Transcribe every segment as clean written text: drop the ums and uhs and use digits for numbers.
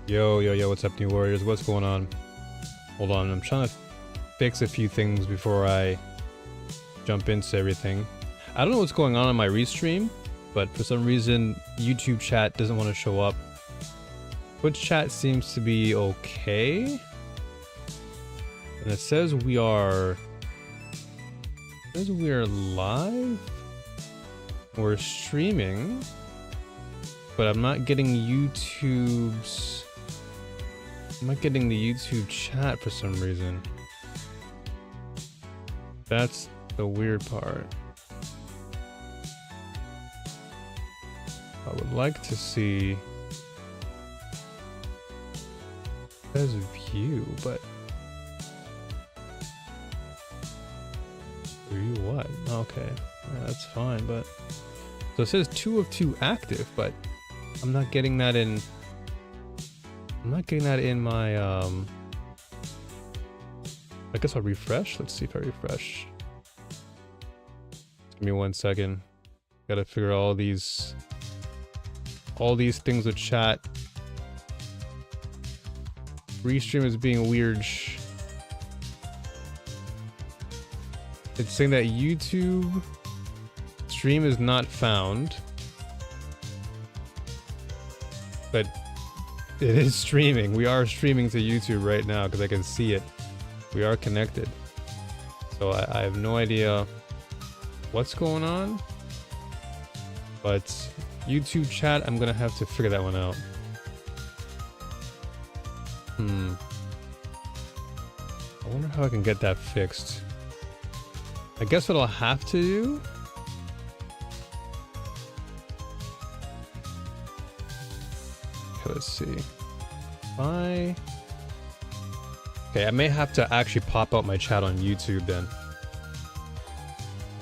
Yo, yo, yo, what's up, New Warriors? What's going on? Hold on, I'm trying to fix a few things before I jump into everything. I don't know what's going on my restream, but for some reason, YouTube chat doesn't want to show up. Twitch chat seems to be okay. And it says we are... It says we are live? We're streaming, but I'm not getting YouTube's... I'm not getting the YouTube chat for some reason. That's the weird part. I would like to see... It says view, but... View what? Okay, yeah, that's fine, but... So it says 2 of 2 active, but I'm not getting that in... I'm not getting that in my, I guess I'll refresh. Let's see if I refresh. Give me 1 second. Gotta figure out all these things with chat. Restream is being weird. It's saying that YouTube stream is not found, but it is streaming. We are streaming to YouTube right now because I can see it. We are connected. So I have no idea what's going on. But YouTube chat, I'm gonna have to figure that one out. I wonder how I can get that fixed. I guess what I'll have to do... Let's see. Okay, I may have to actually pop out my chat on YouTube then.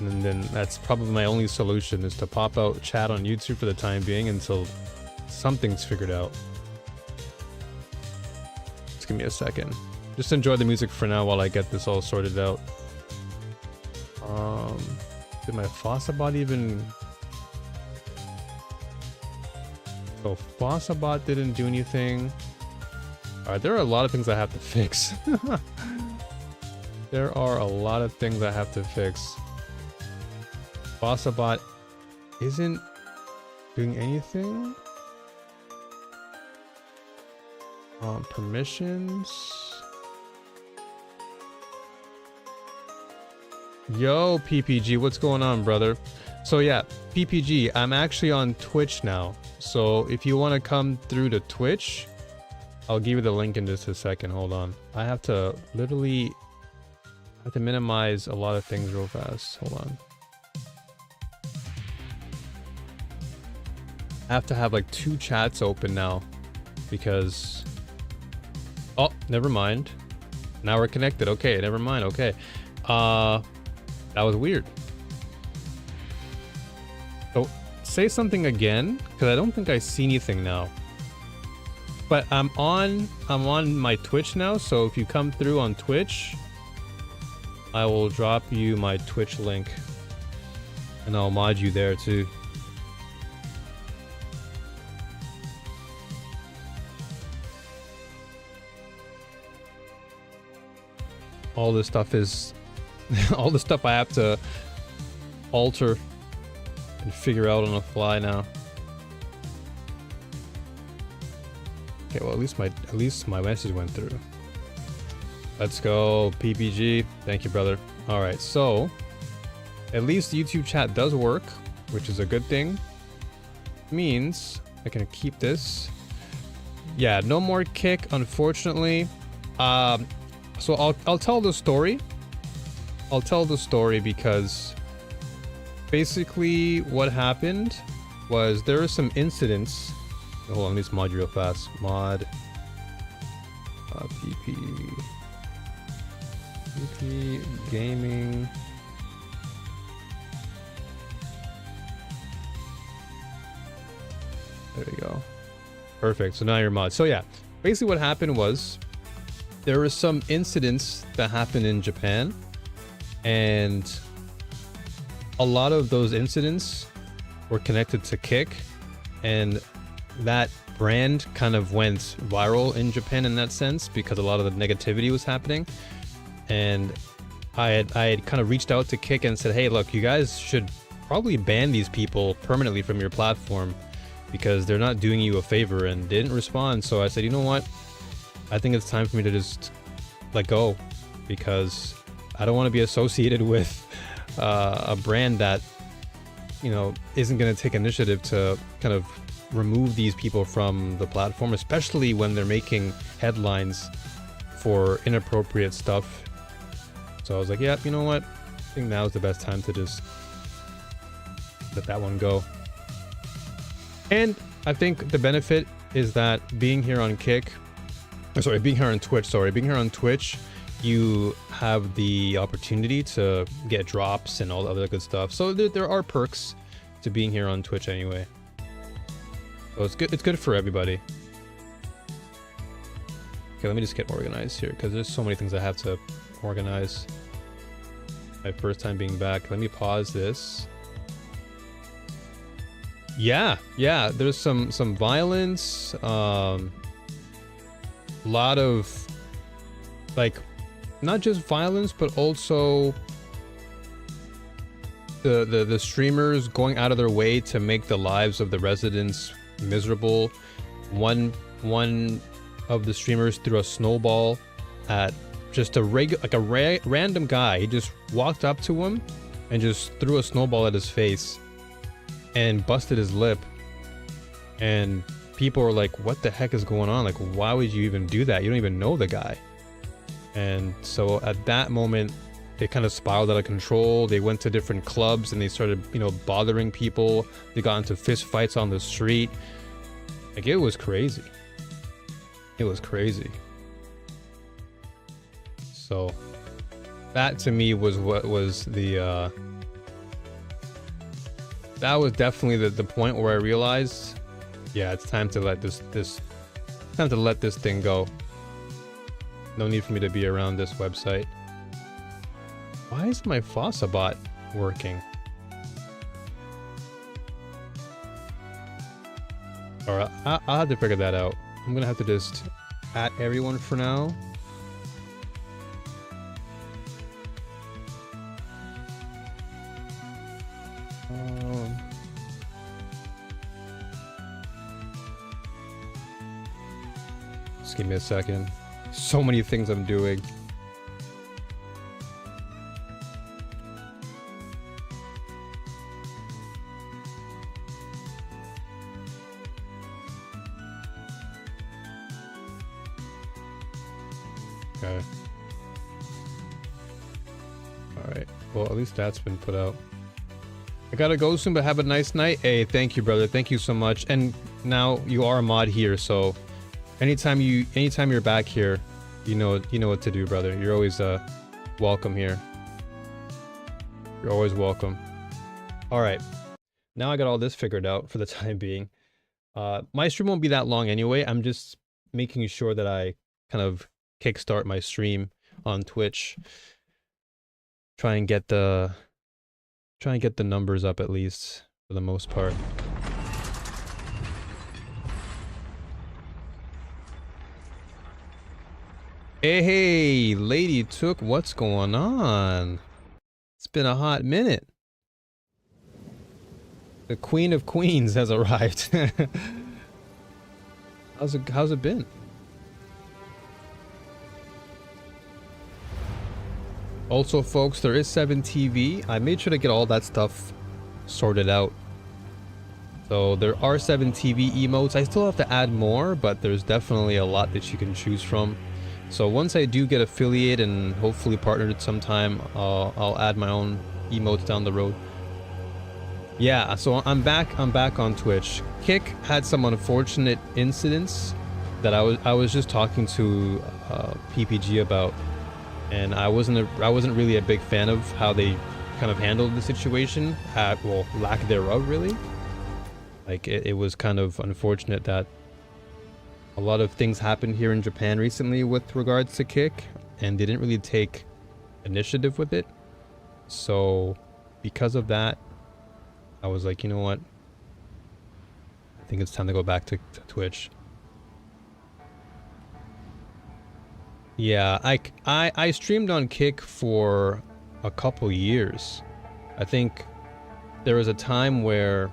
And then that's probably my only solution, is to pop out chat on YouTube for the time being until something's figured out. Just give me a second. Just enjoy the music for now while I get this all sorted out. Did my Fossabot even... So Fossabot didn't do anything. Alright, there are a lot of things I have to fix. There are a lot of things I have to fix. Fossabot isn't doing anything. Permissions. Yo, PPG, what's going on, brother? So yeah, PPG, I'm actually on Twitch now. So if you want to come through to Twitch, I'll give you the link in just a second. Hold on. I have to literally... I have to minimize a lot of things real fast. Hold on. I have to have like 2 chats open now. Because... Oh, never mind. Now we're connected. Okay, never mind. Okay. That was weird. So, say something again, because I don't think I see anything now. But I'm on my Twitch now, so if you come through on Twitch, I will drop you my Twitch link. And I'll mod you there too. All this stuff is... all the stuff I have to alter and figure out on the fly now. Okay, well at least my message went through. Let's go, PPG. Thank you, brother. All right, so at least YouTube chat does work, which is a good thing. Means I can keep this. Yeah, no more kick, unfortunately. So I'll tell the story. I'll tell the story because basically what happened was there were some incidents. Hold on, let me just mod you real fast. Mod PP gaming. There we go. Perfect. So now you're mod. So yeah, basically what happened was there were some incidents that happened in Japan. And a lot of those incidents were connected to Kick, and that brand kind of went viral in Japan in that sense because a lot of the negativity was happening. And I had kind of reached out to Kick and said, hey, look, you guys should probably ban these people permanently from your platform because they're not doing you a favor, and they didn't respond. So I said, you know what? I think it's time for me to just let go, because I don't want to be associated with a brand that, you know, isn't going to take initiative to kind of remove these people from the platform, especially when they're making headlines for inappropriate stuff. So I was like, yeah, you know what? I think now is the best time to just let that one go. And I think the benefit is that being here on being here on Twitch, you have the opportunity to get drops and all the other good stuff. So there are perks to being here on Twitch anyway. So it's good for everybody. Okay, let me just get organized here because there's so many things I have to organize. My first time being back. Let me pause this. Yeah, there's some violence, lot of, like, not just violence, but also the streamers going out of their way to make the lives of the residents miserable. One of the streamers threw a snowball at just a random guy. He just walked up to him and just threw a snowball at his face and busted his lip. And people were like, what the heck is going on? Like, why would you even do that? You don't even know the guy. And so at that moment, they kind of spiraled out of control. They went to different clubs and they started, you know, bothering people. They got into fist fights on the street. Like, it was crazy. It was crazy. So that to me was what was the that was definitely the point where I realized, yeah, it's time to let this thing go. No need for me to be around this website. Why is my Fossa bot working? Alright, I'll have to figure that out. I'm gonna have to just at everyone for now. Just give me a second. So many things I'm doing. Okay. Alright. Well, at least that's been put out. I gotta go soon, but have a nice night. Hey, thank you, brother. Thank you so much. And now you are a mod here, so anytime you're back here, you know what to do, brother. You're always welcome here. You're always welcome. Alright. Now I got all this figured out for the time being. My stream won't be that long anyway. I'm just making sure that I kind of kickstart my stream on Twitch. Try and get the numbers up at least for the most part. Hey, Lady Took, what's going on? It's been a hot minute. The Queen of Queens has arrived. How's it been? Also, folks, there is 7TV. I made sure to get all that stuff sorted out. So there are 7TV emotes. I still have to add more, but there's definitely a lot that you can choose from. So once I do get affiliated and hopefully partnered sometime, I'll add my own emotes down the road. Yeah, so I'm back on Twitch. Kick had some unfortunate incidents that I was just talking to PPG about. And I wasn't really a big fan of how they kind of handled the situation, well, lack thereof, really. Like, it was kind of unfortunate that a lot of things happened here in Japan recently with regards to Kick, and they didn't really take initiative with it. So because of that, I was like, you know what? I think it's time to go back to Twitch. Yeah, I streamed on Kick for a couple years. I think there was a time where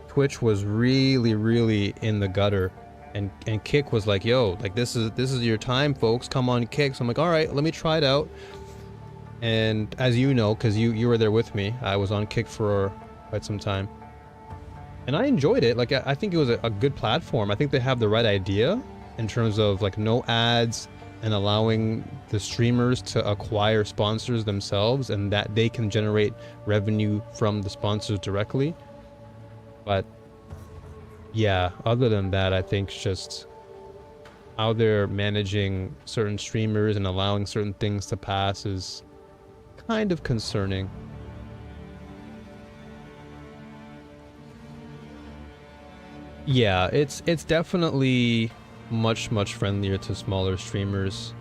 Twitch was really in the gutter, and Kick was like, yo, like this is your time, folks, come on Kick. So I'm like, all right, let me try it out. And as you know, because you were there with me, I was on Kick for quite some time, and I enjoyed it. Like I think it was a good platform. I think they have the right idea in terms of like no ads and allowing the streamers to acquire sponsors themselves, and that they can generate revenue from the sponsors directly. But yeah, other than that, I think it's just how they're managing certain streamers and allowing certain things to pass is kind of concerning. Yeah, it's definitely much friendlier to smaller streamers,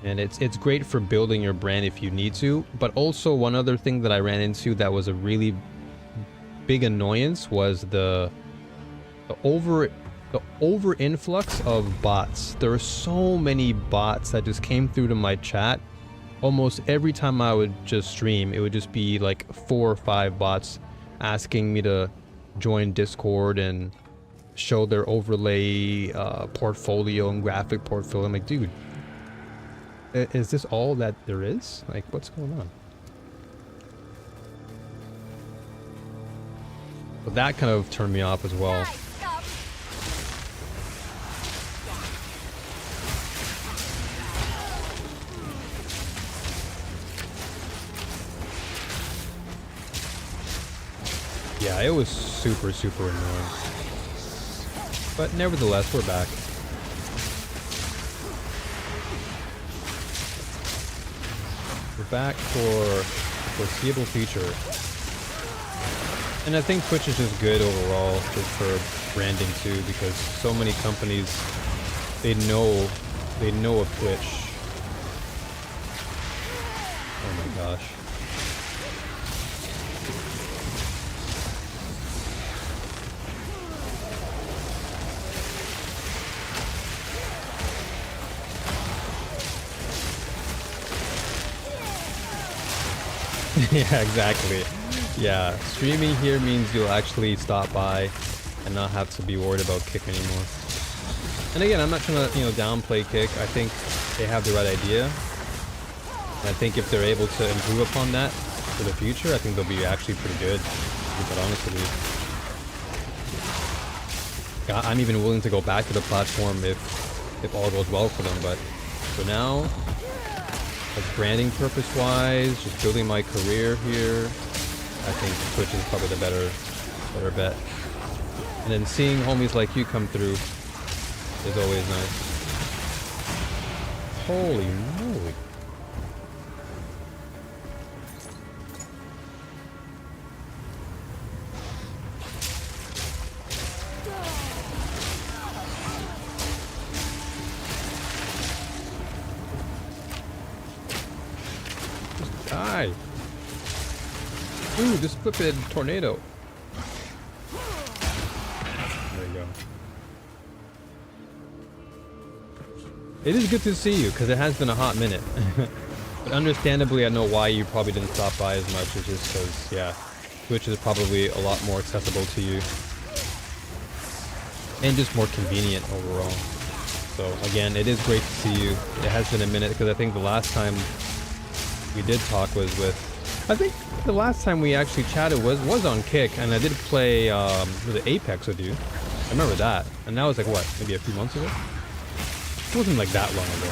and it's great for building your brand if you need to. But also, one other thing that I ran into that was a really big annoyance was the over influx of bots. There were so many bots that just came through to my chat. Almost every time I would just stream, it would just be like 4 or 5 bots asking me to join Discord and show their overlay portfolio and graphic portfolio. I'm like, dude, is this all that there is? Like, what's going on? But that kind of turned me off as well. Yeah, it was super annoying. But nevertheless, we're back. We're back for foreseeable future. And I think Twitch is just good overall, just for branding too, because so many companies, they know of Twitch. Oh my gosh. Yeah, exactly. Yeah, streaming here means you'll actually stop by and not have to be worried about Kick anymore. And again, I'm not trying to, downplay Kick. I think they have the right idea. And I think if they're able to improve upon that for the future, I think they'll be actually pretty good, to be quite honest with you. I'm even willing to go back to the platform if all goes well for them, but for now, like branding purpose wise, just building my career here, I think Twitch is probably the better bet. And then seeing homies like you come through is always nice. Holy moly. Just die. Ooh, this flippin' tornado. There you go. It is good to see you, because it has been a hot minute. But understandably, I know why you probably didn't stop by as much. It's just because, yeah, Twitch is probably a lot more accessible to you. And just more convenient overall. So, again, it is great to see you. It has been a minute, because I think the last time we did talk was with... I think the last time we actually chatted was on Kick, and I did play was it Apex with you. I remember that. And that was like, what, maybe a few months ago? It wasn't like that long ago.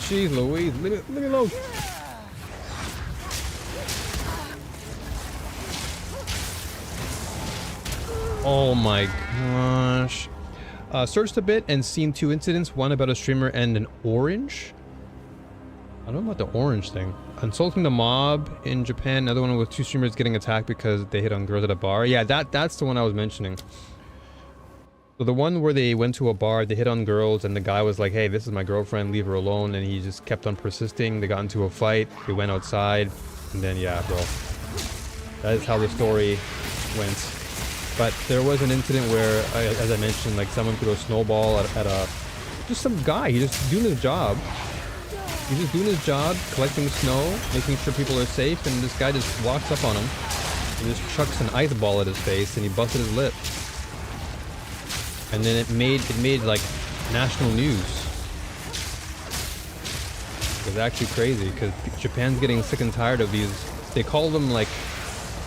Jeez Louise, leave me alone. Oh my gosh. Searched a bit and seen 2 incidents. One about a streamer and an orange. I don't know about the orange thing. Insulting the mob in Japan. Another one with 2 streamers getting attacked because they hit on girls at a bar. Yeah, that's the one I was mentioning. So the one where they went to a bar, they hit on girls, and the guy was like, hey, this is my girlfriend, leave her alone. And he just kept on persisting. They got into a fight. They went outside. And then, yeah, bro. That is how the story went. But there was an incident where, as I mentioned, like someone threw a snowball at a... just some guy. He's just doing his job. He's just doing his job, collecting snow, making sure people are safe. And this guy just walks up on him and just chucks an ice ball at his face, and he busted his lip. And then it made like national news. It was actually crazy because Japan's getting sick and tired of these. They call them like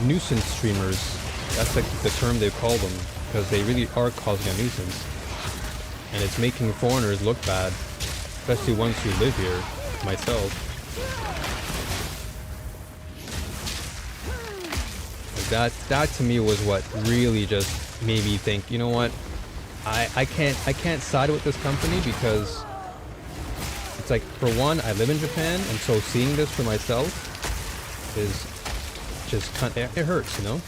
nuisance streamers. That's like the term they call them because they really are causing a nuisance. And it's making foreigners look bad, especially ones who live here, myself. Like that to me was what really just made me think, you know what? I can't side with this company because it's like, for one, I live in Japan, and so seeing this for myself is just it hurts, you know?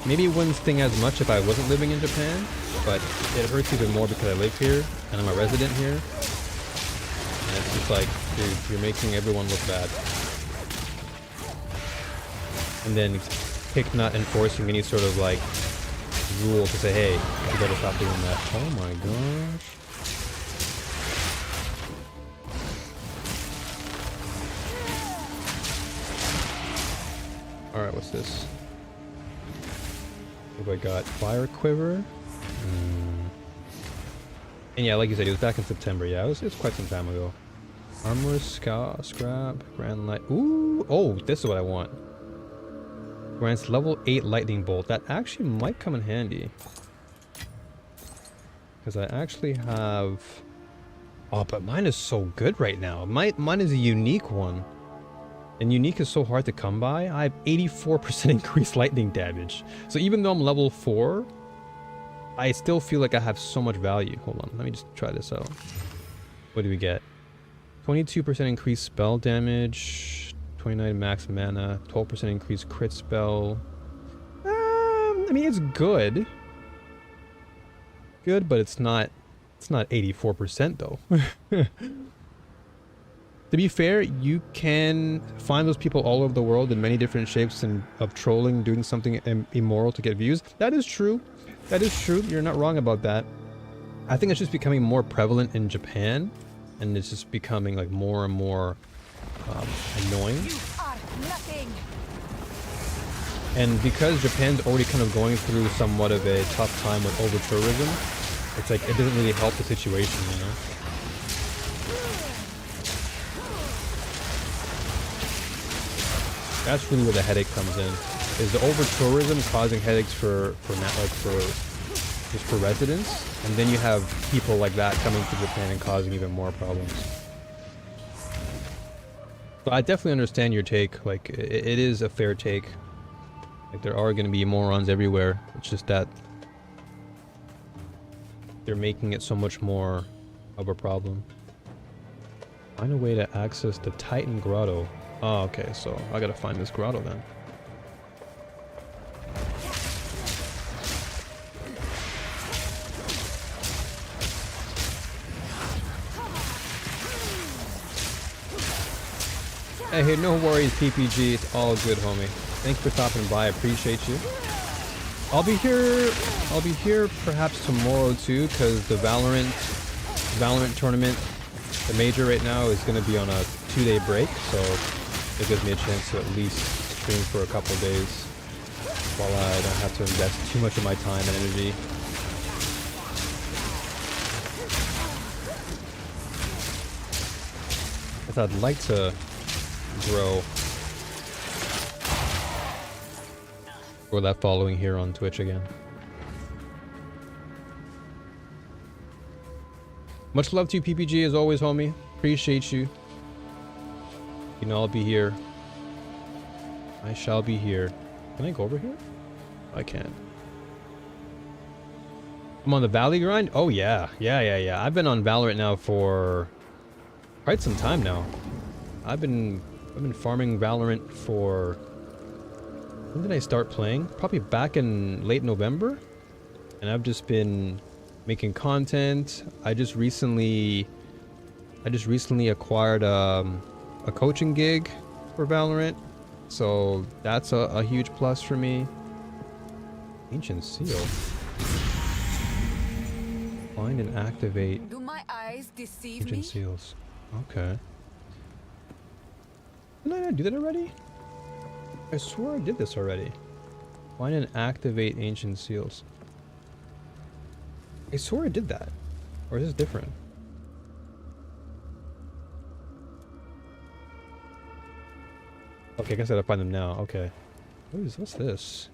Maybe it wouldn't sting as much if I wasn't living in Japan, but it hurts even more because I live here and I'm a resident here. And it's just like, dude, you're making everyone look bad. And then pick not enforcing any sort of like rule to say, hey, you better stop doing that. Oh my gosh. Alright, what's this? What have I got? Fire quiver? And yeah, like you said, it was back in September. Yeah, it was quite some time ago. Armor, scrap, grand light. Ooh! Oh, this is what I want. Grants level 8 lightning bolt. That actually might come in handy. Because I actually have... Oh, but mine is so good right now. Mine is a unique one. And unique is so hard to come by. I have 84% increased lightning damage. So even though I'm level 4, I still feel like I have so much value. Hold on, let me just try this out. What do we get? 22% increased spell damage. 29 max mana, 12% increased crit spell. I mean, it's good. Good, but it's not 84% though. To be fair, you can find those people all over the world in many different shapes and of trolling, doing something immoral to get views. That is true. That is true. You're not wrong about that. I think it's just becoming more prevalent in Japan, and it's just becoming like more and more annoying. And because Japan's already kind of going through somewhat of a tough time with over-tourism, it's like it doesn't really help the situation, you know? That's really where the headache comes in. Is the over-tourism causing headaches for residents, and then you have people like that coming to Japan and causing even more problems. So I definitely understand your take. Like, it is a fair take. Like, there are going to be morons everywhere. It's just that they're making it so much more of a problem. Find a way to access the Titan Grotto. Oh, okay, so I gotta find this grotto then. Hey, no worries, PPG. It's all good, homie. Thanks for stopping by. I appreciate you. I'll be here perhaps tomorrow too, because the Valorant tournament, the major right now, is going to be on a 2-day break, so it gives me a chance to at least stream for a couple of days while I don't have to invest too much of my time and energy. Because I'd like to grow for that following here on Twitch again. Much love to you, PPG, as always, homie. Appreciate you. You know, I'll be here. I shall be here. Can I go over here? I can. I'm on the Valley grind? Oh yeah. Yeah. I've been on Valorant now for quite some time now. I've been farming Valorant for... When did I start playing? Probably back in late November. And I've just been making content. I just recently acquired a coaching gig for Valorant. So that's a huge plus for me. Ancient Seal. Find and activate. Do my eyes deceive Ancient me? Seals. Okay. Didn't I do that already? I swore I did this already. Find and activate Ancient Seals. I swore I did that. Or is this different? Okay, I guess I gotta find them now. Okay. What's this?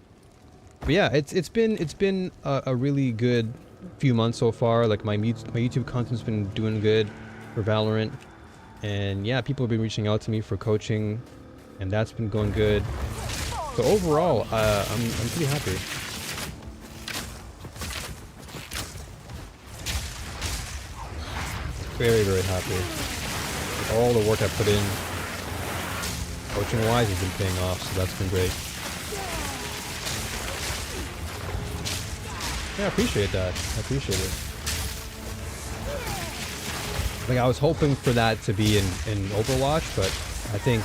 But yeah, it's been a really good few months so far. Like my YouTube content's been doing good for Valorant, and yeah, people have been reaching out to me for coaching, and that's been going good. So overall, I'm pretty happy. Very happy. With all the work I put in, coaching wise, has been paying off. So that's been great. Yeah, I appreciate that. I appreciate it. Like, I was hoping for that to be in Overwatch, but I think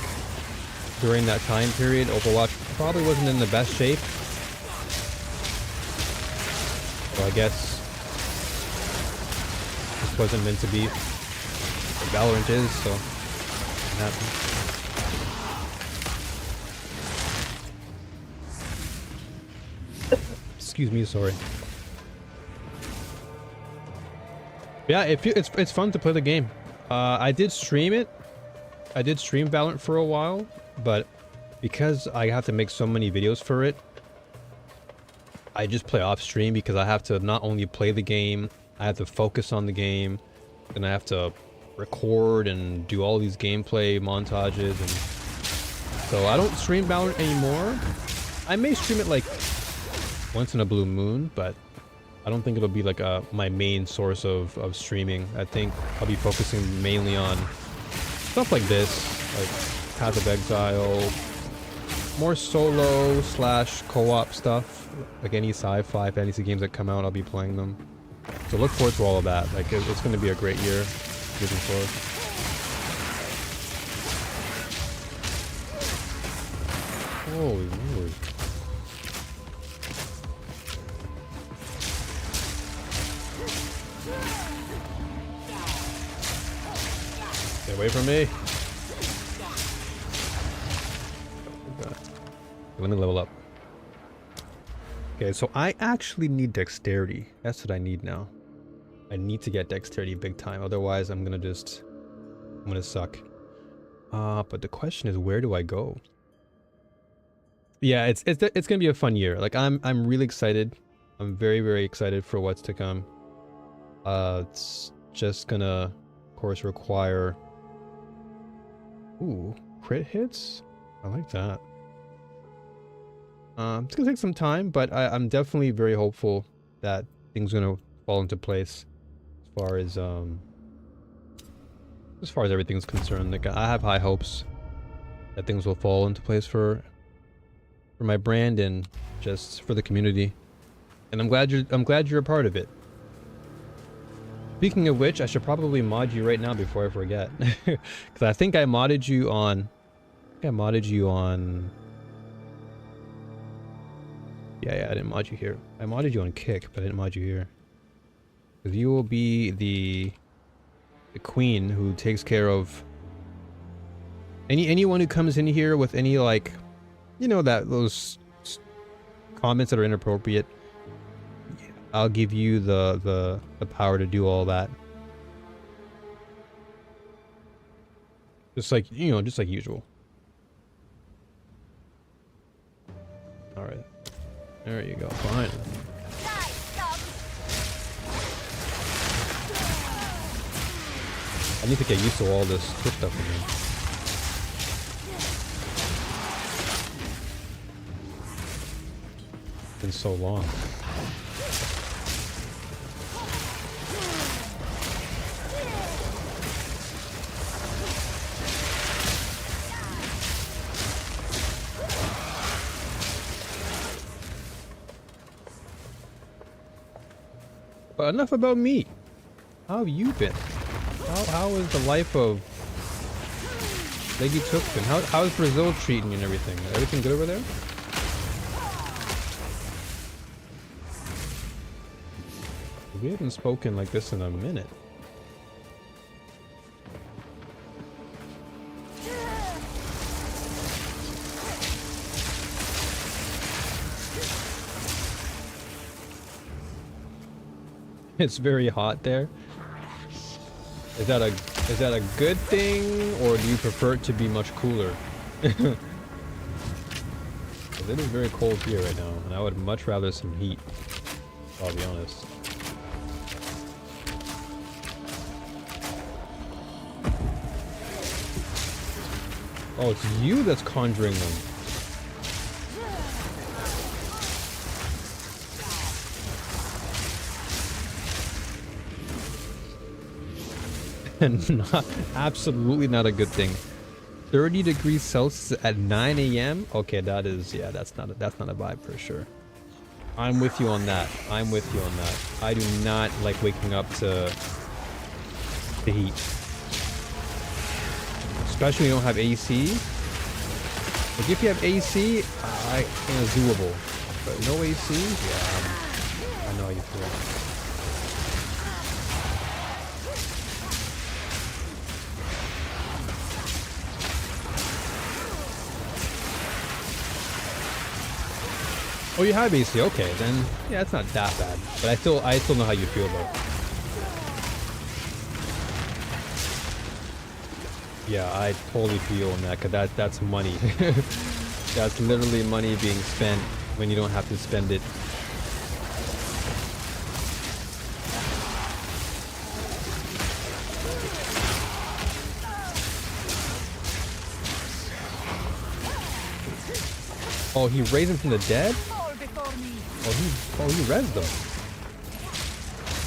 during that time period, Overwatch probably wasn't in the best shape. So I guess this wasn't meant to be what Valorant is, so it happened. Excuse me, sorry. Yeah, it's fun to play the game. I did stream it. I did stream Valorant for a while, but because I have to make so many videos for it, I just play off stream because I have to not only play the game, I have to focus on the game, and I have to record and do all these gameplay montages, and so I don't stream Valorant anymore. I may stream it like once in a blue moon, but I don't think it'll be like my main source of streaming. I think I'll be focusing mainly on stuff like this, like Path of Exile, more solo / co-op stuff, like any sci-fi fantasy games that come out, I'll be playing them. So look forward to all of that. Like it's going to be a great year moving forward. Holy Lord. Get away from me. Let me level up. Okay, so I actually need dexterity. That's what I need now. I need to get dexterity big time. Otherwise, I'm gonna suck. But the question is, where do I go? Yeah, it's gonna be a fun year. Like I'm really excited. I'm very excited for what's to come. It's just gonna, of course, require. Ooh, crit hits. I like that. It's gonna take some time, but I'm definitely very hopeful that things are gonna fall into place as far as everything's concerned. Like I have high hopes that things will fall into place for my brand and just for the community. And I'm glad you're a part of it. Speaking of which, I should probably mod you right now before I forget, because I think I modded you on. Yeah, I didn't mod you here. I modded you on Kick, but I didn't mod you here. Because you will be the queen who takes care of anyone who comes in here with any, like, you know, those comments that are inappropriate. I'll give you the power to do all that. Just like, you know, just like usual. Alright. There you go. Fine. I need to get used to all this Twitch stuff again. It's been so long. enough about me. How have you been? How is the life of Leggy Tookton? How is Brazil treating you and everything? Everything good over there? We haven't spoken like this in a minute. It's very hot there. Is that a good thing, or do you prefer it to be much cooler? It is very cold here right now, and I would much rather some heat. I'll be honest. Oh, it's you that's conjuring them. And absolutely not a good thing. 30 degrees Celsius at 9 a.m. Okay, that is, yeah, that's not a vibe for sure. I'm with you on that. I'm with you on that. I do not like waking up to the heat, especially when you don't have AC. Like if you have AC, I think it's doable. But no AC, yeah, I know how you feel. Oh, you have AC. Okay, then yeah, it's not that bad. But I still know how you feel though. Yeah, I totally feel on that, cause that's money. That's literally money being spent when you don't have to spend it. Oh, he raised him from the dead? Oh, he rezzed them.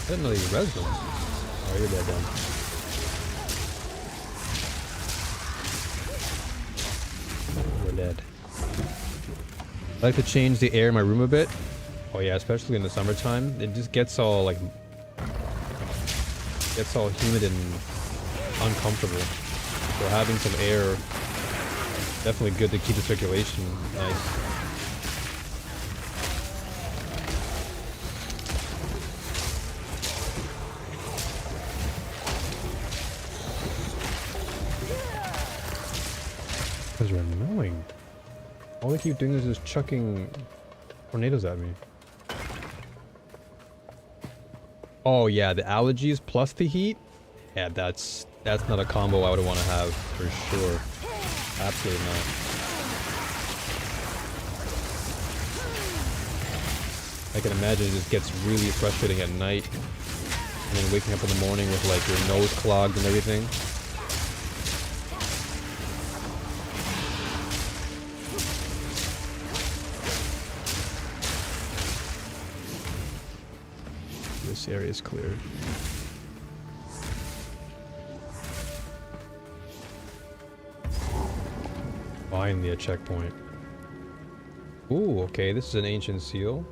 I didn't know he rezzed them. Oh, you're dead then. We're dead. I like to change the air in my room a bit. Oh yeah, especially in the summertime. It just gets all like... gets all humid and uncomfortable. So having some air... definitely good to keep the circulation nice. Because you're annoying. All they keep doing is just chucking tornadoes at me. Oh yeah, the allergies plus the heat? Yeah, that's not a combo I would want to have for sure. Absolutely not. I can imagine it just gets really frustrating at night. And then waking up in the morning with like your nose clogged and everything. This area is cleared. Finally a checkpoint. Ooh, okay, this is an ancient seal.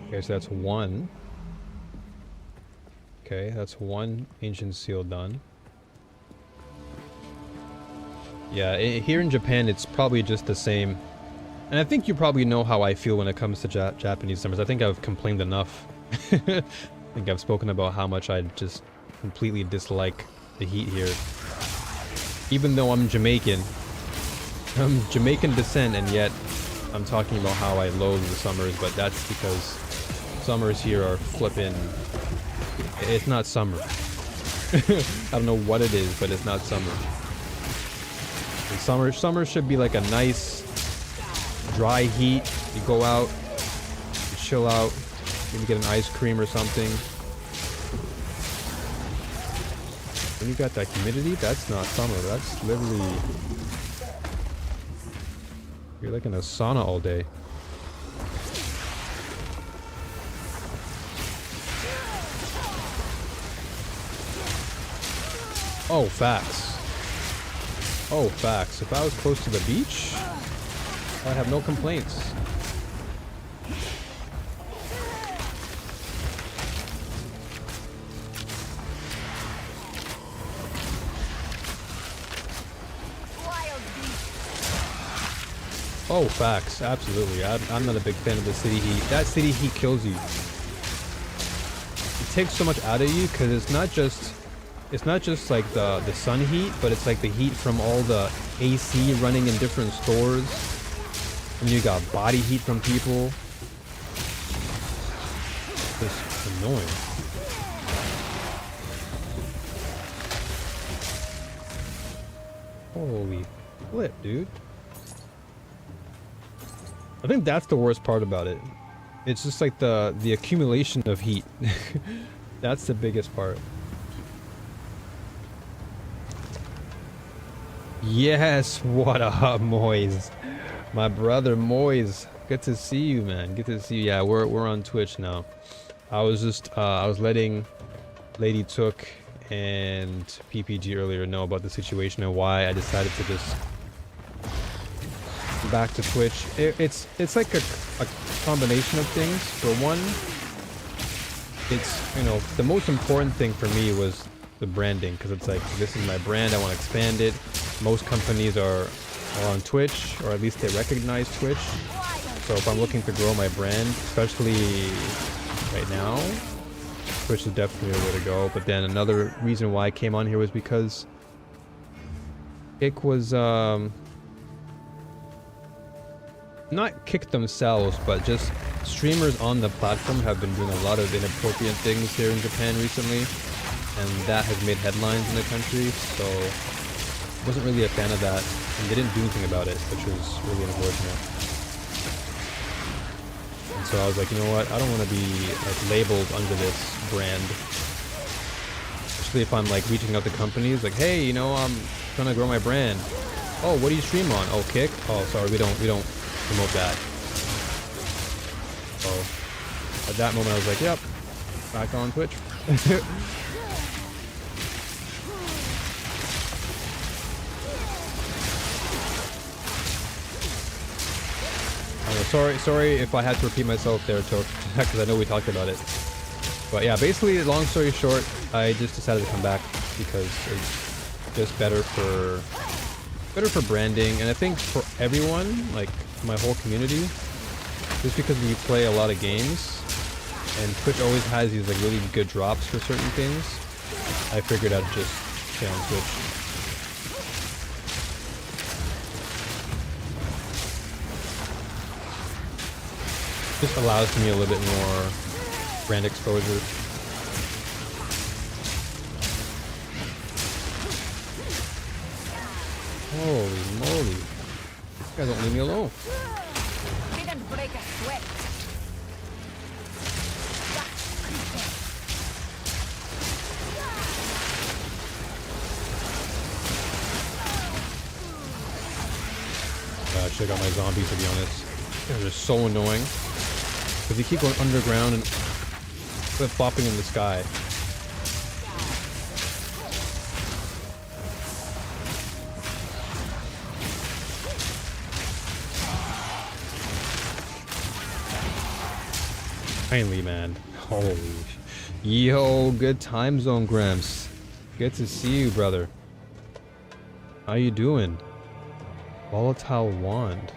Okay, so that's one. Okay, that's one ancient seal done. Yeah, here in Japan, it's probably just the same. And I think you probably know how I feel when it comes to Japanese summers. I think I've complained enough. I think I've spoken about how much I just completely dislike the heat here. Even though I'm Jamaican descent, and yet I'm talking about how I loathe the summers, but that's because summers here are flippin'... It's not summer. I don't know what it is, but it's not summer. And summer should be like a nice dry heat. You go out, you chill out, maybe get an ice cream or something. When you got that humidity, that's not summer. That's literally... You're like in a sauna all day. Oh, facts. Oh, facts. If I was close to the beach, I'd have no complaints. Oh, facts. Absolutely. I'm not a big fan of the city heat. That city heat kills you. It takes so much out of you because it's not just like the sun heat, but it's like the heat from all the AC running in different stores. And you got body heat from people. It's annoying. Holy flip, dude. I think that's the worst part about it. It's just like the accumulation of heat. That's the biggest part. Yes, what up, Moise? My brother Moise. Good to see you, man. Good to see you. Yeah, we're on Twitch now. I was letting Lady Took and PPG earlier know about the situation and why I decided to just back to Twitch. It's like a combination of things. For one, it's, you know, the most important thing for me was the branding, because it's like, this is my brand, I want to expand it. Most companies are on Twitch, or at least they recognize Twitch. So if I'm looking to grow my brand, especially right now, Twitch is definitely the way to go. But then another reason why I came on here was because Kick was not Kick themselves, but just streamers on the platform have been doing a lot of inappropriate things here in Japan recently, and that has made headlines in the country. So I wasn't really a fan of that, and they didn't do anything about it, which was really unfortunate. And so I was like, you know what, I don't want to be like labeled under this brand, especially if I'm like reaching out to companies like, hey, you know, I'm trying to grow my brand. Oh, what do you stream on? Oh, Kick? Oh, sorry, we don't promote that. So at that moment I was like, yep, back on Twitch. Sorry if I had to repeat myself there, Toke, because I know we talked about it. But yeah, basically, long story short, I just decided to come back because it's just better for branding, and I think for everyone, like my whole community, just because we play a lot of games, and Twitch always has these like really good drops for certain things, I figured I'd just stay on Twitch. Just allows me a little bit more brand exposure. Holy moly. These guys don't leave me alone. Didn't break a sweat. I should have got my zombies, to be honest. They're just so annoying. Because you keep going underground and flip-flopping in the sky. Finally, man. Holy. Yo, good time zone, Gramps. Good to see you, brother. How you doing? Volatile wand.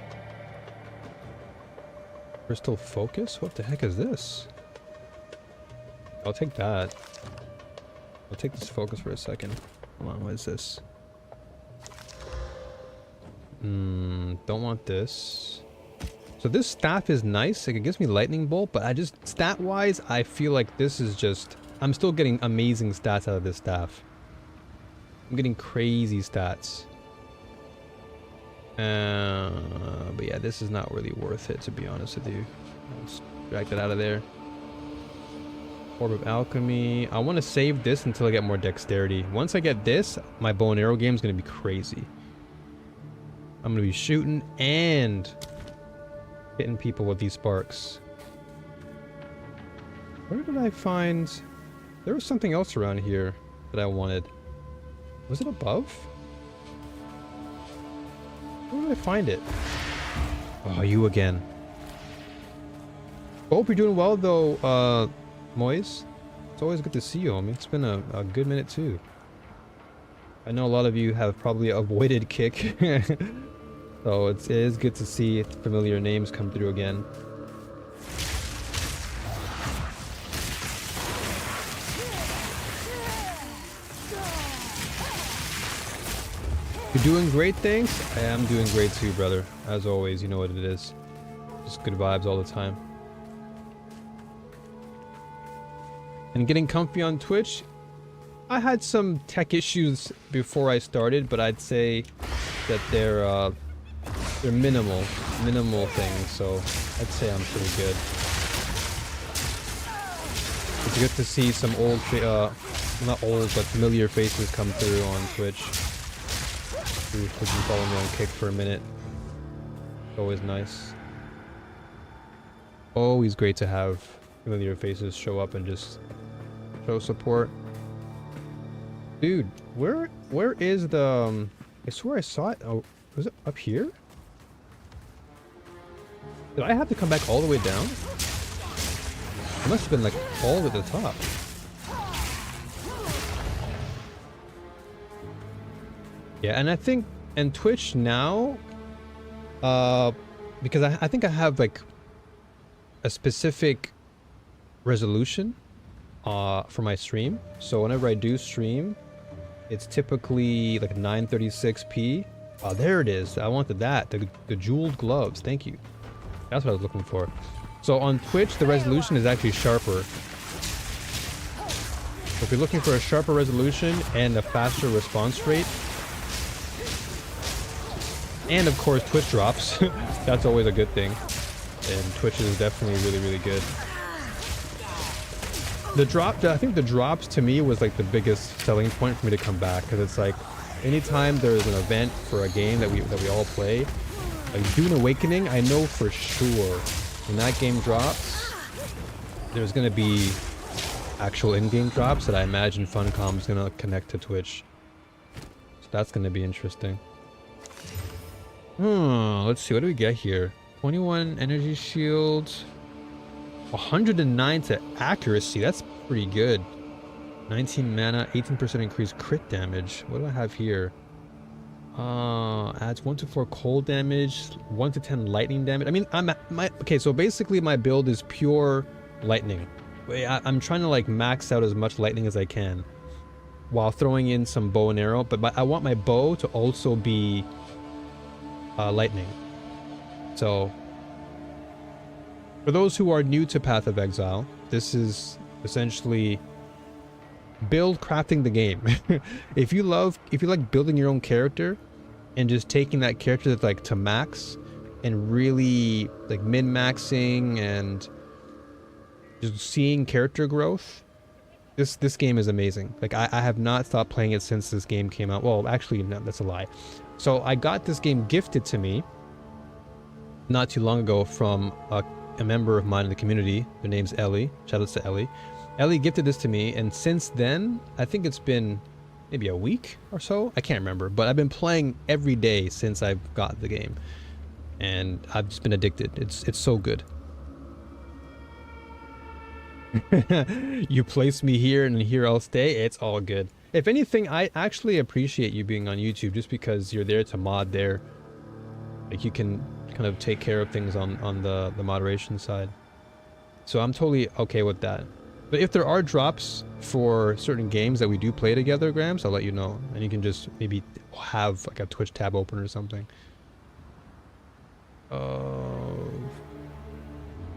Crystal focus? What the heck is this? I'll take that. I'll take this focus for a second. Hold on, what is this? Don't want this. So this staff is nice. Like, it gives me lightning bolt, but I just, stat-wise, I feel like this is just... I'm still getting amazing stats out of this staff. I'm getting crazy stats. But yeah, this is not really worth it, to be honest with you. Let's drag that out of there. Orb of Alchemy. I want to save this until I get more dexterity. Once I get this, my bow and arrow game is going to be crazy. I'm going to be shooting and hitting people with these sparks. Where did I find... There was something else around here that I wanted. Was it above? Where did I find it? Oh, you again. Hope you're doing well though, Moise. It's always good to see you, homie. It's been a good minute too. I know a lot of you have probably avoided Kick So it is good to see familiar names come through again. You're doing great, thanks. I am doing great too, brother. As always, you know what it is. Just good vibes all the time. And getting comfy on Twitch, I had some tech issues before I started, but I'd say that they're minimal things, so I'd say I'm pretty good. It's good to see some old, not old, but familiar faces come through on Twitch. Who's been following me on Kick for a minute. Always nice. Always great to have familiar faces show up and just show support. Dude, where is the... I swear I saw it. Oh, was it up here? Did I have to come back all the way down? It must have been like all the way at the top. Yeah, and I think, and Twitch now, because I think I have like a specific resolution for my stream. So whenever I do stream, it's typically like 936p. Oh, there it is. I wanted that. The jeweled gloves. Thank you. That's what I was looking for. So on Twitch, the resolution is actually sharper. So if you're looking for a sharper resolution and a faster response rate, and of course Twitch drops, that's always a good thing. And Twitch is definitely really, really good. I think the drops to me was like the biggest selling point for me to come back, because it's like anytime there's an event for a game that we all play, like Dune Awakening, I know for sure when that game drops, there's gonna be actual in-game drops that I imagine Funcom's gonna connect to Twitch. So that's gonna be interesting. Let's see, what do we get here? 21 energy shields, 109 to accuracy. That's pretty good. 19 mana, 18% increased crit damage. What do I have here? Adds 1 to 4 cold damage, 1 to 10 lightning damage. I mean, okay, so basically my build is pure lightning. I'm trying to like max out as much lightning as I can while throwing in some bow and arrow, but I want my bow to also be lightning. So for those who are new to Path of Exile, this is essentially build crafting the game. if you like building your own character and just taking that character like to max and really like min-maxing and just seeing character growth, this game is amazing. Like I have not stopped playing it since this game came out. Well, actually, no, that's a lie. So I got this game gifted to me not too long ago from a member of mine in the community. Her name's Ellie. Shout out to Ellie. Ellie gifted this to me, and since then, I think it's been maybe a week or so. I can't remember, but I've been playing every day since I've got the game, and I've just been addicted. It's so good. You place me here and here I'll stay. It's all good. If anything, I actually appreciate you being on YouTube just because you're there to mod there. Like you can kind of take care of things on the moderation side. So I'm totally okay with that. But if there are drops for certain games that we do play together, Grams, I'll let you know. And you can just maybe have like a Twitch tab open or something. I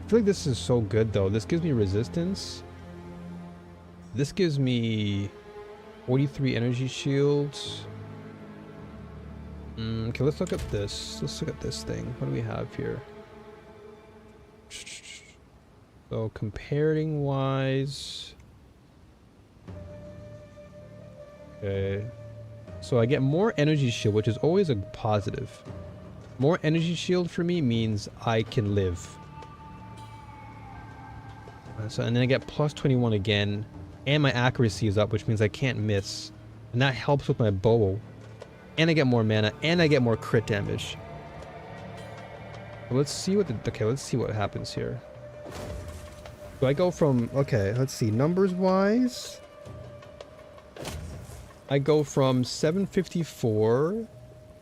feel like this is so good though. This gives me resistance. This gives me 43 energy shields. Okay, let's look at this. Let's look at this thing. What do we have here? So comparing wise, okay, so I get more energy shield, which is always a positive. More energy shield for me means I can live. So, and then I get plus 21 again, and my accuracy is up, which means I can't miss, and that helps with my bow. And I get more mana, and I get more crit damage. Let's see what let's see what happens here. So I go from, okay, let's see, numbers wise, I go from 754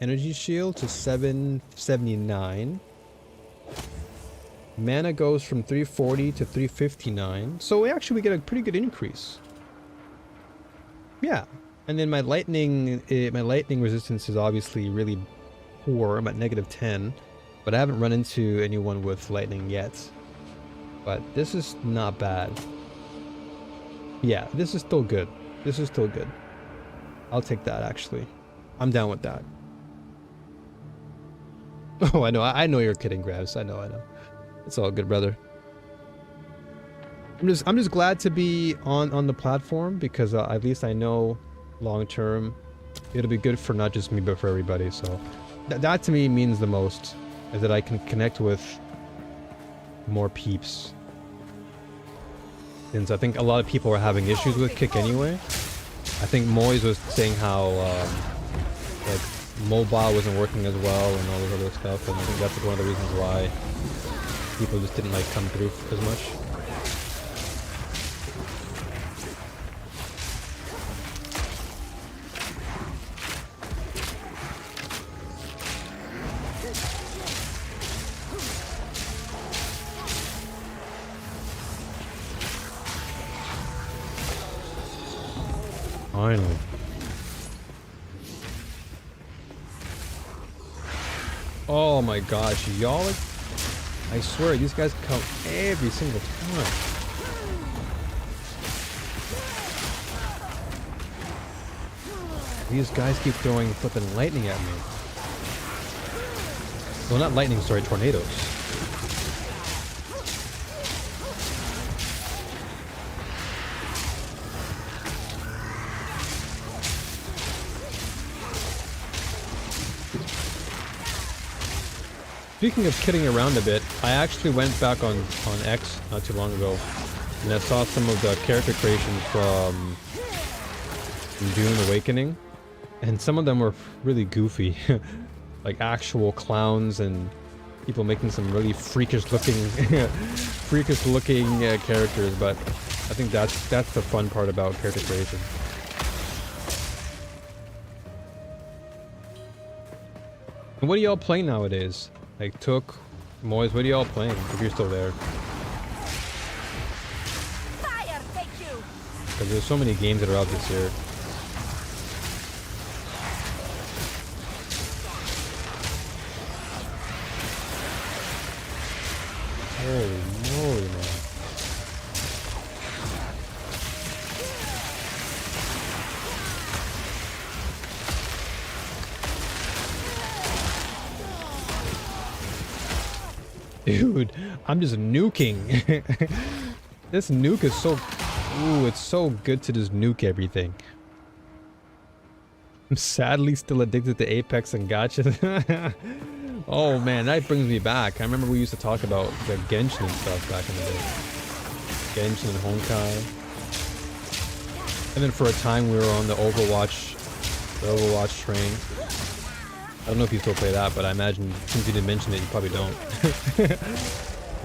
energy shield to 779. Mana goes from 340 to 359. So actually we get a pretty good increase. Yeah. And then my lightning resistance is obviously really poor. I'm at -10. But I haven't run into anyone with lightning yet. But this is not bad. Yeah, this is still good. This is still good. I'll take that, actually. I'm down with that. Oh, I know. I know you're kidding, Grabs. I know. It's all good, brother. I'm just glad to be on the platform because at least I know long term it'll be good for not just me but for everybody. So that to me means the most, is that I can connect with more peeps. Since I think a lot of people are having issues with Kick anyway. I think Moise was saying how like mobile wasn't working as well and all this other stuff, and I think that's like one of the reasons why people just didn't like come through as much. Finally. Oh my gosh, y'all, I swear these guys come every single time. These guys keep throwing flipping lightning at me. Well, not lightning, sorry, tornadoes. Speaking of kidding around a bit, I actually went back on X not too long ago, and I saw some of the character creations from Dune Awakening, and some of them were really goofy, like actual clowns and people making some really freakish looking, characters. But I think that's the fun part about character creation. And what are y'all playing nowadays? Like Took, Moise, what are y'all playing if you're still there? Fire, take you. Because there's so many games that are out this year. Holy moly, man. Dude, I'm just nuking. This nuke is so... Ooh, it's so good to just nuke everything. I'm sadly still addicted to Apex and Gacha. Oh man, that brings me back. I remember we used to talk about the Genshin and stuff back in the day. Genshin and Honkai. And then for a time we were on the Overwatch train. I don't know if you still play that, but I imagine since you didn't mention it, you probably don't.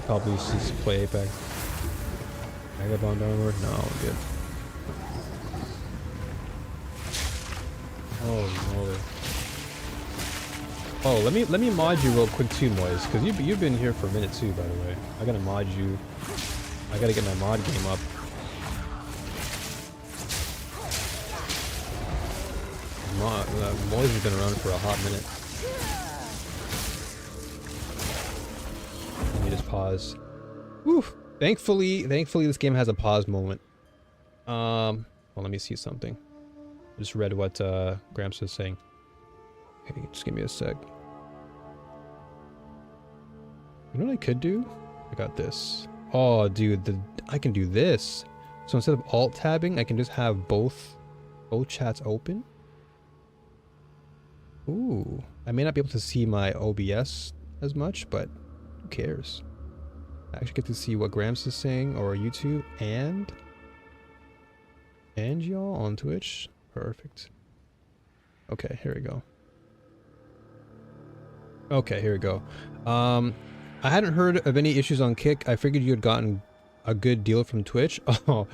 Probably just play Apex. Vagabond downward? No, we're good. Oh no. Oh, let me mod you real quick too, Moise, because you've been here for a minute too, by the way. I gotta mod you. I gotta get my mod game up. Moise has been around for a hot minute. Let me just pause. Whew. Thankfully this game has a pause moment. Well, let me see something. I just read what Gramps was saying. Okay, just give me a sec. You know what I could do? I got this. Oh, dude, I can do this. So instead of alt tabbing, I can just have both chats open. Ooh, I may not be able to see my OBS as much, but who cares? I actually get to see what Gramps is saying, or YouTube, and y'all on Twitch. Perfect. Okay, here we go. Okay, here we go. I hadn't heard of any issues on Kick. I figured you had gotten a good deal from Twitch. Oh,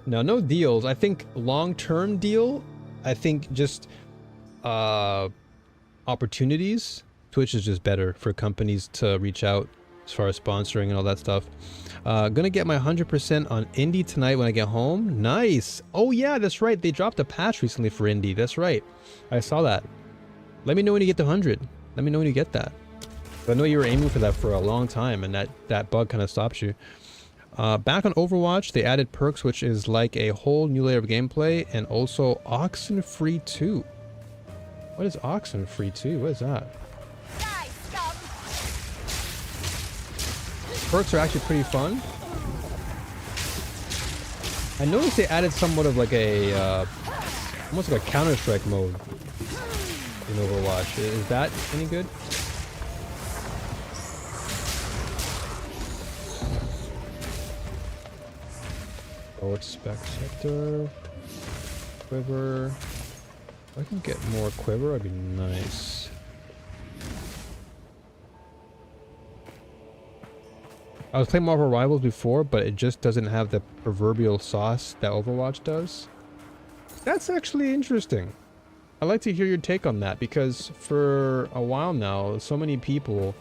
no deals. I think long-term deal. I think just, opportunities, Twitch is just better for companies to reach out as far as sponsoring and all that stuff. Gonna get my 100% on indie tonight when I get home. Nice. Oh yeah, that's right. They dropped a patch recently for indie. That's right. I saw that. Let me know when you get to 100. Let me know when you get that. I know you were aiming for that for a long time, and that bug kind of stops you. Back on Overwatch, they added perks, which is like a whole new layer of gameplay, and also Oxenfree 2. What is Oxenfree 2? What is that? Die, scum! Perks are actually pretty fun. I noticed they added somewhat of like a, almost like a Counter-Strike mode in Overwatch. Is that any good? Oh, it's Spec Sector. Quiver. If I can get more quiver, that'd be nice. I was playing Marvel Rivals before, but it just doesn't have the proverbial sauce that Overwatch does. That's actually interesting. I'd like to hear your take on that, because for a while now, so many people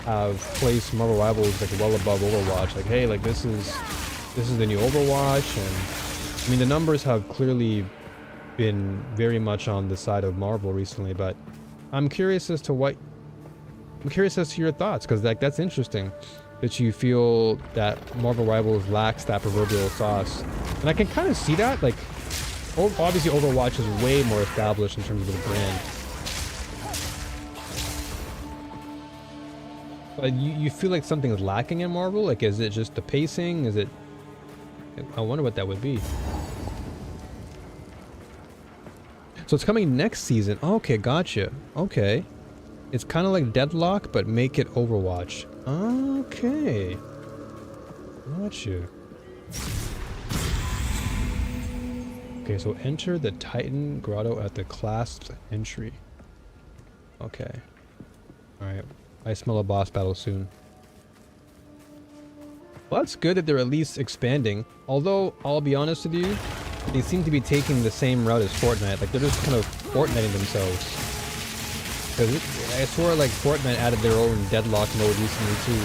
have placed Marvel Rivals like well above Overwatch. Like, hey, like this is the new Overwatch, and I mean the numbers have clearly been very much on the side of Marvel recently, but I'm curious as to your thoughts, because like that's interesting that you feel that Marvel Rivals lacks that proverbial sauce, and I can kind of see that. Like, obviously Overwatch is way more established in terms of the brand, but you feel like something is lacking in Marvel. Like, is it just the pacing? Is it? I wonder what that would be. So it's coming next season. Okay, gotcha. Okay. It's kind of like Deadlock, but make it Overwatch. Okay. Gotcha. Okay, so enter the Titan Grotto at the classed entry. Okay. Alright. I smell a boss battle soon. Well, that's good that they're at least expanding. Although, I'll be honest with you, they seem to be taking the same route as Fortnite. Like, they're just kind of Fortniting themselves. Because I swore, like, Fortnite added their own Deadlock mode recently, too.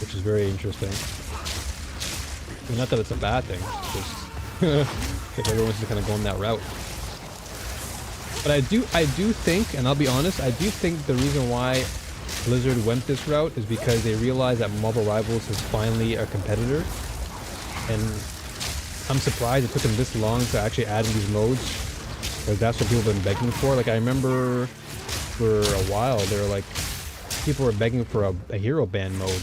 Which is very interesting. I mean, not that it's a bad thing, it's just if everyone's just kind of going that route. But I do think, and I'll be honest, I do think the reason why Blizzard went this route is because they realized that Marvel Rivals is finally a competitor, and I'm surprised it took them this long to actually add in these modes, because that's what people have been begging for. Like, I remember for a while they were like, people were begging for a hero band mode,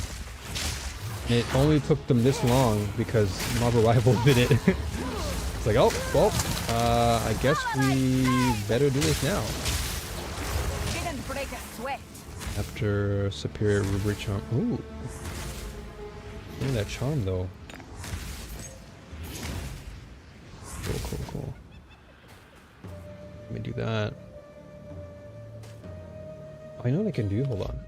and it only took them this long because Marvel Rivals did it. It's like, oh well, I guess we better do this now. Didn't break a sweat. After superior rubric charm. Ooh. Look at that charm though. Cool. Let me do that. I know what I can do, hold on.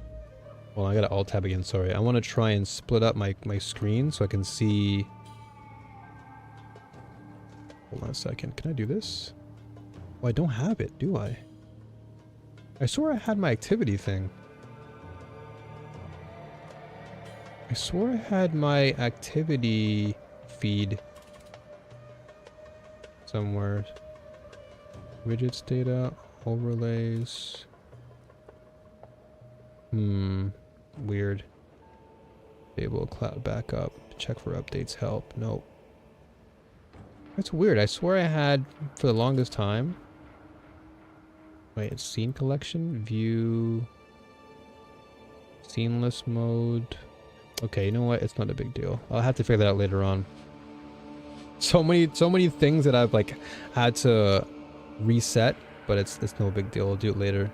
Well, I gotta alt tab again, sorry. I wanna try and split up my screen so I can see. Hold on a second, can I do this? Oh, I don't have it, do I? I swore I had my activity thing. I swore I had my activity feed somewhere. Widgets data, overlays. Weird. Enable cloud backup. Check for updates, help. Nope. That's weird. I swear I had for the longest time. Wait, it's scene collection, view, seamless mode. Okay, you know what? It's not a big deal. I'll have to figure that out later on. So many things that I've like had to reset, but it's no big deal. I'll do it later.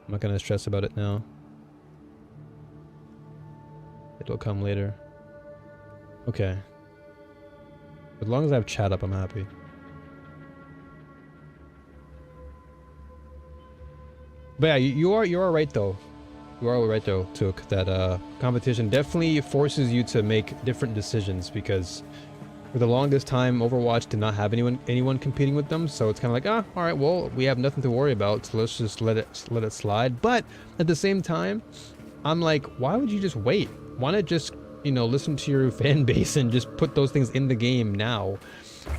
I'm not gonna stress about it now. It'll come later. Okay. As long as I have chat up, I'm happy. But yeah, you are right though. You are right though, Took, that competition definitely forces you to make different decisions, because for the longest time Overwatch did not have anyone competing with them, so it's kind of like, ah, all right, well, we have nothing to worry about, so let's just let it slide. But at the same time, I'm like, why would you just wait? Why not just, you know, listen to your fan base and just put those things in the game now,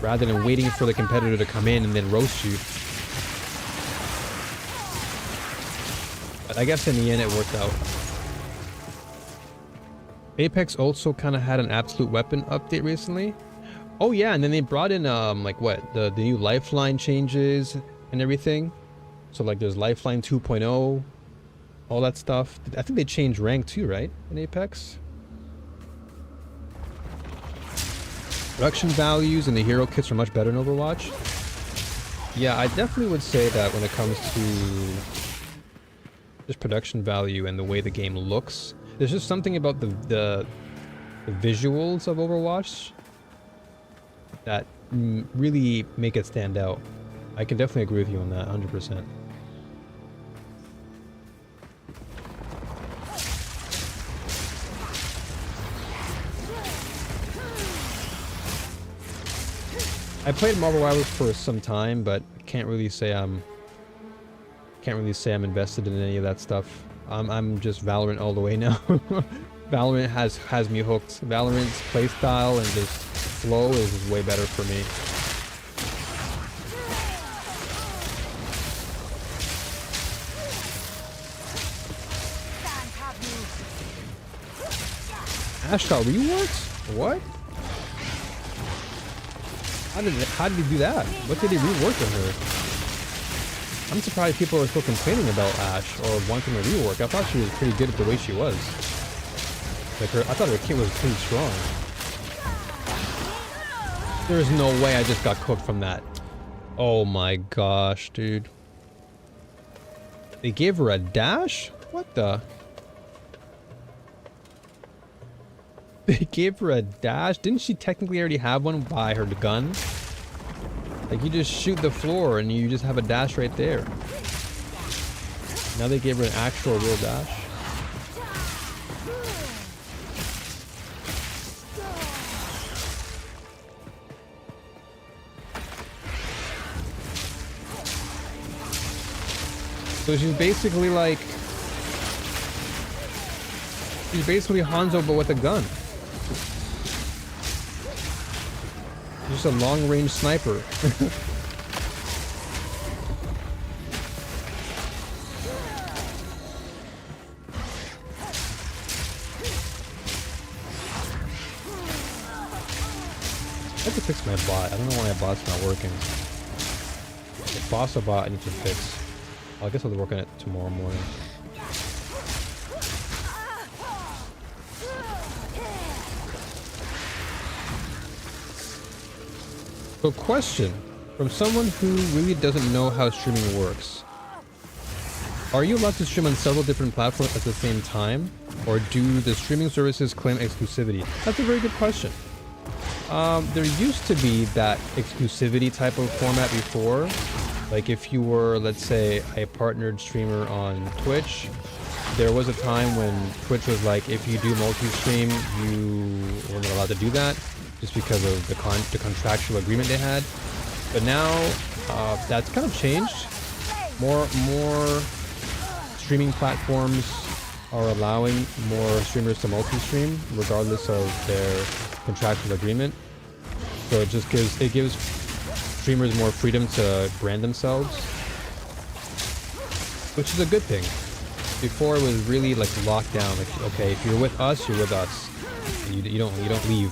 rather than waiting for the competitor to come in and then roast you. But I guess in the end it worked out. Apex also kind of had an absolute weapon update recently. Oh yeah, and then they brought in like what, the new lifeline changes and everything. So like there's lifeline 2.0, all that stuff. I think they changed rank too, right, in Apex? Production values and the hero kits are much better in Overwatch. Yeah, I definitely would say that when it comes to just production value and the way the game looks, there's just something about the visuals of Overwatch that really make it stand out. I can definitely agree with you on that, 100%. I played Marvel Rivals for some time, but I can't really say I'm invested in any of that stuff. I'm just Valorant all the way now. Valorant has me hooked. Valorant's playstyle and just flow is way better for me. Ashe got reworked? What? How did he do that? What did he rework on her? I'm surprised people are still complaining about Ashe or wanting a rework. I thought she was pretty good at the way she was. Like I thought her kit was pretty strong. There's no way I just got cooked from that. Oh my gosh, dude. They gave her a dash? What the? They gave her a dash? Didn't she technically already have one by her gun? Like, you just shoot the floor and you just have a dash right there. Now they gave her an actual real dash. So she's basically like... She's basically Hanzo but with a gun. Just a long-range sniper. I have to fix my bot. I don't know why my bot's not working. The boss of bot I need to fix. Well, I guess I'll work on it tomorrow morning. So question, from someone who really doesn't know how streaming works. Are you allowed to stream on several different platforms at the same time? Or do the streaming services claim exclusivity? That's a very good question. There used to be that exclusivity type of format before. Like if you were, let's say, a partnered streamer on Twitch, there was a time when Twitch was like, if you do multi-stream, you weren't allowed to do that, just because of the contractual agreement they had. But now, that's kind of changed. More streaming platforms are allowing more streamers to multi-stream, regardless of their contractual agreement. So it gives streamers more freedom to brand themselves, which is a good thing. Before it was really like locked down. Like, okay, if you're with us, you're with us. You don't leave.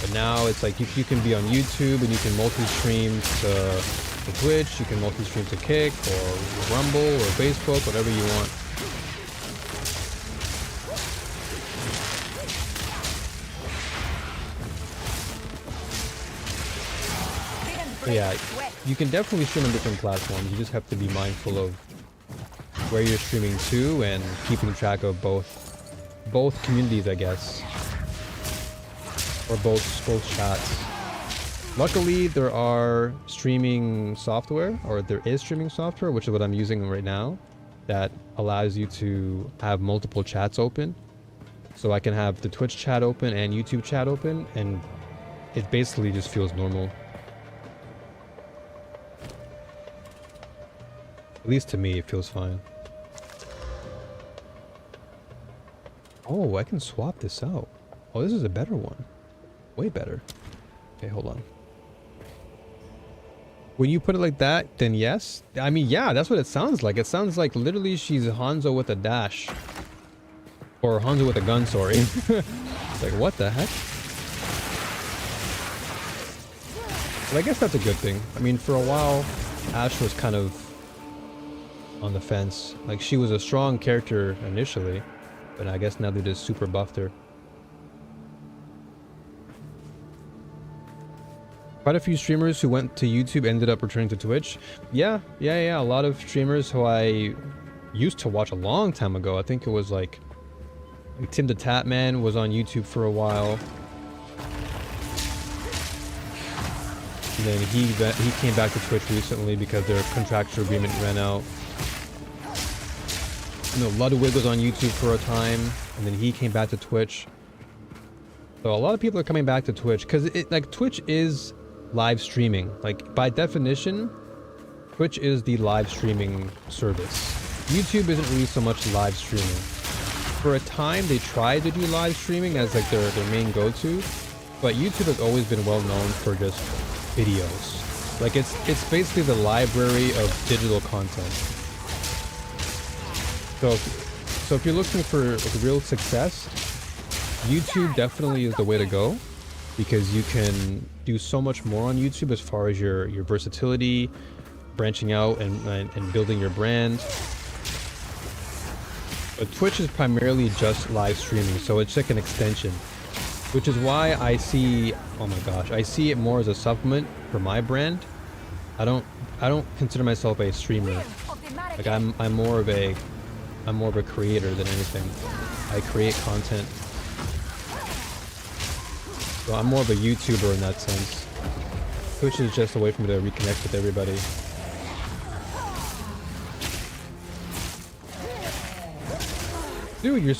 But now it's like you can be on YouTube and you can multi-stream to Twitch, you can multi-stream to Kick or Rumble or Facebook, whatever you want. But yeah, you can definitely stream on different platforms. You just have to be mindful of where you're streaming to and keeping track of both communities, I guess. Or both chats. Luckily, there are streaming software, or there is streaming software, which is what I'm using right now. that allows you to have multiple chats open. So I can have the Twitch chat open and YouTube chat open, and it basically just feels normal. At least to me, it feels fine. Oh, I can swap this out. Oh, this is a better one. Way better. Okay, hold on. When you put it like that, then yes. I mean, yeah, that's what it sounds like. It sounds like literally she's Hanzo with a dash. Or Hanzo with a gun, sorry. It's like, what the heck? But I guess that's a good thing. I mean, for a while, Ash was kind of on the fence. Like, she was a strong character initially, but I guess now they just super buffed her. Quite a few streamers who went to YouTube ended up returning to Twitch. Yeah. A lot of streamers who I used to watch a long time ago. I think it was like Tim the Tatman was on YouTube for a while. And then he came back to Twitch recently because their contractual agreement ran out. You know, Ludwig was on YouTube for a time, and then he came back to Twitch. So a lot of people are coming back to Twitch because Twitch is live streaming. Like, by definition, Twitch is the live streaming service. YouTube isn't really so much live streaming. For a time, they tried to do live streaming as like their main go-to, but YouTube has always been well known for just videos. Like, it's basically the library of digital content. So if you're looking for like real success, YouTube definitely is the way to go, because you can do so much more on YouTube as far as your versatility, branching out and building your brand. But Twitch is primarily just live streaming, so it's like an extension, which is why I see, oh my gosh, I see it more as a supplement for my brand. I don't consider myself a streamer. Like, I'm more of a creator than anything. I create content. So I'm more of a YouTuber in that sense. Twitch is just a way for me to reconnect with everybody. Dude, you're...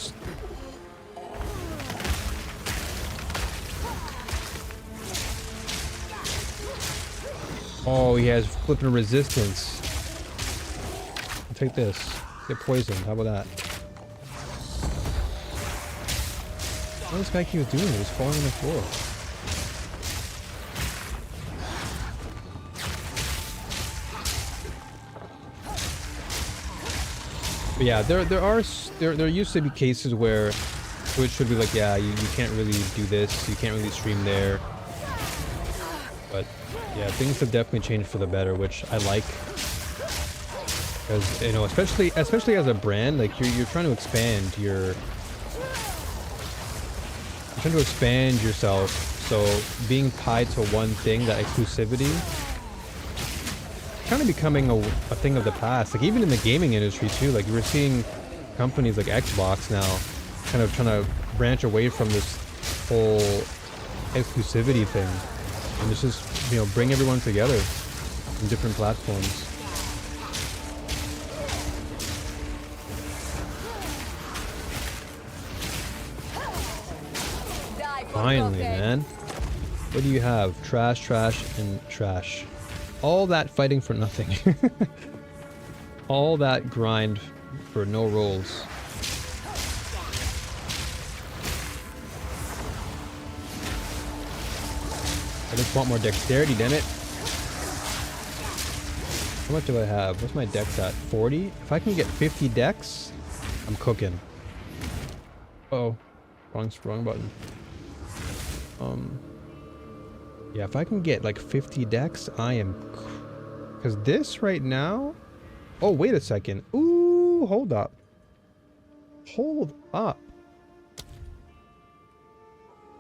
Oh, he has flipping resistance. I'll take this. Get poisoned. How about that? What this guy keeps doing? He's falling on the floor. But yeah, there used to be cases where Twitch would be like, yeah, you can't really do this, you can't really stream there. But yeah, things have definitely changed for the better, which I like. Because, you know, especially as a brand, like you're trying to expand yourself. So being tied to one thing, that exclusivity, kind of becoming a thing of the past. Like, even in the gaming industry too, like, we're seeing companies like Xbox now kind of trying to branch away from this whole exclusivity thing and just, you know, bring everyone together in different platforms. Finally, man. What do you have? Trash, and trash. All that fighting for nothing. All that grind for no rolls. I just want more dexterity, damn it. How much do I have? What's my dex at? 40? If I can get 50 dex, I'm cooking. Uh-oh. Wrong button. Yeah, if I can get like 50 dex, I am... Because this right now... Oh, wait a second. Ooh, hold up. Hold up.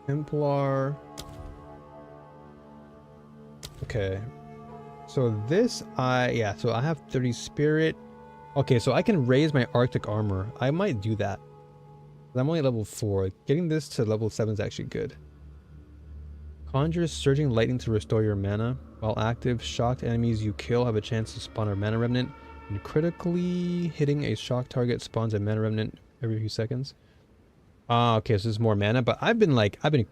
Templar... Okay. So this, so I have 30 spirit. Okay, so I can raise my Arctic armor. I might do that. I'm only level 4. Getting this to level 7 is actually good. Conjures surging lightning to restore your mana. While active, shocked enemies you kill have a chance to spawn a mana remnant. And critically hitting a shock target spawns a mana remnant every few seconds. Ah, okay, so there's more mana, but I've been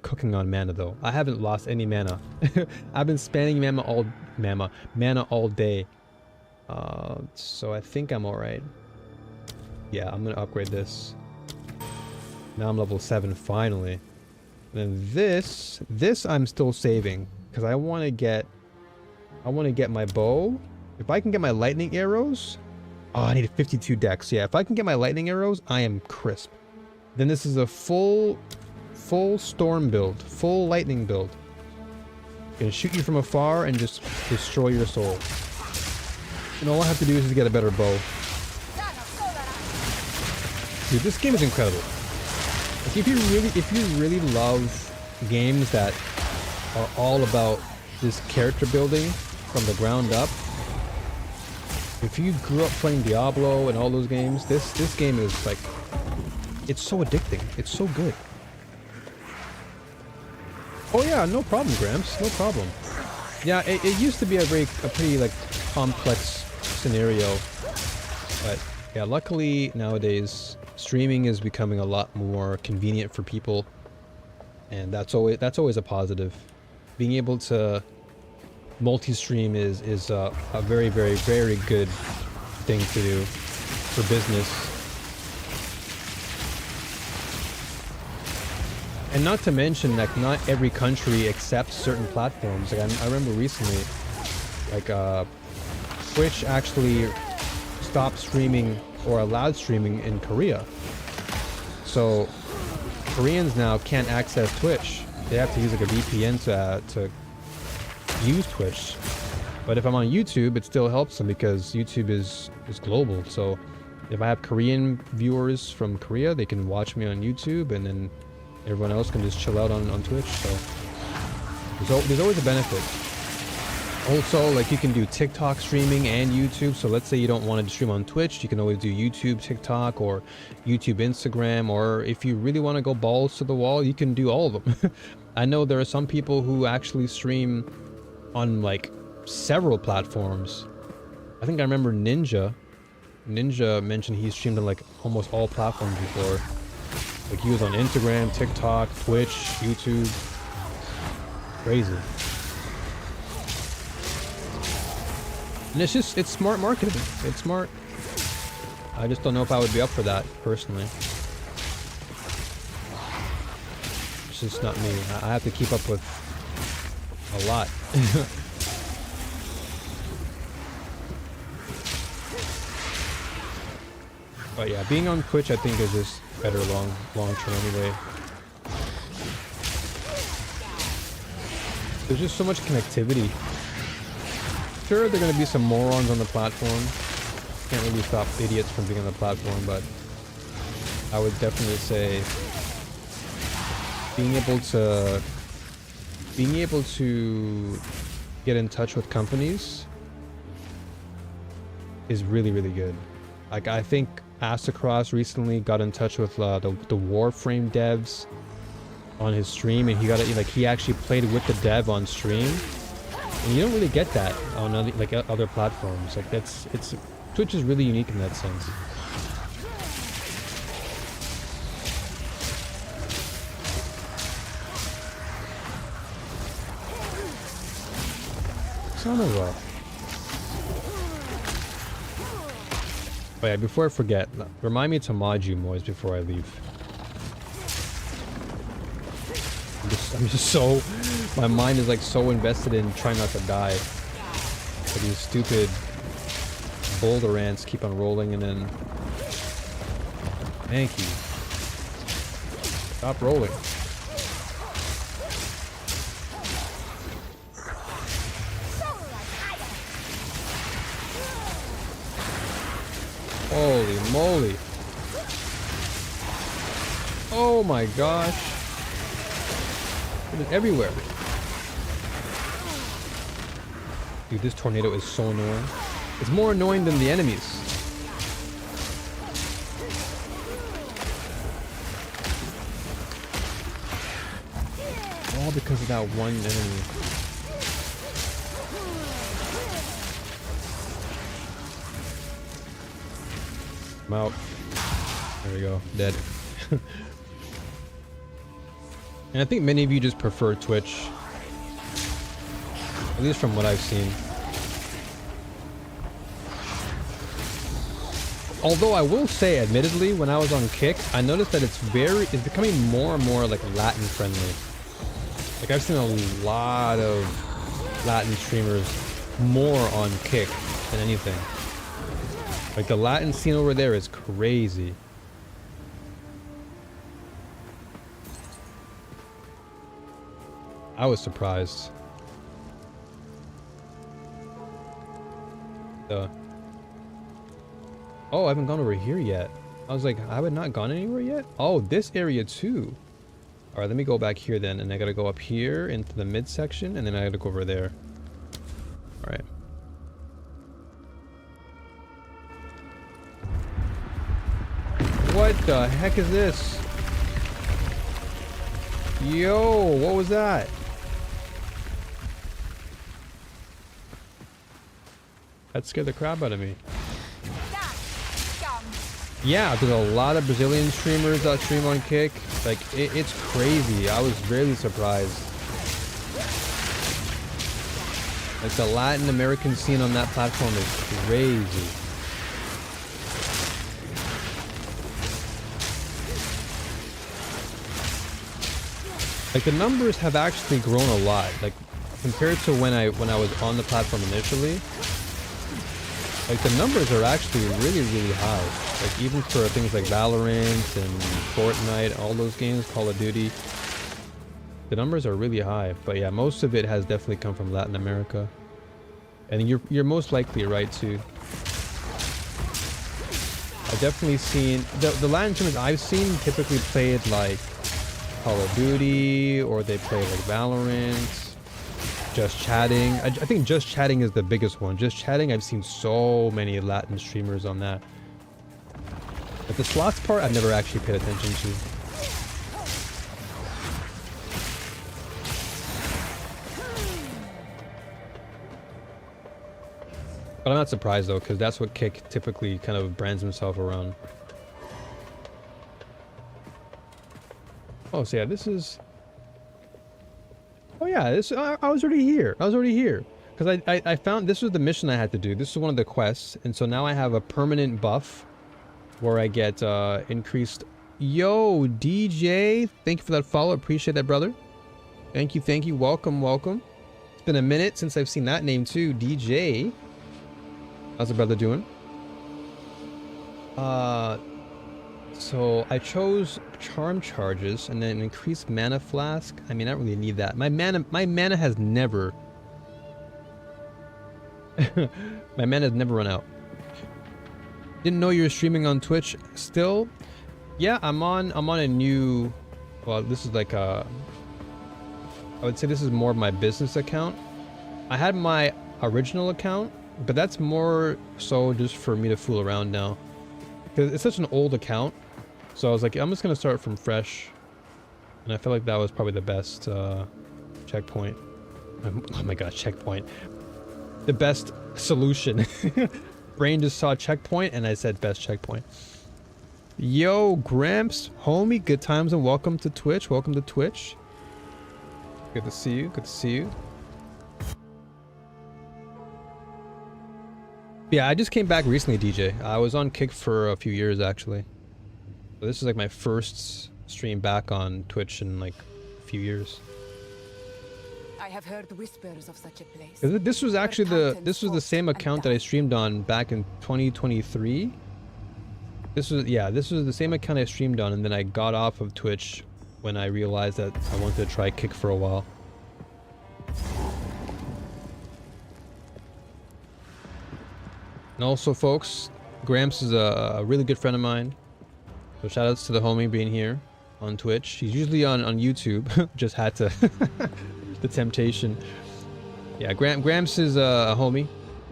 cooking on mana though. I haven't lost any mana. I've been spamming mana all day. So I think I'm alright. Yeah, I'm gonna upgrade this. Now I'm level 7 finally. And then this I'm still saving because I want to get my bow. If I can get my lightning arrows, oh, I need 52 dex. Yeah, if I can get my lightning arrows, I am crisp. Then this is a full storm build, full lightning build. Can shoot you from afar and just destroy your soul. And all I have to do is get a better bow. Dude, this game is incredible. Like if you really love games that are all about this character building from the ground up, if you grew up playing Diablo and all those games, this game is like, it's so addicting. It's so good. Oh yeah, no problem, Gramps. No problem. Yeah, it used to be a pretty like complex scenario, but yeah, luckily nowadays streaming is becoming a lot more convenient for people, and that's always a positive. Being able to multi-stream is a very good thing to do for business. And not to mention, like, not every country accepts certain platforms. Like, I remember recently, like, Twitch actually stopped streaming or allowed streaming in Korea. So, Koreans now can't access Twitch. They have to use, like, a VPN to use Twitch. But if I'm on YouTube, it still helps them because YouTube is global. So, if I have Korean viewers from Korea, they can watch me on YouTube, and then everyone else can just chill out on Twitch. So there's always a benefit. Also, like, you can do TikTok streaming and YouTube. So let's say you don't want to stream on Twitch, you can always do YouTube, TikTok, or YouTube, Instagram. Or if you really want to go balls to the wall, you can do all of them. I know there are some people who actually stream on like several platforms. I think I remember Ninja mentioned he streamed on like almost all platforms before. Like, he was on Instagram, TikTok, Twitch, YouTube. Crazy. And it's smart marketing. It's smart. I just don't know if I would be up for that, personally. It's just not me. I have to keep up with a lot. But yeah, being on Twitch, I think, is just better long term anyway. There's just so much connectivity. Sure, there are going to be some morons on the platform. Can't really stop idiots from being on the platform, but I would definitely say being able to get in touch with companies is really good. Like, I think Across recently got in touch with the Warframe devs on his stream, and he actually played with the dev on stream, and you don't really get that on other platforms. Like, Twitch is really unique in that sense. Son of a... But yeah, before I forget, remind me to mod you, Moise, before I leave. I'm just so... My mind is like so invested in trying not to die. But these stupid boulder ants keep on rolling, and then... Thank you. Stop rolling. Holy moly. Oh my gosh. It is everywhere. Dude, this tornado is so annoying. It's more annoying than the enemies. All because of that one enemy. I'm out. There we go. Dead. And I think many of you just prefer Twitch. At least from what I've seen. Although I will say, admittedly, when I was on Kick, I noticed that it's becoming more and more like Latin friendly. Like I've seen a lot of Latin streamers more on Kick than anything. Like the Latin scene over there is crazy. I was surprised. Oh, I haven't gone over here yet. I was like, I have not gone anywhere yet? Oh, this area too. All right, let me go back here then. And I gotta go up here into the midsection, and then I gotta go over there. All right. What the heck is this? Yo, what was that? That scared the crap out of me. Yeah, there's a lot of Brazilian streamers that stream on Kick. Like, it's crazy. I was really surprised. Like, the Latin American scene on that platform is crazy. Like, the numbers have actually grown a lot. Like, compared to when I was on the platform initially. Like, the numbers are actually really, really high. Like, even for things like Valorant and Fortnite, all those games, Call of Duty. The numbers are really high. But yeah, most of it has definitely come from Latin America. And you're most likely right, too. I've definitely seen... The Latin streamers I've seen typically played, like, Call of Duty, or they play, like, Valorant. Just Chatting. I think Just Chatting is the biggest one. Just Chatting, I've seen so many Latin streamers on that. But the slots part, I've never actually paid attention to. But I'm not surprised though, because that's what Kick typically kind of brands himself around. Oh, so yeah, this is... Oh yeah, this I was already here. I was already here. Because I found this was the mission I had to do. This is one of the quests. And so now I have a permanent buff where I get increased... Yo, DJ, thank you for that follow. Appreciate that, brother. Thank you, thank you. Welcome, welcome. It's been a minute since I've seen that name too. DJ. How's the brother doing? So I chose charm charges and then increased mana flask. I mean, I don't really need that. My mana has never my mana has never run out. Didn't know you were streaming on Twitch still. Yeah, I'm on a new, well, this is like a, I would say this is more of my business account. I had my original account, but that's more so just for me to fool around now. Because it's such an old account. So I was like, I'm just going to start from fresh. And I feel like that was probably the best checkpoint. Oh my god, checkpoint. The best solution. Brain just saw checkpoint and I said best checkpoint. Yo, Gramps, homie, good times and welcome to Twitch. Welcome to Twitch. Good to see you. Good to see you. Yeah, I just came back recently, DJ. I was on Kick for a few years, actually. So this is like my first stream back on Twitch in like a few years. I have heard whispers of such a place. This was actually the same account that I streamed on back in 2023. This was the same account I streamed on, and then I got off of Twitch when I realized that I wanted to try Kick for a while. And also, folks, Gramps is a really good friend of mine. So shoutouts to the homie being here on Twitch. He's usually on YouTube. Just had to. The temptation. Yeah, Gramps is a homie.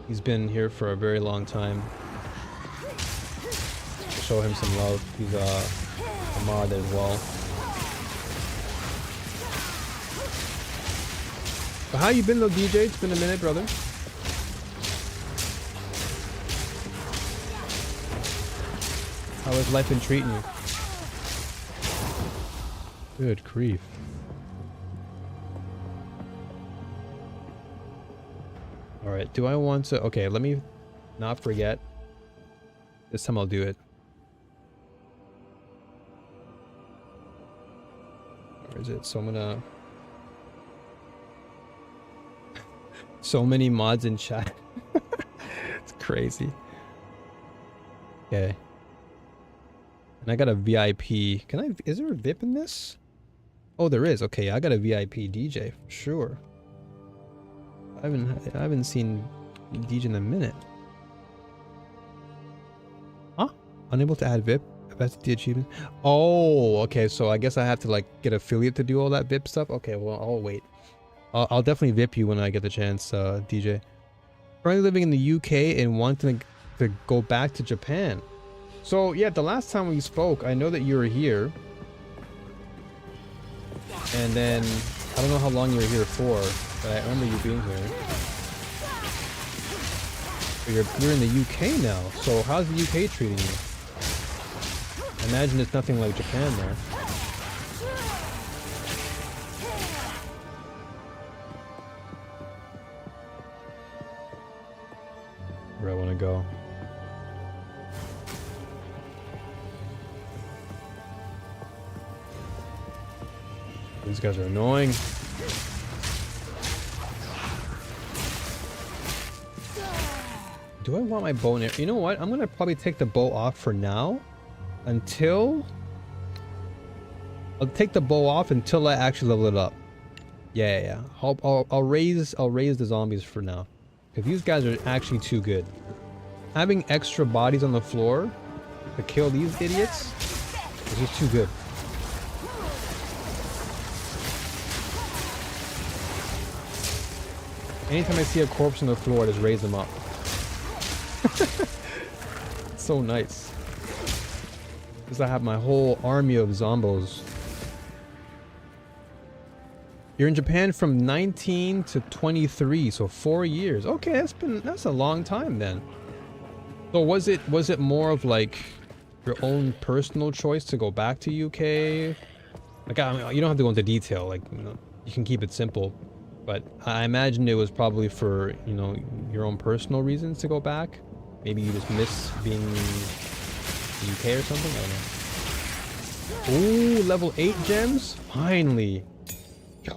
He's been here for a very long time. Show him some love. He's a mod as well. But how you been though, DJ? It's been a minute, brother. How has life been treating you? Good grief. Alright, do I want to... Okay, let me not forget. This time I'll do it. Where is it? So I'm gonna... So many mods in chat. It's crazy. Okay. And I got a VIP. Can I... Is there a VIP in this? Oh, there is. Okay, I got a VIP DJ. For sure. I haven't seen DJ in a minute. Huh? Unable to add VIP. That's the achievement. Oh, okay. So I guess I have to like get affiliate to do all that VIP stuff. Okay, well I'll wait. I'll definitely VIP you when I get the chance, DJ. Currently living in the UK and wanting to go back to Japan. So yeah, the last time we spoke, I know that you were here, and then I don't know how long you were here for, but I remember you being here. But you're in the UK now. So how's the UK treating you? I imagine it's nothing like Japan there. Where I want to go. These guys are annoying. Do I want my bow in? You know what? I'm gonna probably take the bow off for now. Until... I'll take the bow off until I actually level it up. Yeah. I'll raise the zombies for now. Because these guys are actually too good. Having extra bodies on the floor to kill these idiots is just too good. Anytime I see a corpse on the floor, I just raise them up. So nice. Because I have my whole army of zombos. You're in Japan from 19 to 23, so 4 years. Okay, that's a long time then. So was it more of like your own personal choice to go back to UK? Like, I mean, you don't have to go into detail, like, you know, you can keep it simple. But I imagine it was probably for, you know, your own personal reasons to go back. Maybe you just miss being in the UK or something, I don't know. Ooh, level 8 gems? Finally.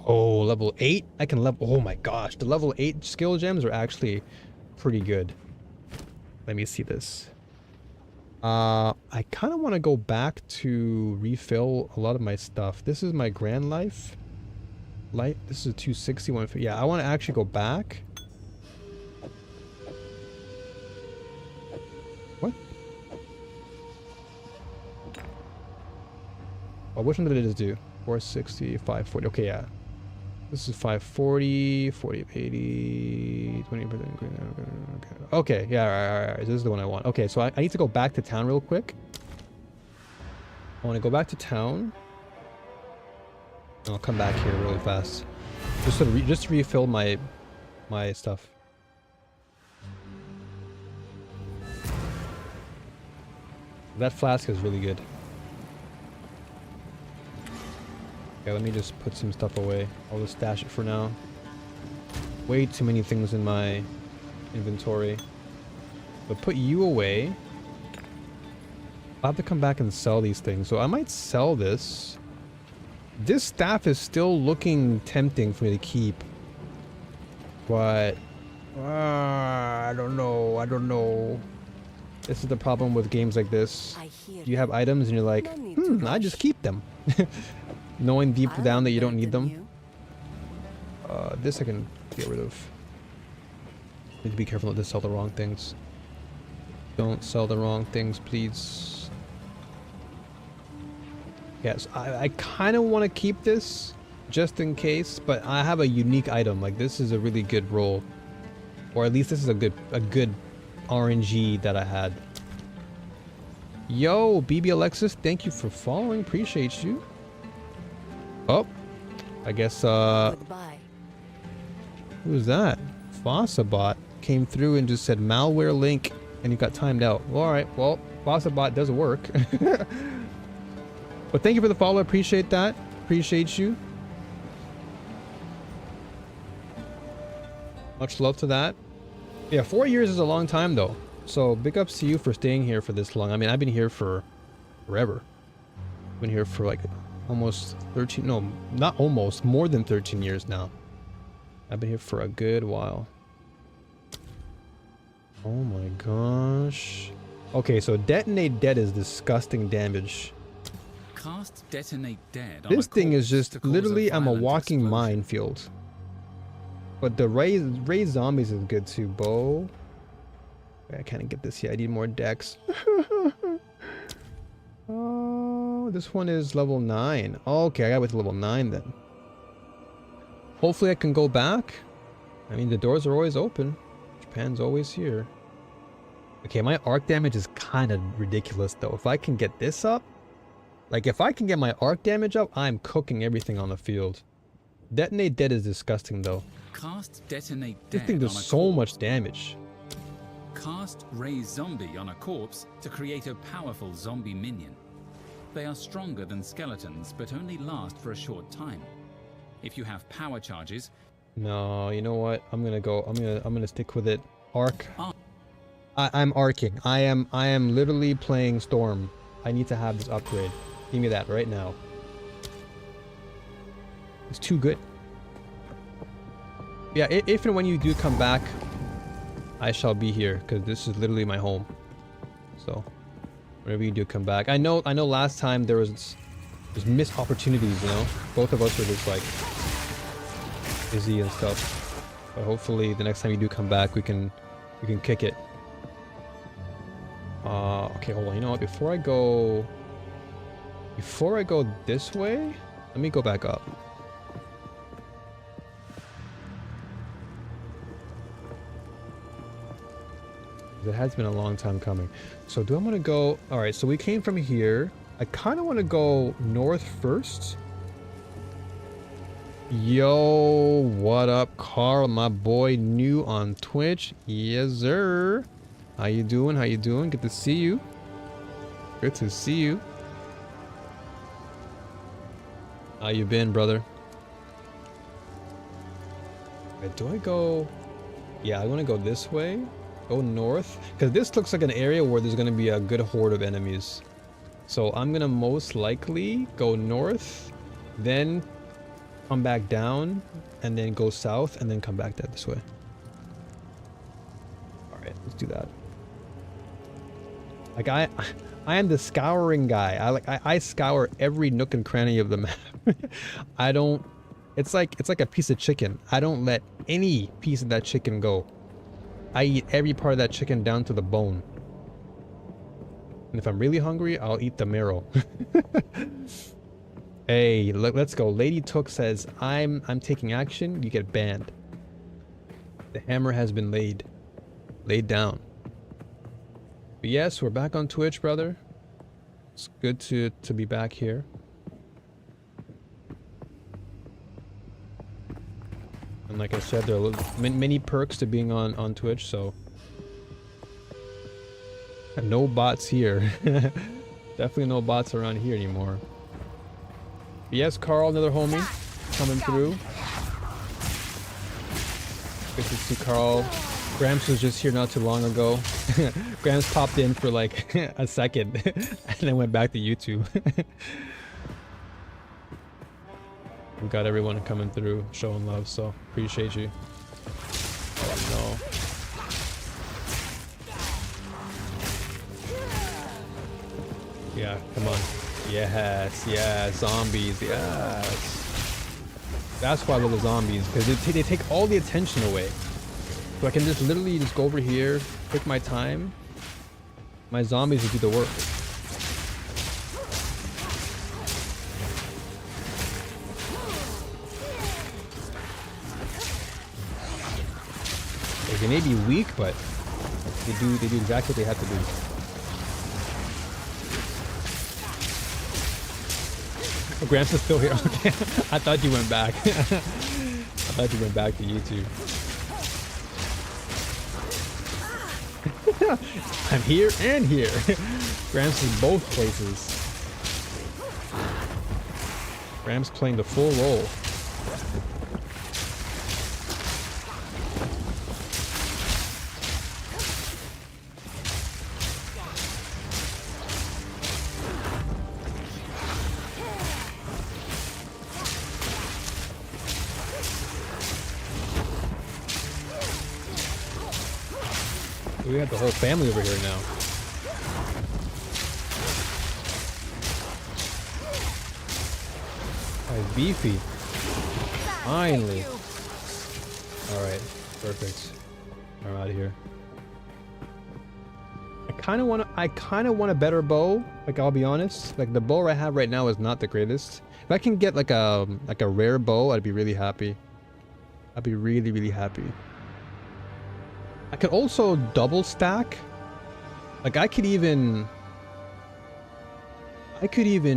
Oh, level 8? I can level... Oh my gosh, the level 8 skill gems are actually pretty good. Let me see this. I kind of want to go back to refill a lot of my stuff. This is my Grand Life. This is a 261. Yeah, I want to actually go back. What? Oh, which one did it just do? 460, 540. Okay, yeah. This is 540, 40 of 80, 20%. Okay, yeah, all right. This is the one I want. Okay, so I need to go back to town real quick. I want to go back to town. I'll come back here really fast. Just to refill my stuff. That flask is really good. Okay, let me just put some stuff away. I'll just stash it for now. Way too many things in my inventory. But put you away. I'll have to come back and sell these things. So I might sell this. This staff is still looking tempting for me to keep. But... I don't know. This is the problem with games like this. You have items and you're like, I just keep them. Knowing deep down that you don't need them. This I can get rid of. Need to be careful not to sell the wrong things. Don't sell the wrong things, please. Yes, I kind of want to keep this just in case, but I have a unique item. Like, this is a really good roll, or at least this is a good RNG that I had. Yo, BB Alexis, thank you for following. Appreciate you. Oh, I guess Goodbye. Who's that? Fossabot came through and just said malware link, and you got timed out. All right, well. Boss bot does work. But thank you for the follow. Appreciate that. Appreciate you. Much love to that. Yeah, 4 years is a long time though. So big ups to you for staying here for this long. I mean, I've been here for forever. Been here for like almost 13, no, not almost, more than 13 years now. I've been here for a good while. Oh my gosh. Okay, so detonate dead is disgusting damage. Cast detonate dead. This thing is just literally, I'm a walking minefield. But the raise zombies is good too. Bow. I can't get this yet. I need more dex. Oh, this one is level 9. Okay, I got with level 9 then. Hopefully I can go back. I mean, the doors are always open. Japan's always here. Okay, my arc damage is kind of ridiculous though. If I can get this up, like if I can get my arc damage up, I'm cooking everything on the field. Detonate dead is disgusting though. Cast detonate dead. This thing does so much damage. Cast raise zombie on a corpse to create a powerful zombie minion. They are stronger than skeletons, but only last for a short time. If you have power charges, no, you know what? I'm gonna stick with it. Arc. I'm arcing. I am literally playing Storm. I need to have this upgrade. Give me that right now. It's too good. Yeah, if and when you do come back, I shall be here because this is literally my home. So, whenever you do come back, I know last time there's missed opportunities. You know, both of us were just like busy and stuff. But hopefully, the next time you do come back, we can kick it. Okay, hold on. You know what? Before I go this way, let me go back up. It has been a long time coming. So do I want to go... Alright, so we came from here. I kind of want to go north first. Yo, what up, Carl? My boy, new on Twitch. Yes, sir. How you doing? How you doing? Good to see you. Good to see you. How you been, brother? Right, do I go... Yeah, I want to go this way. Go north. Because this looks like an area where there's going to be a good horde of enemies. So I'm going to most likely go north. Then come back down. And then go south. And then come back this way. Alright, let's do that. Like I am the scouring guy. I scour every nook and cranny of the map. I don't. It's like a piece of chicken. I don't let any piece of that chicken go. I eat every part of that chicken down to the bone. And if I'm really hungry, I'll eat the marrow. Hey, let's go. Lady Took says, I'm taking action. You get banned. The hammer has been laid down. But yes, we're back on Twitch, brother. It's good to be back here. And like I said, there are many perks to being on Twitch, so... And no bots here. Definitely no bots around here anymore. But yes, Carl, another homie, coming through. Good to see Carl. Gramps was just here not too long ago. Gramps popped in for like a second and then went back to YouTube. We got everyone coming through, showing love, so appreciate you. Oh no. Yeah, come on. Yes, yes, zombies, yes. That's why I love the zombies, because they take all the attention away. So I can just literally just go over here, take my time. My zombies will do the work. They may be weak, but they do exactly what they have to do. Oh, Gramps is still here. Okay, I thought you went back. I thought you went back to YouTube. I'm here and here. Gramps is both places. Gramps playing the full role. We got the whole family over here now. Oh, beefy. Finally. Alright, perfect. I'm out of here. I kinda want a better bow, like I'll be honest. Like the bow I have right now is not the greatest. If I can get like a rare bow, I'd be really happy. I'd be really, really happy. I could also double stack. Like I could even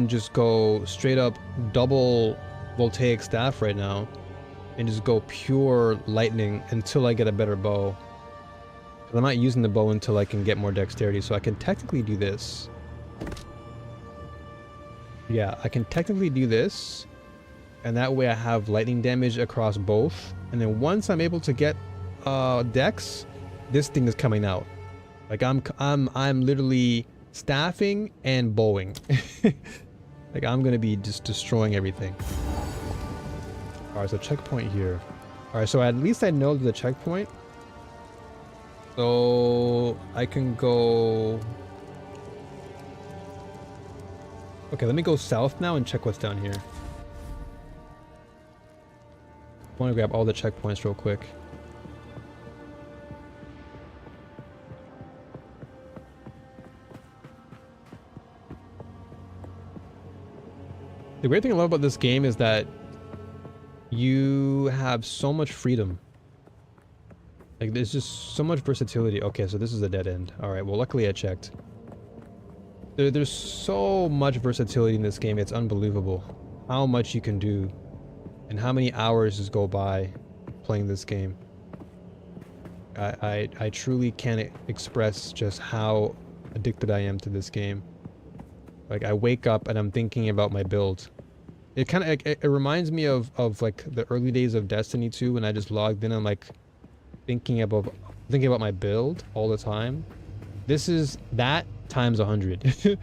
just go straight up double voltaic staff right now and just go pure lightning until I get a better bow. 'Cause I'm not using the bow until I can get more dexterity, so I can technically do this. Yeah, I can technically do this, and that way I have lightning damage across both. And then once I'm able to get dex, this thing is coming out. Like I'm literally staffing and bowing. Like I'm gonna be just destroying everything. Alright, so checkpoint here. Alright, so at least I know the checkpoint. So I can go... Okay, let me go south now and check what's down here. I want to grab all the checkpoints real quick. The great thing I love about this game is that you have so much freedom. Like there's just so much versatility. Okay, so this is a dead end. Alright, well luckily I checked. There's so much versatility in this game, it's unbelievable. How much you can do and how many hours just go by playing this game. I truly can't express just how addicted I am to this game. Like I wake up and I'm thinking about my build. It kind of it reminds me of like the early days of Destiny 2 when I just logged in and like thinking about my build all the time. This is that times 100.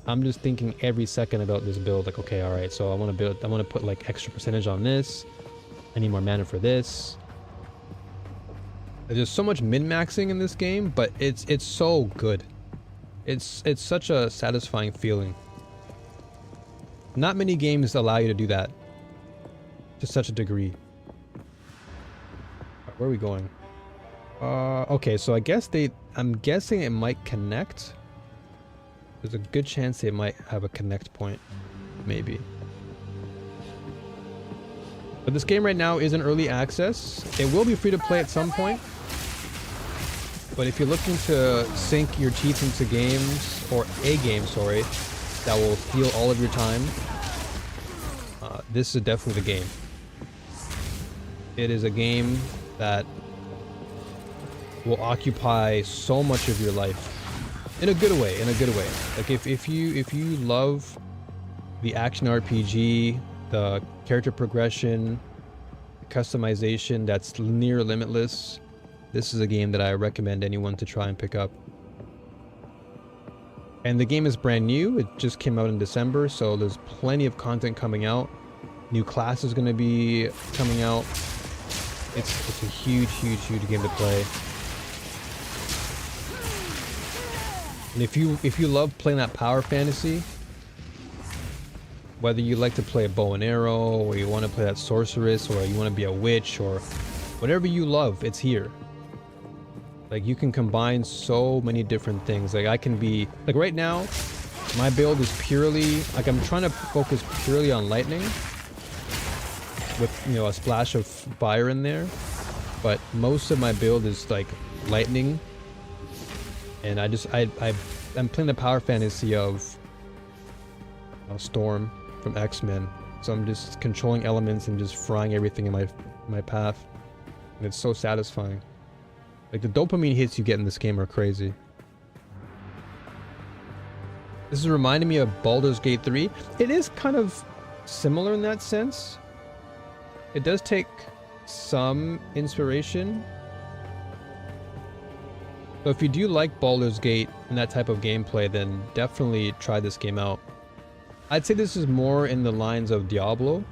I'm just thinking every second about this build. Like, okay, all right, so I want to put like extra percentage on this. I need more mana for this. There's so much min-maxing in this game, but it's so good. It's such a satisfying feeling. Not many games allow you to do that to such a degree. Where are we going? Okay, so I'm guessing it might connect. There's a good chance it might have a connect point, maybe. But this game right now is in early access. It will be free to play at some point. But if you're looking to sink your teeth into games, or a game, sorry, that will steal all of your time, this is definitely the game. It is a game that will occupy so much of your life. In a good way, in a good way. Like if you love the action RPG, the character progression, customization that's near limitless, this is a game that I recommend anyone to try and pick up. And the game is brand new. It just came out in December, so there's plenty of content coming out. New class is going to be coming out. It's a huge game to play. And if you love playing that power fantasy, whether you like to play a bow and arrow, or you want to play that sorceress, or you want to be a witch, or whatever you love, it's here. Like you can combine so many different things. Like I can be like right now, my build is purely like I'm trying to focus purely on lightning with, you know, a splash of fire in there. But most of my build is like lightning. And I'm playing the power fantasy of Storm from X-Men. So I'm just controlling elements and just frying everything in my path. And it's so satisfying. Like the dopamine hits you get in this game are crazy. This is reminding me of Baldur's Gate 3. It is kind of similar in that sense. It does take some inspiration. So if you do like Baldur's Gate and that type of gameplay, then definitely try this game out. I'd say this is more in the lines of Diablo.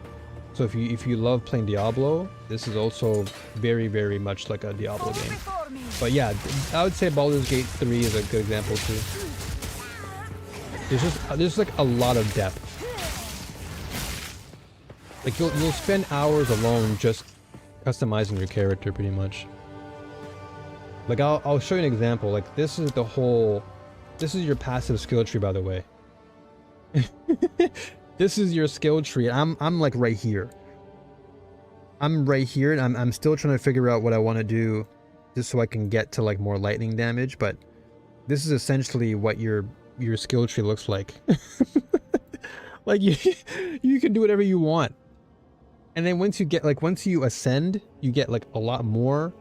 So if you love playing Diablo, this is also very, very much like a Diablo game. But yeah, I would say Baldur's Gate 3 is a good example too. There's like a lot of depth. Like you'll spend hours alone just customizing your character pretty much. Like I'll show you an example. Like this is your passive skill tree, by the way. This is your skill tree. I'm like right here. I'm right here and I'm still trying to figure out what I want to do just so I can get to like more lightning damage, but this is essentially what your skill tree looks like. Like you can do whatever you want. And then once you ascend, you get like a lot more.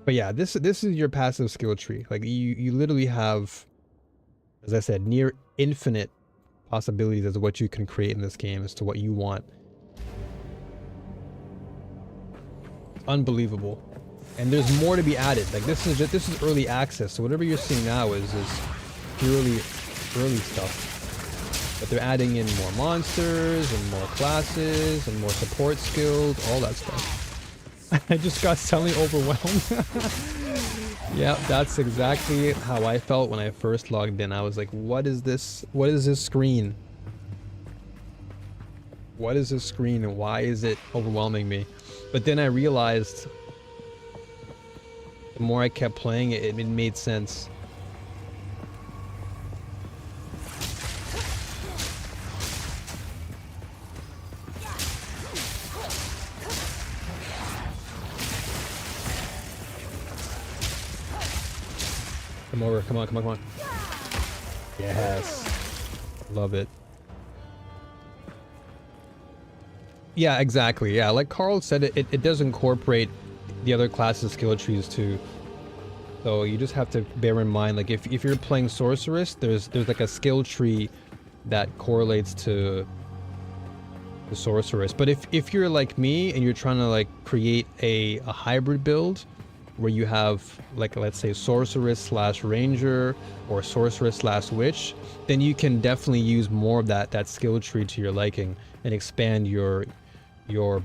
But yeah, this is your passive skill tree. Like you literally have, as I said, near infinite possibilities as to what you can create in this game as to what you want. Unbelievable. And there's more to be added. Like this is early access. So whatever you're seeing now is purely early stuff. But they're adding in more monsters and more classes and more support skills, all that stuff. I just got suddenly overwhelmed. Yeah, that's exactly how I felt when I first logged in. I was like, what is this? What is this screen? What is this screen and why is it overwhelming me? But then I realized the more I kept playing it, it made sense. Come over, come on, come on, come on. Yes. Love it. Yeah, exactly. Yeah, like Carl said, it does incorporate the other classes' skill trees too. So you just have to bear in mind, like if you're playing Sorceress, there's like a skill tree that correlates to the Sorceress. But if you're like me and you're trying to like create a hybrid build, where you have like, let's say Sorceress / Ranger or Sorceress / Witch, then you can definitely use more of that skill tree to your liking and expand your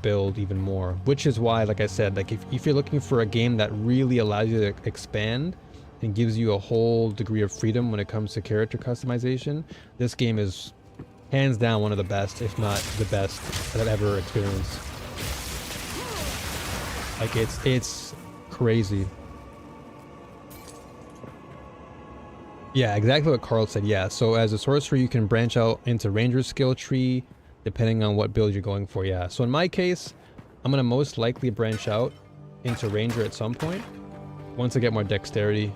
build even more. Which is why, like I said, like if you're looking for a game that really allows you to expand and gives you a whole degree of freedom when it comes to character customization, this game is hands down one of the best, if not the best, that I've ever experienced. Like it's crazy. Yeah, exactly what Carl said. Yeah, so as a sorcerer you can branch out into Ranger skill tree depending on what build you're going for. Yeah, so in my case I'm gonna most likely branch out into Ranger at some point once I get more dexterity.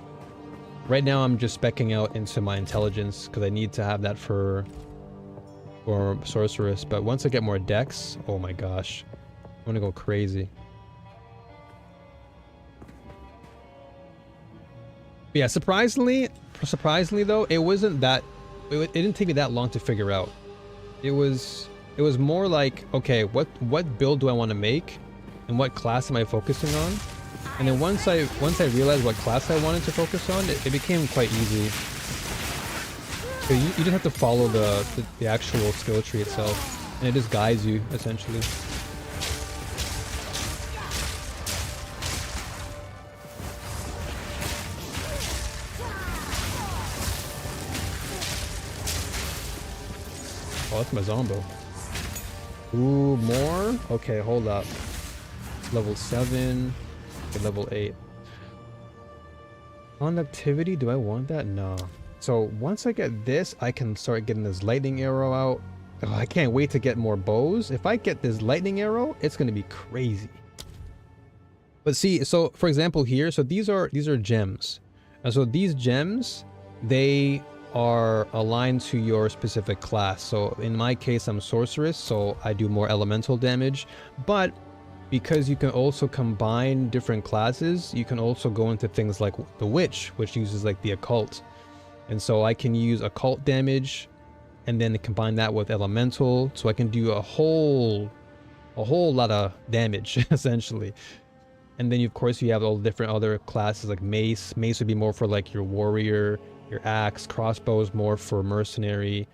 Right now I'm just speccing out into my intelligence because I need to have that for Sorceress, but once I get more dex, oh my gosh, I'm gonna go crazy. Yeah, surprisingly though, it wasn't that, it didn't take me that long to figure out. It was more like, okay, what build do I want to make and what class am I focusing on? And then once I realized what class I wanted to focus on, it became quite easy. So you just have to follow the actual skill tree itself, and it just guides you essentially. Oh, that's my Zombo. Ooh, more? Okay, hold up. Level 7. Okay, level 8. Conductivity, do I want that? No. So once I get this, I can start getting this lightning arrow out. Oh, I can't wait to get more bows. If I get this lightning arrow, it's going to be crazy. But see, so for example here, so these are gems. And so these gems, they are aligned to your specific class. So in my case, I'm Sorceress, so I do more elemental damage. But because you can also combine different classes, you can also go into things like the witch, which uses like the occult. And so I can use occult damage and then combine that with elemental, so I can do a whole lot of damage essentially. And then of course you have all the different other classes like mace. Mace would be more for like your warrior, your axe. Crossbow is more for mercenary.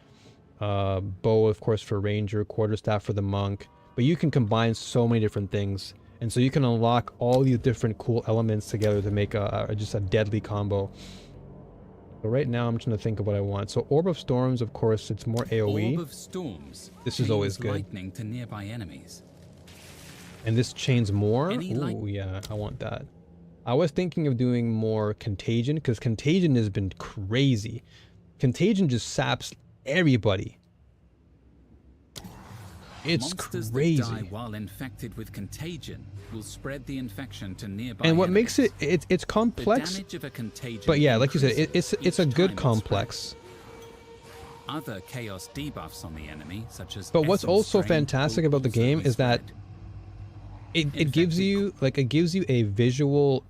Bow of course for ranger, quarterstaff for the monk. But you can combine so many different things, and so you can unlock all these different cool elements together to make just a deadly combo. So right now I'm trying to think of what I want. So Orb of Storms, of course, it's more AoE. Orb of Storms. This is always good. Lightning to nearby enemies. And this chains more? Ooh, yeah, I want that. I was thinking of doing more Contagion, because Contagion has been crazy. Contagion just saps everybody. It's Monsters crazy. that die while infected with Contagion will spread the infection to nearby And what enemies. makes it's complex. The damage of a contagion, but yeah, like you said, increases it's a each good time it complex. spreads. Other chaos debuffs on the enemy, such as But what's Essence also Drain, fantastic will about the also game be is that spread. it gives you a visual,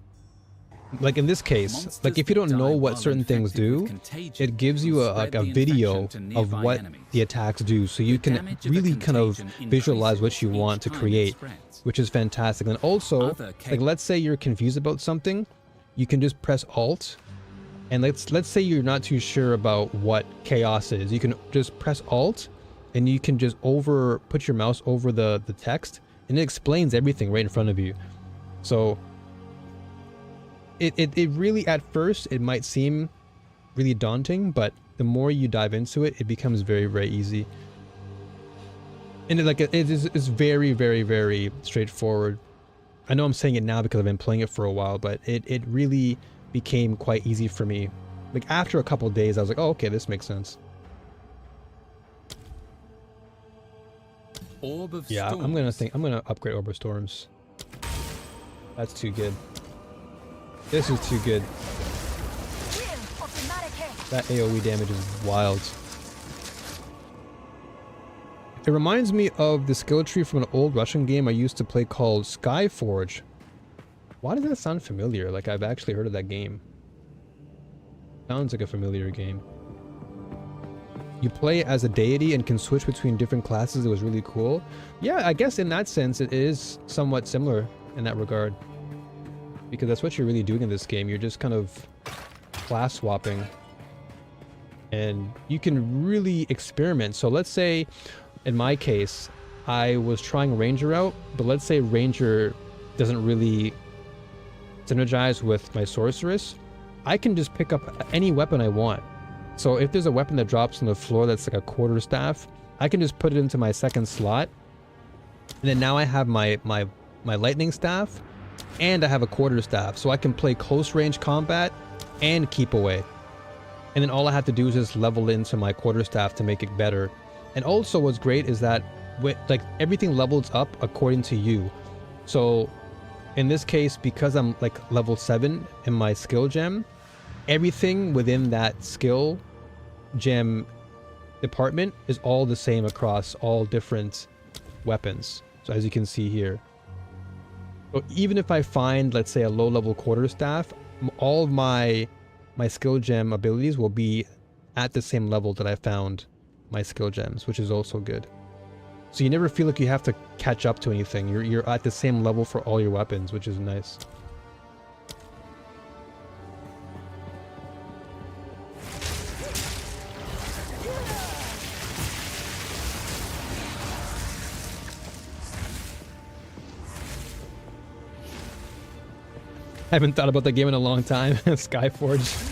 like in this case, like if you don't know what certain things do, it gives you a video of what the attacks do, so you can really kind of visualize what you want to create, which is fantastic. And also, like let's say you're confused about something, you can just press Alt, and let's say you're not too sure about what chaos is, you can just press Alt, and you can just put your mouse over the text, and it explains everything right in front of you. So it really, at first, it might seem really daunting, but the more you dive into it, it becomes very, very easy. And it's very, very, very straightforward. I know I'm saying it now because I've been playing it for a while, but it really became quite easy for me. Like after a couple of days, I was like, oh, okay, this makes sense. Orb of Yeah, Storms. I'm gonna upgrade Orb of Storms. That's too good. This is too good. That AoE damage is wild. It reminds me of the skill tree from an old Russian game I used to play called Skyforge. Why does that sound familiar? Like I've actually heard of that game. Sounds like a familiar game. You play as a deity and can switch between different classes. It was really cool. Yeah, I guess in that sense it is somewhat similar in that regard. Because that's what you're really doing in this game. You're just kind of class swapping. And you can really experiment. So let's say, in my case, I was trying Ranger out, but let's say Ranger doesn't really synergize with my Sorceress. I can just pick up any weapon I want. So if there's a weapon that drops on the floor that's like a quarterstaff, I can just put it into my second slot. And then now I have my lightning staff, and I have a quarterstaff, so I can play close range combat and keep away. And then all I have to do is just level into my quarterstaff to make it better. And also what's great is that like everything levels up according to you. So in this case, because I'm like level 7 in my skill gem, everything within that skill gem department is all the same across all different weapons. So as you can see here. So even if I find, let's say, a low-level quarterstaff, all of my skill gem abilities will be at the same level that I found my skill gems, which is also good. So you never feel like you have to catch up to anything. You're at the same level for all your weapons, which is nice. I haven't thought about the game in a long time. Skyforge.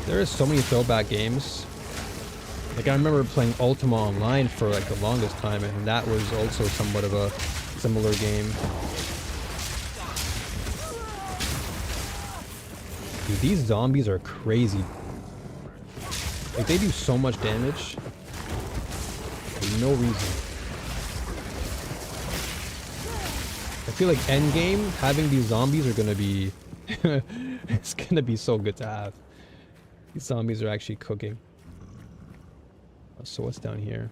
There are so many throwback games. Like I remember playing Ultima Online for like the longest time, and that was also somewhat of a similar game. Dude, these zombies are crazy. Like they do so much damage for no reason. I feel like endgame, having these zombies are gonna be... it's gonna be so good to have. These zombies are actually cooking. So what's down here?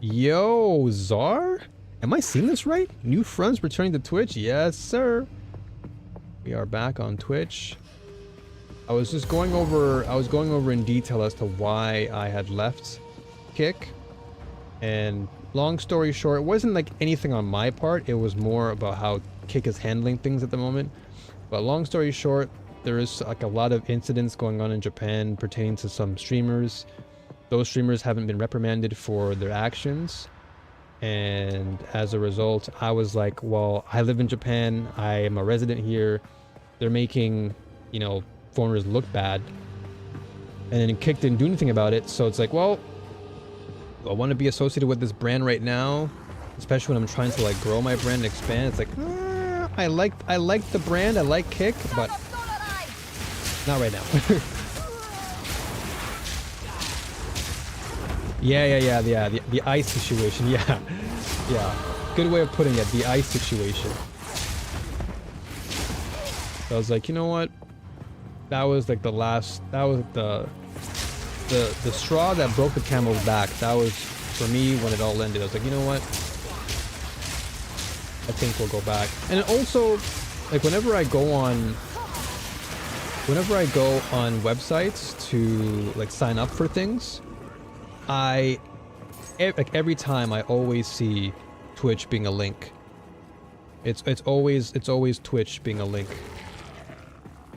Yo, Czar? Am I seeing this right? New friends returning to Twitch? Yes, sir. We are back on Twitch. I was going over in detail as to why I had left Kick. And long story short, it wasn't like anything on my part. It was more about how Kick is handling things at the moment. But long story short, there is like a lot of incidents going on in Japan pertaining to some streamers. Those streamers haven't been reprimanded for their actions. And as a result, I was like, well, I live in Japan. I am a resident here. They're making, you know, foreigners look bad. And then Kick didn't do anything about it. So it's like, well, I want to be associated with this brand right now, especially when I'm trying to like grow my brand and expand. It's like, I like the brand. I like Kick, but not right now. Yeah. The ice situation. Yeah. Good way of putting it. The ice situation. So I was like, you know what? That was like the last. That was the straw that broke the camel's back. That was for me when it all ended. I was like, you know what? I think we'll go back. And also, like whenever I go on websites to like sign up for things, like every time I always see Twitch being a link. It's always Twitch being a link.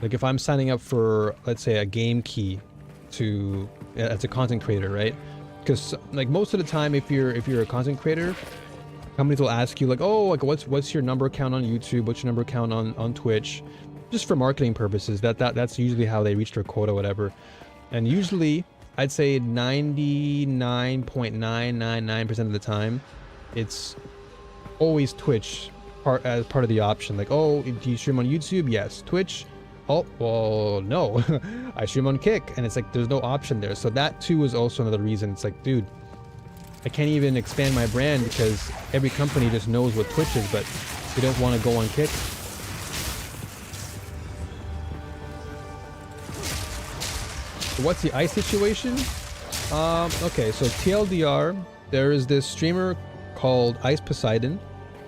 Like if I'm signing up for, let's say, a game key to as a content creator, right? Because like most of the time, if you're a content creator, companies will ask you like, oh, like what's your number count on YouTube? What's your number count on Twitch? Just for marketing purposes. That's usually how they reach their quota, whatever. And usually, I'd say 99.999% of the time, it's always Twitch as part of the option. Like, oh, do you stream on YouTube? Yes. Twitch? Oh, well, no. I stream on Kick. And it's like, there's no option there. So that too is also another reason. It's like, dude, I can't even expand my brand because every company just knows what Twitch is, but they don't want to go on Kick. What's the ice situation? Okay, so TLDR, there is this streamer called Ice Poseidon,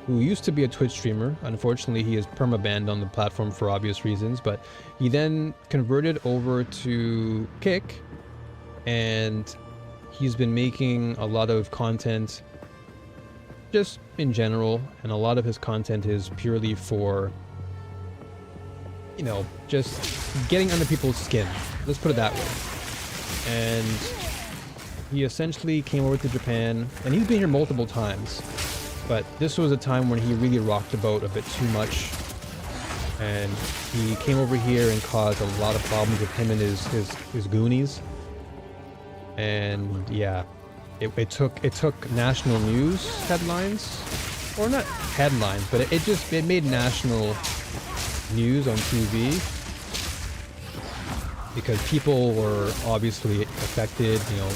who used to be a Twitch streamer. Unfortunately, he is permabanned on the platform for obvious reasons, but he then converted over to Kick, and he's been making a lot of content just in general, and a lot of his content is purely for, you know, just getting under people's skin. Let's put it that way. And he essentially came over to Japan, and he's been here multiple times, but this was a time when he really rocked the boat a bit too much, and he came over here and caused a lot of problems with him and his goonies. And yeah, it took national news headlines, or not headlines, but it made national news on TV because people were obviously affected. You know,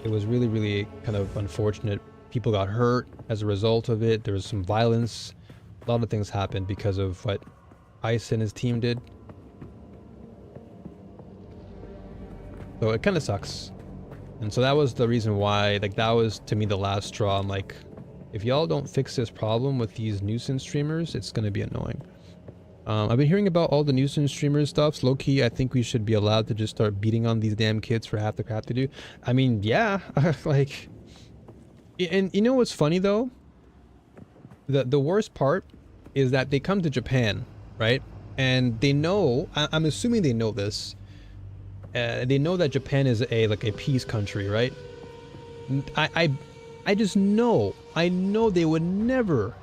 it was really kind of unfortunate. People got hurt as a result of it. There was some violence. A lot of things happened because of what Ice and his team did. So it kind of sucks. And so that was the reason why, like, that was to me the last straw. I'm like, if y'all don't fix this problem with these nuisance streamers, it's going to be annoying. I've been hearing about all the nuisance streamers stuff. Low-key, I think we should be allowed to just start beating on these damn kids for half the crap they do. I mean, yeah, like, and you know what's funny though? The worst part is that they come to Japan, right? And they know, I'm assuming they know this. They know that Japan is a peace country, right? I just know. I know they would never.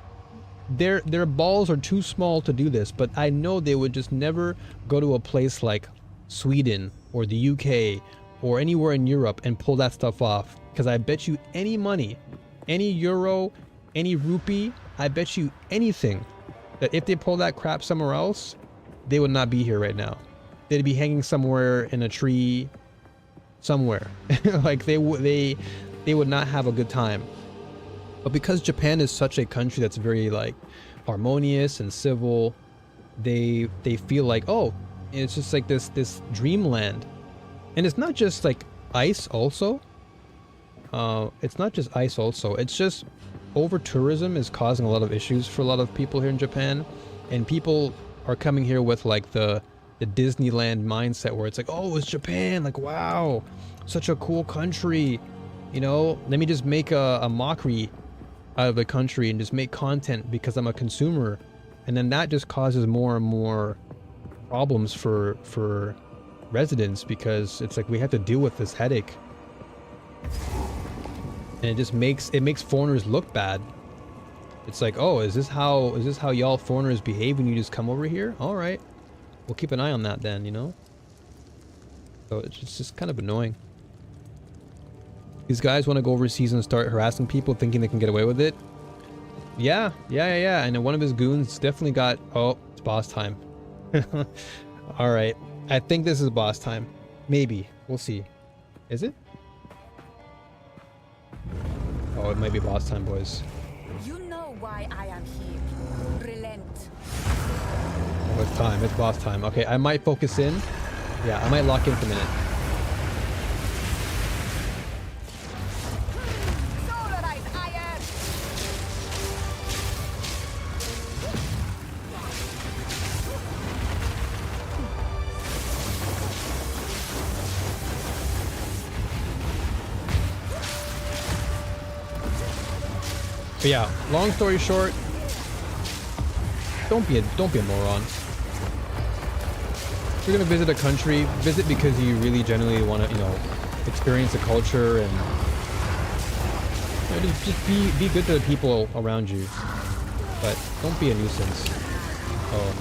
Their balls are too small to do this, but I know they would just never go to a place like Sweden or the UK or anywhere in Europe and pull that stuff off. Because I bet you any money, any euro, any rupee, I bet you anything that if they pull that crap somewhere else, they would not be here right now. They'd be hanging somewhere in a tree, somewhere. Like they would not have a good time. But because Japan is such a country that's very like harmonious and civil, they feel like, oh, it's just like this dreamland. And it's not just like Ice also. It's not just ice also, it's just over tourism is causing a lot of issues for a lot of people here in Japan, and people are coming here with like the Disneyland mindset where it's like, oh, it's Japan, like wow, such a cool country, you know, let me just make a mockery out of the country and just make content because I'm a consumer, and then that just causes more and more problems for residents because it's like we have to deal with this headache. And it just makes foreigners look bad. It's like, oh, is this how y'all foreigners behave when you just come over here? All right, we'll keep an eye on that then, you know. So it's just kind of annoying. These guys want to go overseas and start harassing people, thinking they can get away with it. Yeah. And then one of his goons definitely got. Oh, it's boss time. All right, I think this is boss time. Maybe we'll see. Is it? Oh, it might be boss time, boys. You know why I am here. Relent. Oh, it's time. It's boss time. Okay, I might focus in. Yeah, I might lock in for a minute. Solarized iron. But yeah, long story short, don't be a moron. If you're gonna visit a country, visit because you really genuinely want to, you know, experience the culture and you know, just be good to the people around you. But don't be a nuisance. Oh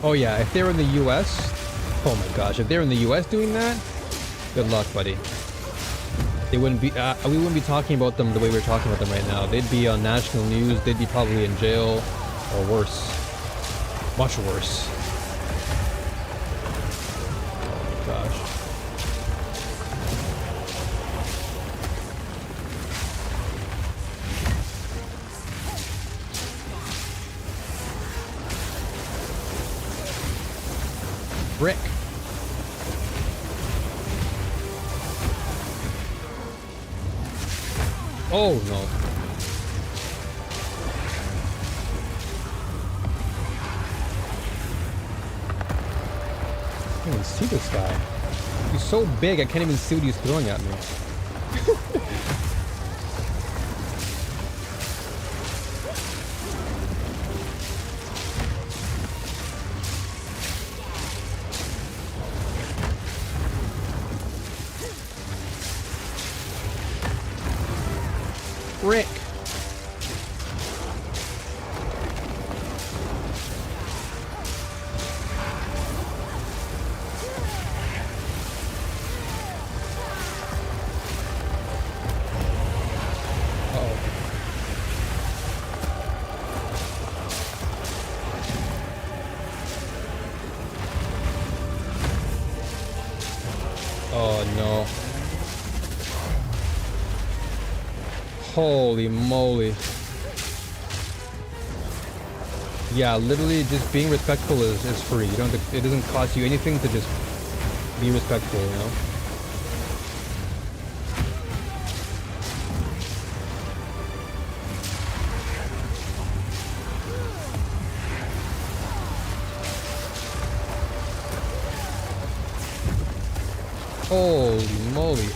no. Oh yeah, if they're in the US, oh my gosh, if they're in the US doing that, good luck, buddy. They wouldn't be, we wouldn't be talking about them the way we're talking about them right now. They'd be on national news, they'd be probably in jail, or worse. Much worse. Oh my gosh. Brick. Oh no. I can't even see this guy. He's so big I can't even see what he's throwing at me. Frick. Oh no. Holy moly. Yeah, literally just being respectful is free. You don't have to, it doesn't cost you anything to just be respectful, you know? Holy moly.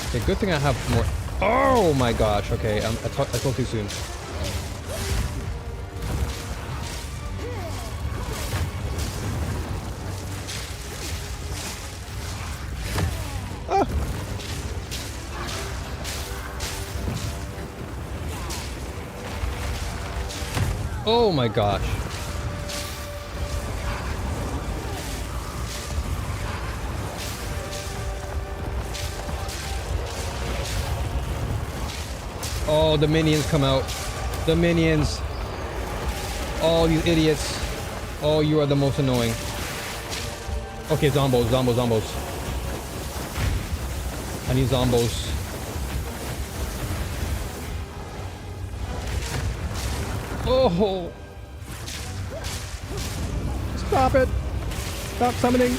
Okay, good thing I have more. Oh my gosh. Okay, I spoke too soon. Ah. Oh my gosh. Oh, the minions come out. The minions. All these idiots. Oh, you are the most annoying. Okay, zombos. I need zombos. Oh. Stop it. Stop summoning.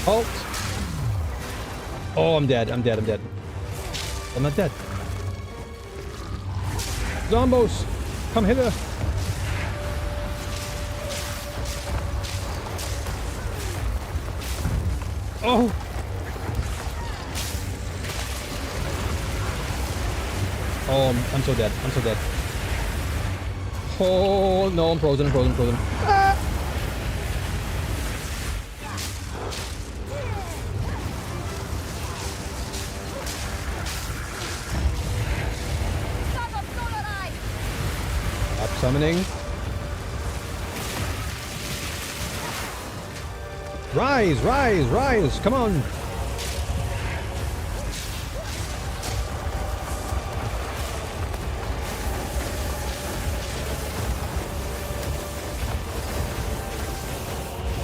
Halt! Oh, I'm dead. I'm dead. I'm dead. I'm not dead. Zombos! Come hither! Oh! Oh, I'm so dead. I'm so dead. Oh, no, I'm frozen. I'm frozen. I'm frozen. Ah! Stop summoning. Rise, rise, rise! Come on!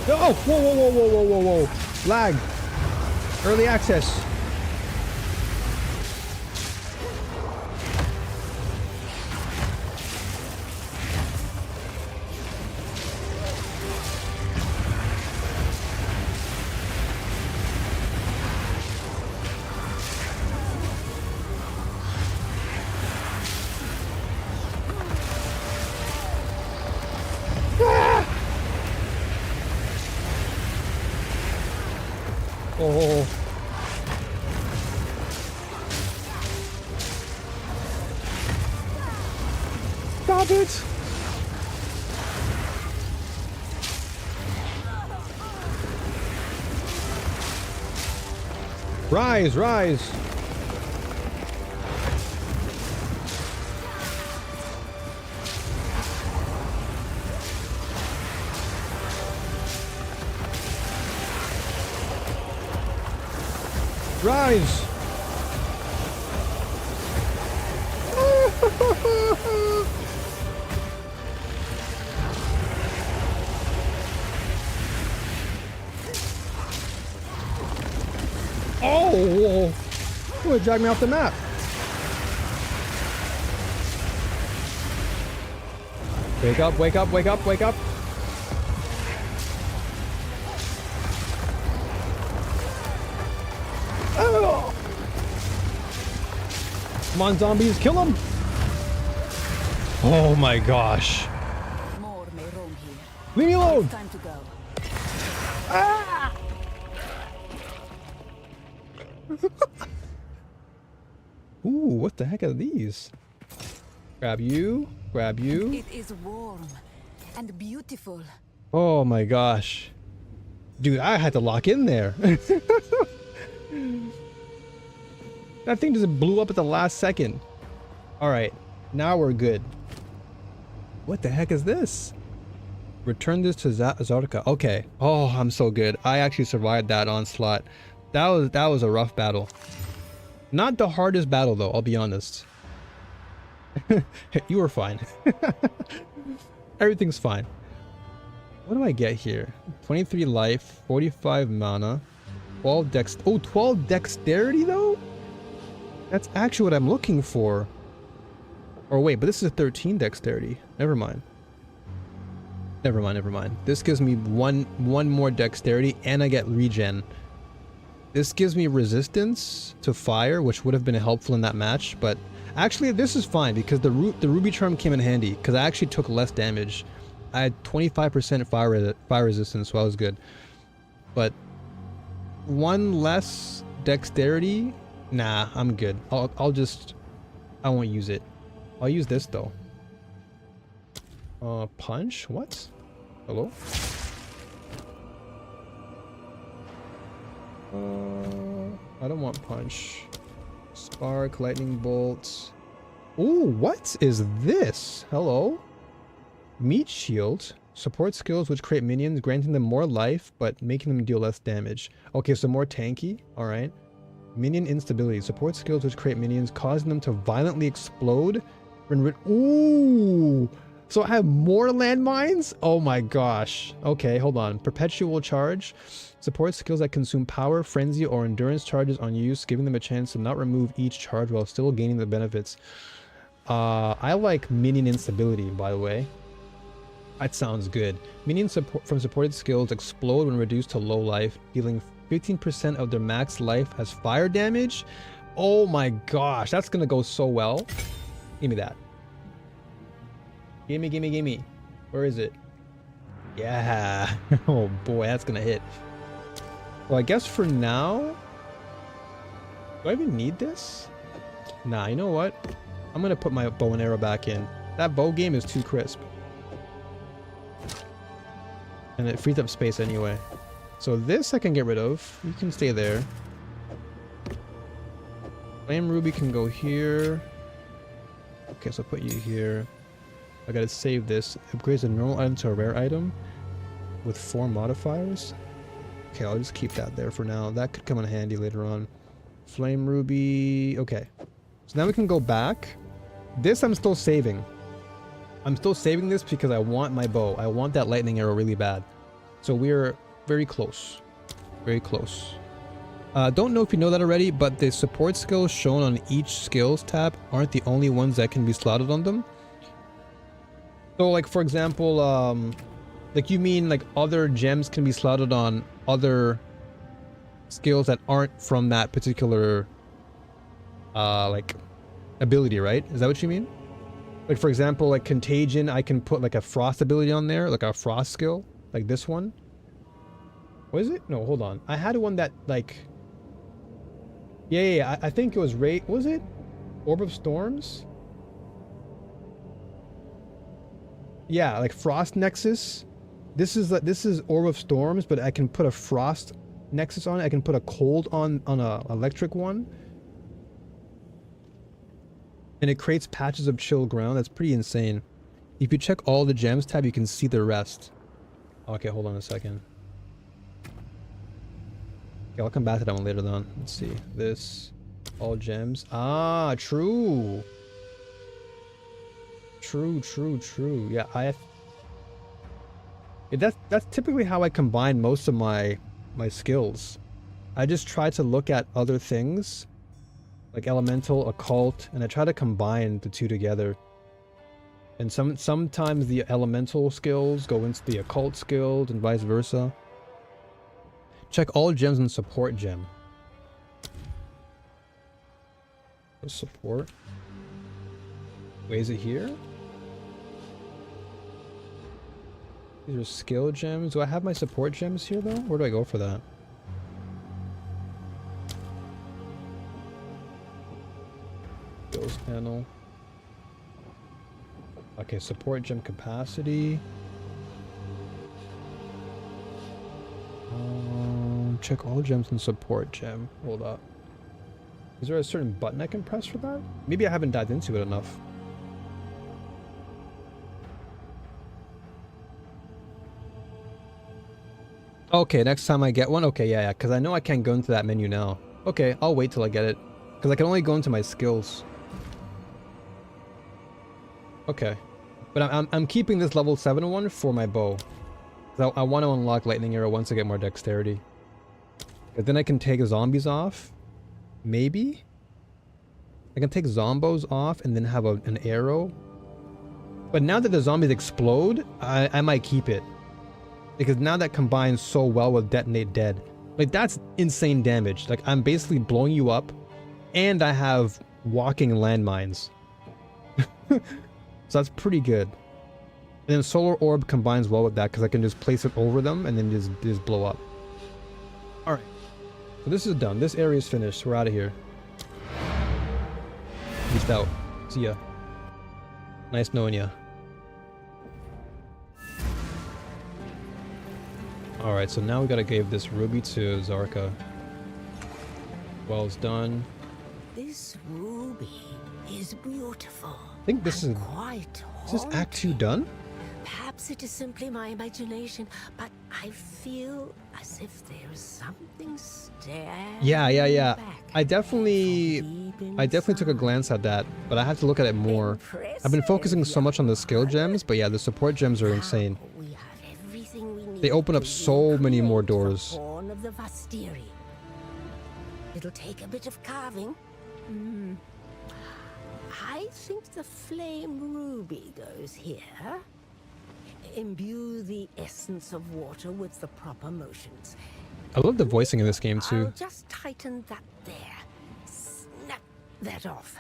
Oh! Whoa, whoa, whoa, whoa, whoa, whoa, whoa! Lag! Early access! Oh. Stop it! Rise, rise! Rise! Oh! Whoa. It dragged me off the map. Wake up, wake up, wake up, wake up. Oh. Come on, zombies, kill them! Oh my gosh. More may roam here. Leave me alone! Time to go. Ah! Ooh, what the heck are these? Grab you, grab you. It is warm and beautiful. Oh my gosh. Dude, I had to lock in there. That thing just blew up at the last second. Alright, now we're good. What the heck is this? Return this to Zarka. Okay. Oh, I'm so good. I actually survived that onslaught. That was a rough battle. Not the hardest battle though, I'll be honest. You were fine. Everything's fine. What do I get here? 23 life, 45 mana, 12 dex. Oh, 12 dexterity though? That's actually what I'm looking for. Or wait, but this is a 13 dexterity. Never mind. Never mind, never mind. This gives me one more dexterity and I get regen. This gives me resistance to fire, which would have been helpful in that match, but actually this is fine because the ruby charm came in handy because I actually took less damage. I had 25% fire resistance, so I was good. But one less dexterity, nah, I'm good. I won't use it. I'll use this though. Punch? What? Hello? I don't want punch. Spark, lightning bolt. Ooh, what is this? Hello? Meat shield. Support skills which create minions, granting them more life, but making them deal less damage. Okay, so more tanky. Alright. Minion instability. Support skills which create minions, causing them to violently explode. Ooh! So I have more landmines? Oh my gosh. Okay, hold on. Perpetual charge. Support skills that consume power, frenzy, or endurance charges on use, giving them a chance to not remove each charge while still gaining the benefits. I like minion instability, by the way. That sounds good. Minions from supported skills explode when reduced to low life, dealing 15% of their max life as fire damage. Oh my gosh, that's gonna go so well. Give me that. Gimme, gimme, gimme. Where is it? Yeah. Oh boy, that's gonna hit. Well, I guess for now... Do I even need this? Nah, you know what? I'm gonna put my bow and arrow back in. That bow game is too crisp. And it frees up space anyway. So this I can get rid of. You can stay there. Flame Ruby can go here. Okay, so I'll put you here. I gotta save this. Upgrades a normal item to a rare item with 4 modifiers. Okay, I'll just keep that there for now. That could come in handy later on. Flame Ruby. Okay. So now we can go back. This I'm still saving. I'm still saving this because I want my bow. I want that lightning arrow really bad. So we're very close. Very close. Don't know if you know that already, but the support skills shown on each skills tab aren't the only ones that can be slotted on them. So like for example, like you mean like other gems can be slotted on other skills that aren't from that particular like ability, right? Is that what you mean? Like for example, like Contagion, I can put like a frost ability on there, like a frost skill, like this one. What is it? No, hold on. I had one that like... Yeah, I think it was was it? Orb of Storms? Yeah, like Frost Nexus. This is Orb of Storms, but I can put a Frost Nexus on it. I can put a cold on a electric one. And it creates patches of chill ground. That's pretty insane. If you check all the gems tab, you can see the rest. Okay, hold on a second. Okay, I'll come back to that one later on. Let's see. This. All gems. Ah, true. True. Yeah, that's typically how I combine most of my skills. I just try to look at other things, like elemental, occult, and I try to combine the two together. And sometimes the elemental skills go into the occult skills and vice versa. Check all gems and support gem. Support. Wait, is it here? These are skill gems. Do I have my support gems here though? Where do I go for that? Skills panel. Okay, support gem capacity. Check all gems and support gem. Hold up. Is there a certain button I can press for that? Maybe I haven't dived into it enough. Okay, next time I get one. Okay, yeah, because I know I can't go into that menu now. Okay, I'll wait till I get it. Because I can only go into my skills. Okay. But I'm keeping this level 7 one for my bow. So I want to unlock Lightning Arrow once I get more dexterity. But then I can take zombies off. Maybe? I can take zombos off and then have an arrow. But now that the zombies explode, I might keep it. Because now that combines so well with Detonate Dead. Like, that's insane damage. Like, I'm basically blowing you up. And I have walking landmines. So that's pretty good. And then Solar Orb combines well with that because I can just place it over them and then just blow up. Alright. So this is done. This area is finished. We're out of here. Peace out. See ya. Nice knowing ya. Alright, so now we gotta give this ruby to Zarka. Well, it's done. This ruby is beautiful. I think this is... quite Is this Act 2 done? Perhaps it is simply my imagination, but I feel as if there is something staring Yeah. back I definitely took a glance at that, but I have to look at it more. I've been focusing so much on the skill gems, but yeah, the support gems are insane. We have everything we need They open up to so many more recreate the doors. horn of the Vastiri. It'll take a bit of carving. I think the flame ruby goes here. Imbue the essence of water with the proper motions. I love the voicing in this game too. I'll just tighten that there. Snap that off.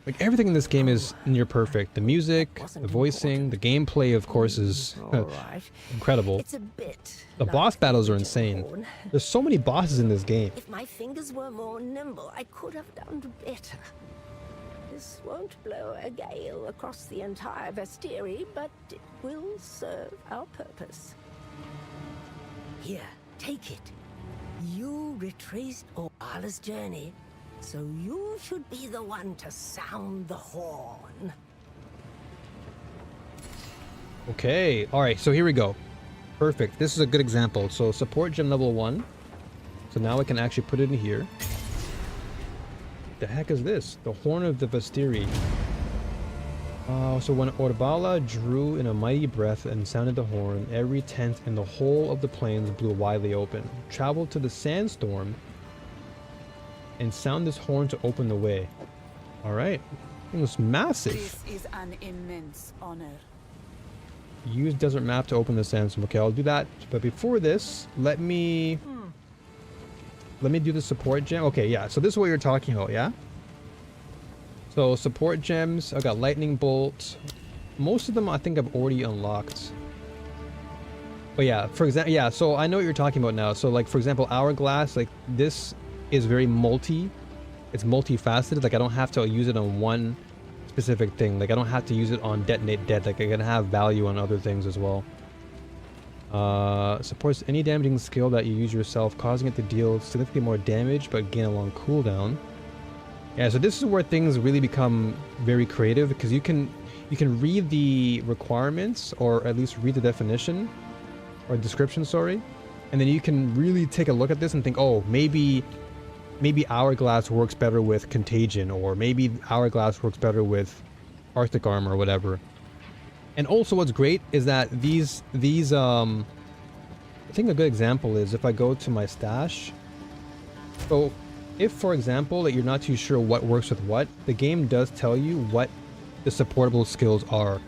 Like everything in this game is near perfect. The music, the voicing, the gameplay, of course, is All right. incredible. It's a bit. The like boss battles are a insane. horn. There's so many bosses in this game. If my fingers were more nimble, I could have done better. This won't blow a gale across the entire vestiri, but it will serve our purpose. Here, take it. You retraced Orala's journey, so you should be the one to sound the horn. Okay, alright, so here we go. Perfect. This is a good example. So support gem level 1. So now I can actually put it in here. The heck is this? The Horn of the Vestiri. So when Orbala drew in a mighty breath and sounded the horn, every tent in the whole of the plains blew widely open. Travel to the sandstorm and sound this horn to open the way. Alright. It was massive. This is an immense honor. Use desert map to open the sandstorm. Okay, I'll do that. But before this, let me do the support gem. Okay, yeah. So this is what you're talking about, yeah? So support gems. I got lightning bolt. Most of them I think I've already unlocked. But yeah, for example, yeah. So I know what you're talking about now. So like for example, hourglass. Like this is very It's multifaceted. Like I don't have to use it on one specific thing. Like I don't have to use it on detonate dead. Like I can have value on other things as well. Supports any damaging skill that you use yourself, causing it to deal significantly more damage but gain a long cooldown. Yeah, so this is where things really become very creative, because you can read the requirements, or at least read the definition or description, sorry, and then you can really take a look at this and think, oh, maybe hourglass works better with contagion, or maybe hourglass works better with Arctic armor or whatever. And also what's great is that these I think a good example is if I go to my stash. So if, for example, that you're not too sure what works with what, the game does tell you what the supportable skills are.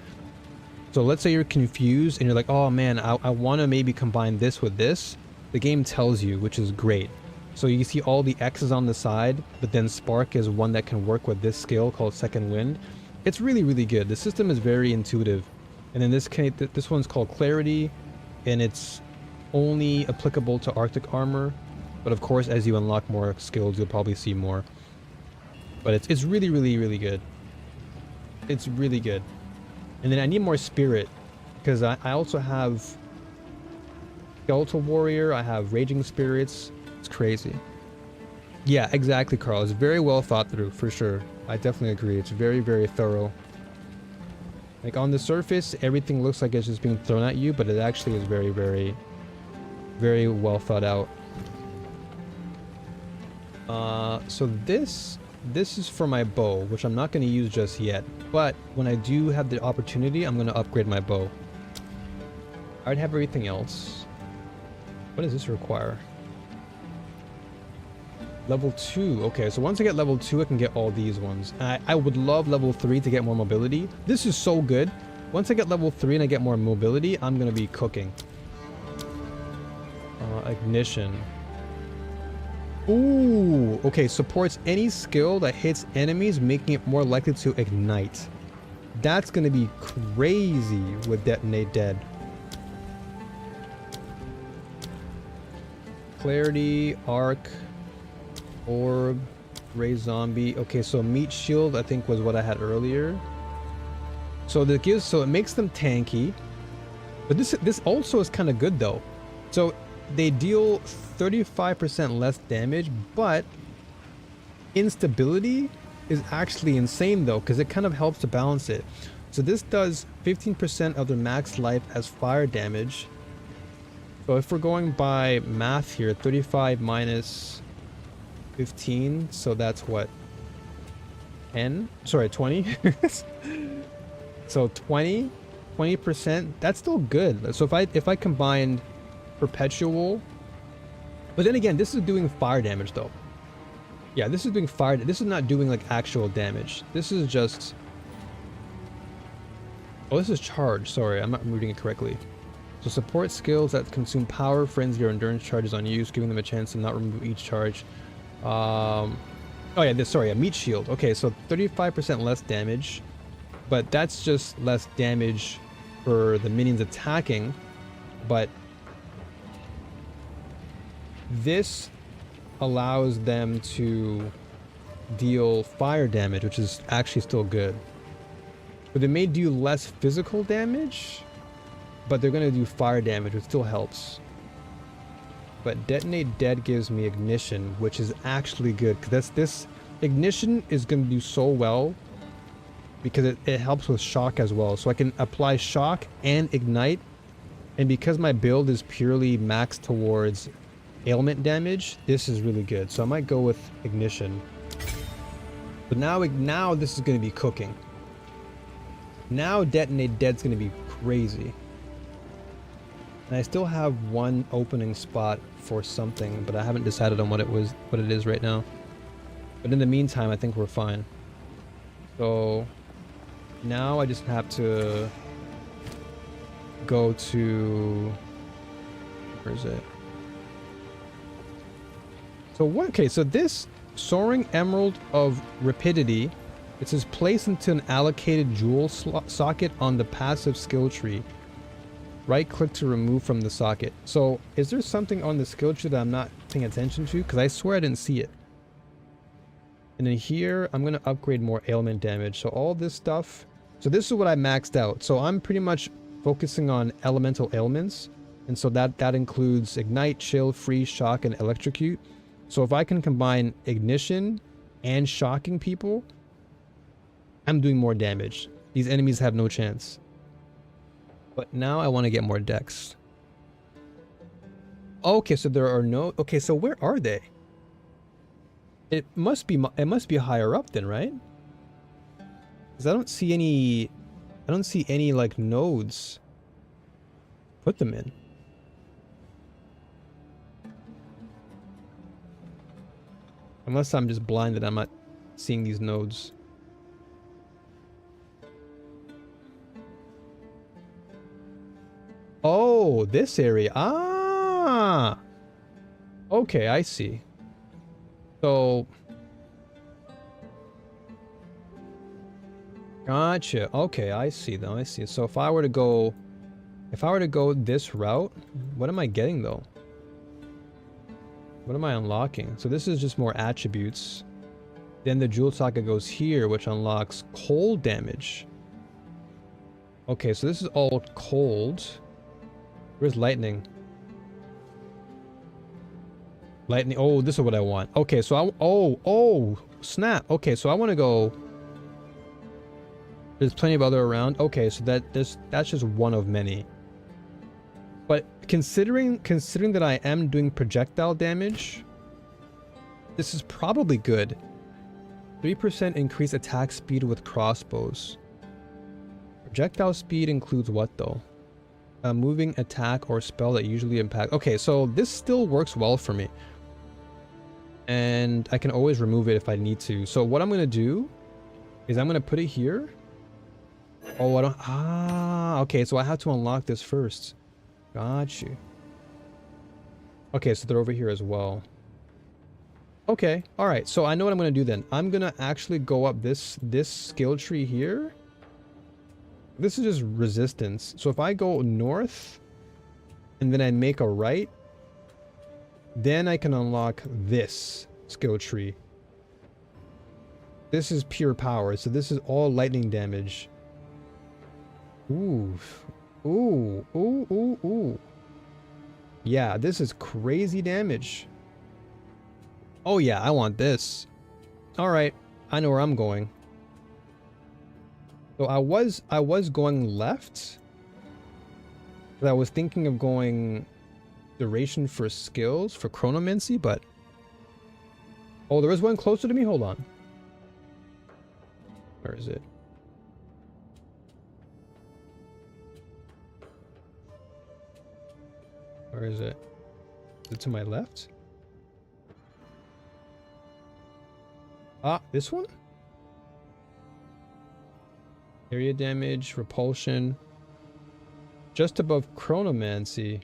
So let's say you're confused and you're like, oh man, I want to maybe combine this with this. The game tells you, which is great. So you see all the X's on the side, but then Spark is one that can work with this skill called Second Wind. It's really, really good. The system is very intuitive. And in this case, this one's called Clarity, and it's only applicable to Arctic armor. But of course, as you unlock more skills, you'll probably see more. But it's really, really, really good. It's really good. And then I need more Spirit, because I also have Skeletal Warrior, I have Raging Spirits. It's crazy. Yeah, exactly, Carl. It's very well thought through, for sure. I definitely agree. It's very, very thorough. Like on the surface, everything looks like it's just being thrown at you, but it actually is very, very, very well thought out. So this is for my bow, which I'm not going to use just yet. But when I do have the opportunity, I'm going to upgrade my bow. I already have everything else. What does this require? Level 2. Okay, so once I get level 2, I can get all these ones. I would love level 3 to get more mobility. This is so good. Once I get level 3 and I get more mobility, I'm going to be cooking. Ignition. Ooh, okay, supports any skill that hits enemies, making it more likely to ignite. That's going to be crazy with Detonate Dead. Clarity, Arc, Orb, Ray Zombie. Okay, so Meat Shield I think was what I had earlier. So it makes them tanky. But this also is kind of good though. So they deal 35% less damage, but instability is actually insane though, because it kind of helps to balance it. So this does 15% of their max life as fire damage. So if we're going by math here, 35 minus 15, so that's what, 10? Sorry, 20? So 20%, that's still good. So if I combined Perpetual, but then again, this is doing fire damage though. Yeah, this is doing fire. This is not doing like actual damage. This is just, oh, this is charge. Sorry, I'm not reading it correctly. So support skills that consume power, frenzy, or endurance charges on use, giving them a chance to not remove each charge. Oh yeah, sorry, a meat shield. Okay, so 35% less damage, but that's just less damage for the minions attacking. But this allows them to deal fire damage, which is actually still good. But they may do less physical damage, but they're going to do fire damage, which still helps. But detonate dead gives me ignition, which is actually good, because this ignition is going to do so well because it helps with shock as well. So I can apply shock and ignite, and because my build is purely maxed towards ailment damage, this is really good. So I might go with ignition. But now this is going to be cooking. Now detonate dead's going to be crazy. And I still have one opening spot for something, but I haven't decided on what it is right now. But in the meantime, I think we're fine. So now I just have to go to, where is it? So what? Okay, so this Soaring Emerald of Rapidity, it says place into an allocated jewel socket on the passive skill tree. Right click to remove from the socket. So is there something on the skill tree that I'm not paying attention to? Because I swear I didn't see it. And then here, I'm going to upgrade more ailment damage. So all this stuff. So this is what I maxed out. So I'm pretty much focusing on elemental ailments. And so that includes ignite, chill, freeze, shock, and electrocute. So if I can combine ignition and shocking people, I'm doing more damage. These enemies have no chance. But now I want to get more dex. Okay, so there are no... Okay, so where are they? It must be higher up then, right? Because I don't see any like nodes. Put them in. Unless I'm just blind that I'm not seeing these nodes. Oh, this area. Ah! Okay, I see. So... Gotcha. Okay, I see though. I see. So if I were to go this route, what am I getting though? What am I unlocking? So this is just more attributes. Then the jewel socket goes here, which unlocks cold damage. Okay, so this is all cold. Where's lightning? Lightning. Oh, this is what I want. Okay, so oh, snap. Okay, so I want to go. There's plenty of other around. Okay, so that's just one of many. But considering that I am doing projectile damage, this is probably good. 3% increased attack speed with crossbows. Projectile speed includes what though? A moving attack or spell that usually impact. Okay, so this still works well for me. And I can always remove it if I need to. So what I'm going to do is I'm going to put it here. Oh, I don't... Ah, okay, so I have to unlock this first. Got you. Okay, so they're over here as well. Okay, alright, so I know what I'm going to do then. I'm going to actually go up this skill tree here. This is just resistance. So if I go north and then I make a right, then I can unlock this skill tree. This is pure power, so this is all lightning damage. Ooh. Ooh. Ooh, ooh, ooh. Yeah, this is crazy damage. Oh yeah, I want this. Alright, I know where I'm going. So I was going left. But I was thinking of going duration for skills for chronomancy, but oh, there is one closer to me. Hold on. Where is it? Where is it? Is it to my left? Ah, this one? Area damage, repulsion, just above chronomancy.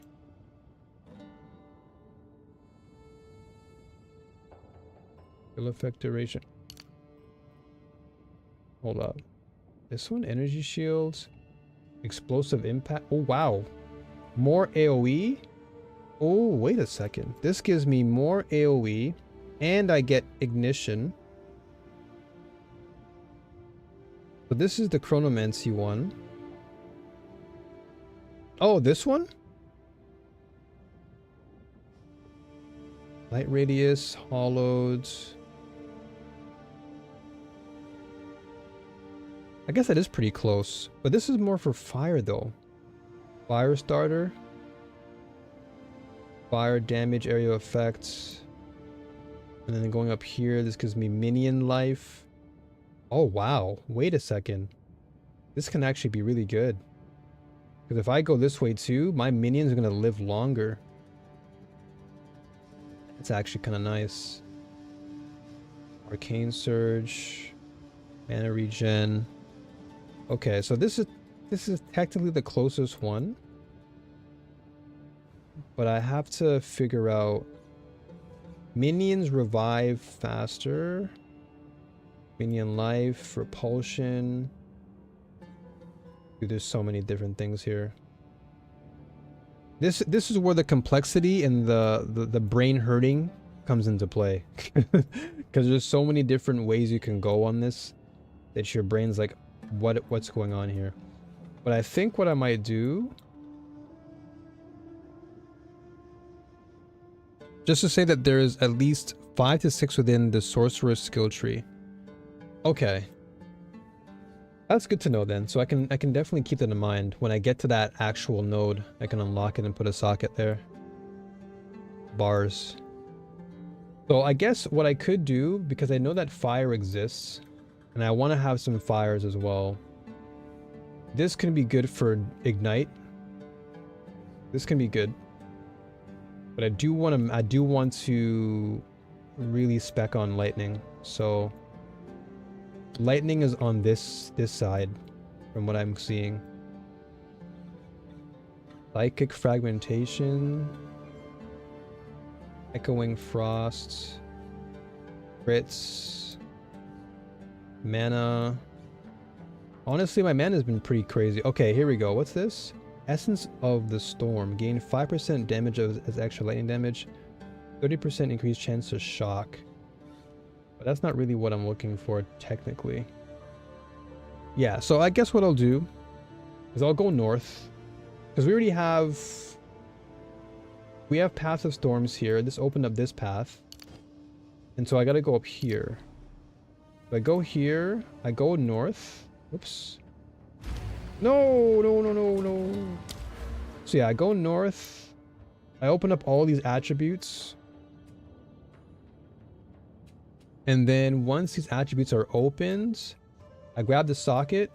Skill effect duration. Hold up. This one, energy shields, explosive impact. Oh wow, more AoE. Oh, wait a second. This gives me more AoE, and I get ignition. So this is the chronomancy one. Oh, this one? Light radius, hollowed. I guess that is pretty close. But this is more for fire though. Fire starter. Fire damage area effects. And then going up here, this gives me minion life. Oh wow, wait a second. This can actually be really good. Because if I go this way too, my minions are going to live longer. It's actually kind of nice. Arcane Surge. Mana regen. Okay, so this is technically the closest one. But I have to figure out... Minions revive faster. Minion life, repulsion. Dude, there's so many different things here. This is where the complexity and the brain hurting comes into play. Because there's so many different ways you can go on this that your brain's like, what's going on here? But I think what I might do, just to say that there is at least 5 to 6 within the Sorceress skill tree. Okay. That's good to know then. So I can definitely keep that in mind. When I get to that actual node, I can unlock it and put a socket there. Bars. So I guess what I could do, because I know that fire exists, and I want to have some fires as well. This can be good for ignite. This can be good. But I do want to really spec on lightning. So lightning is on this side from what I'm seeing. Psychic fragmentation, echoing frost, crits, mana. Honestly, my mana has been pretty crazy. Okay, here we go. What's this? Essence of the Storm. Gain 5% damage as extra lightning damage. 30% increased chance to shock. But that's not really what I'm looking for technically. Yeah, so I guess what I'll do is I'll go north. Because we already have... We have Path of Storms here. This opened up this path. And so I gotta go up here. If I go here, I go north. Oops. No. So yeah, I go north. I open up all these attributes. And then once these attributes are opened, I grab the socket.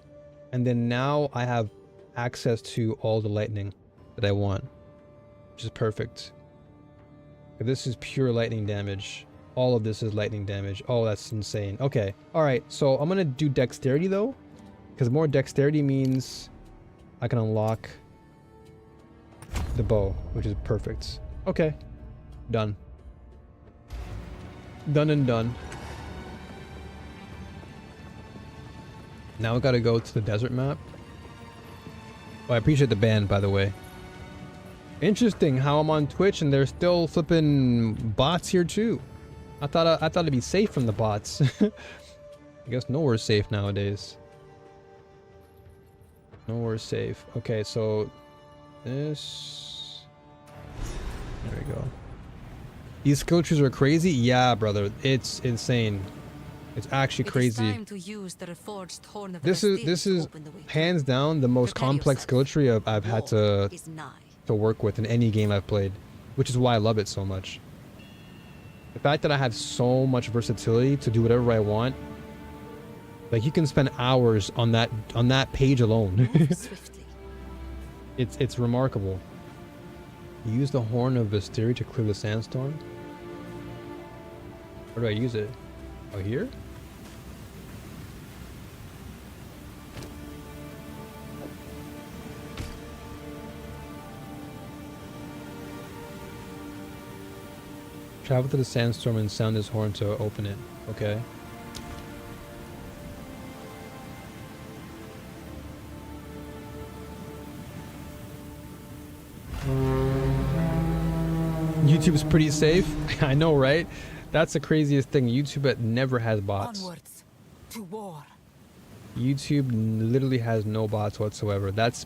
And then now I have access to all the lightning that I want. Which is perfect. This is pure lightning damage. All of this is lightning damage. Oh, that's insane. Okay. Alright, so I'm gonna do dexterity though. Because more dexterity means I can unlock the bow, which is perfect. Okay. Done. Done and done. Now I gotta go to the desert map. Oh, I appreciate the ban, by the way. Interesting how I'm on Twitch and there's still flipping bots here too. I thought it'd be safe from the bots. I guess nowhere's safe nowadays. Nowhere's safe. Okay, so this. There we go. These skill trees are crazy. Yeah, brother, it's insane. It's actually crazy. This is hands down the most complex skill tree I've had to work with in any game I've played, which is why I love it so much. The fact that I have so much versatility to do whatever I want, like you can spend hours on that page alone. It's remarkable. Use the horn of Visteri to clear the sandstorm. Where do I use it? Oh, here? Travel to the sandstorm and sound his horn to open it. Okay. YouTube's pretty safe. I know, right? That's the craziest thing. YouTube never has bots. Onwards to war. YouTube literally has no bots whatsoever. That's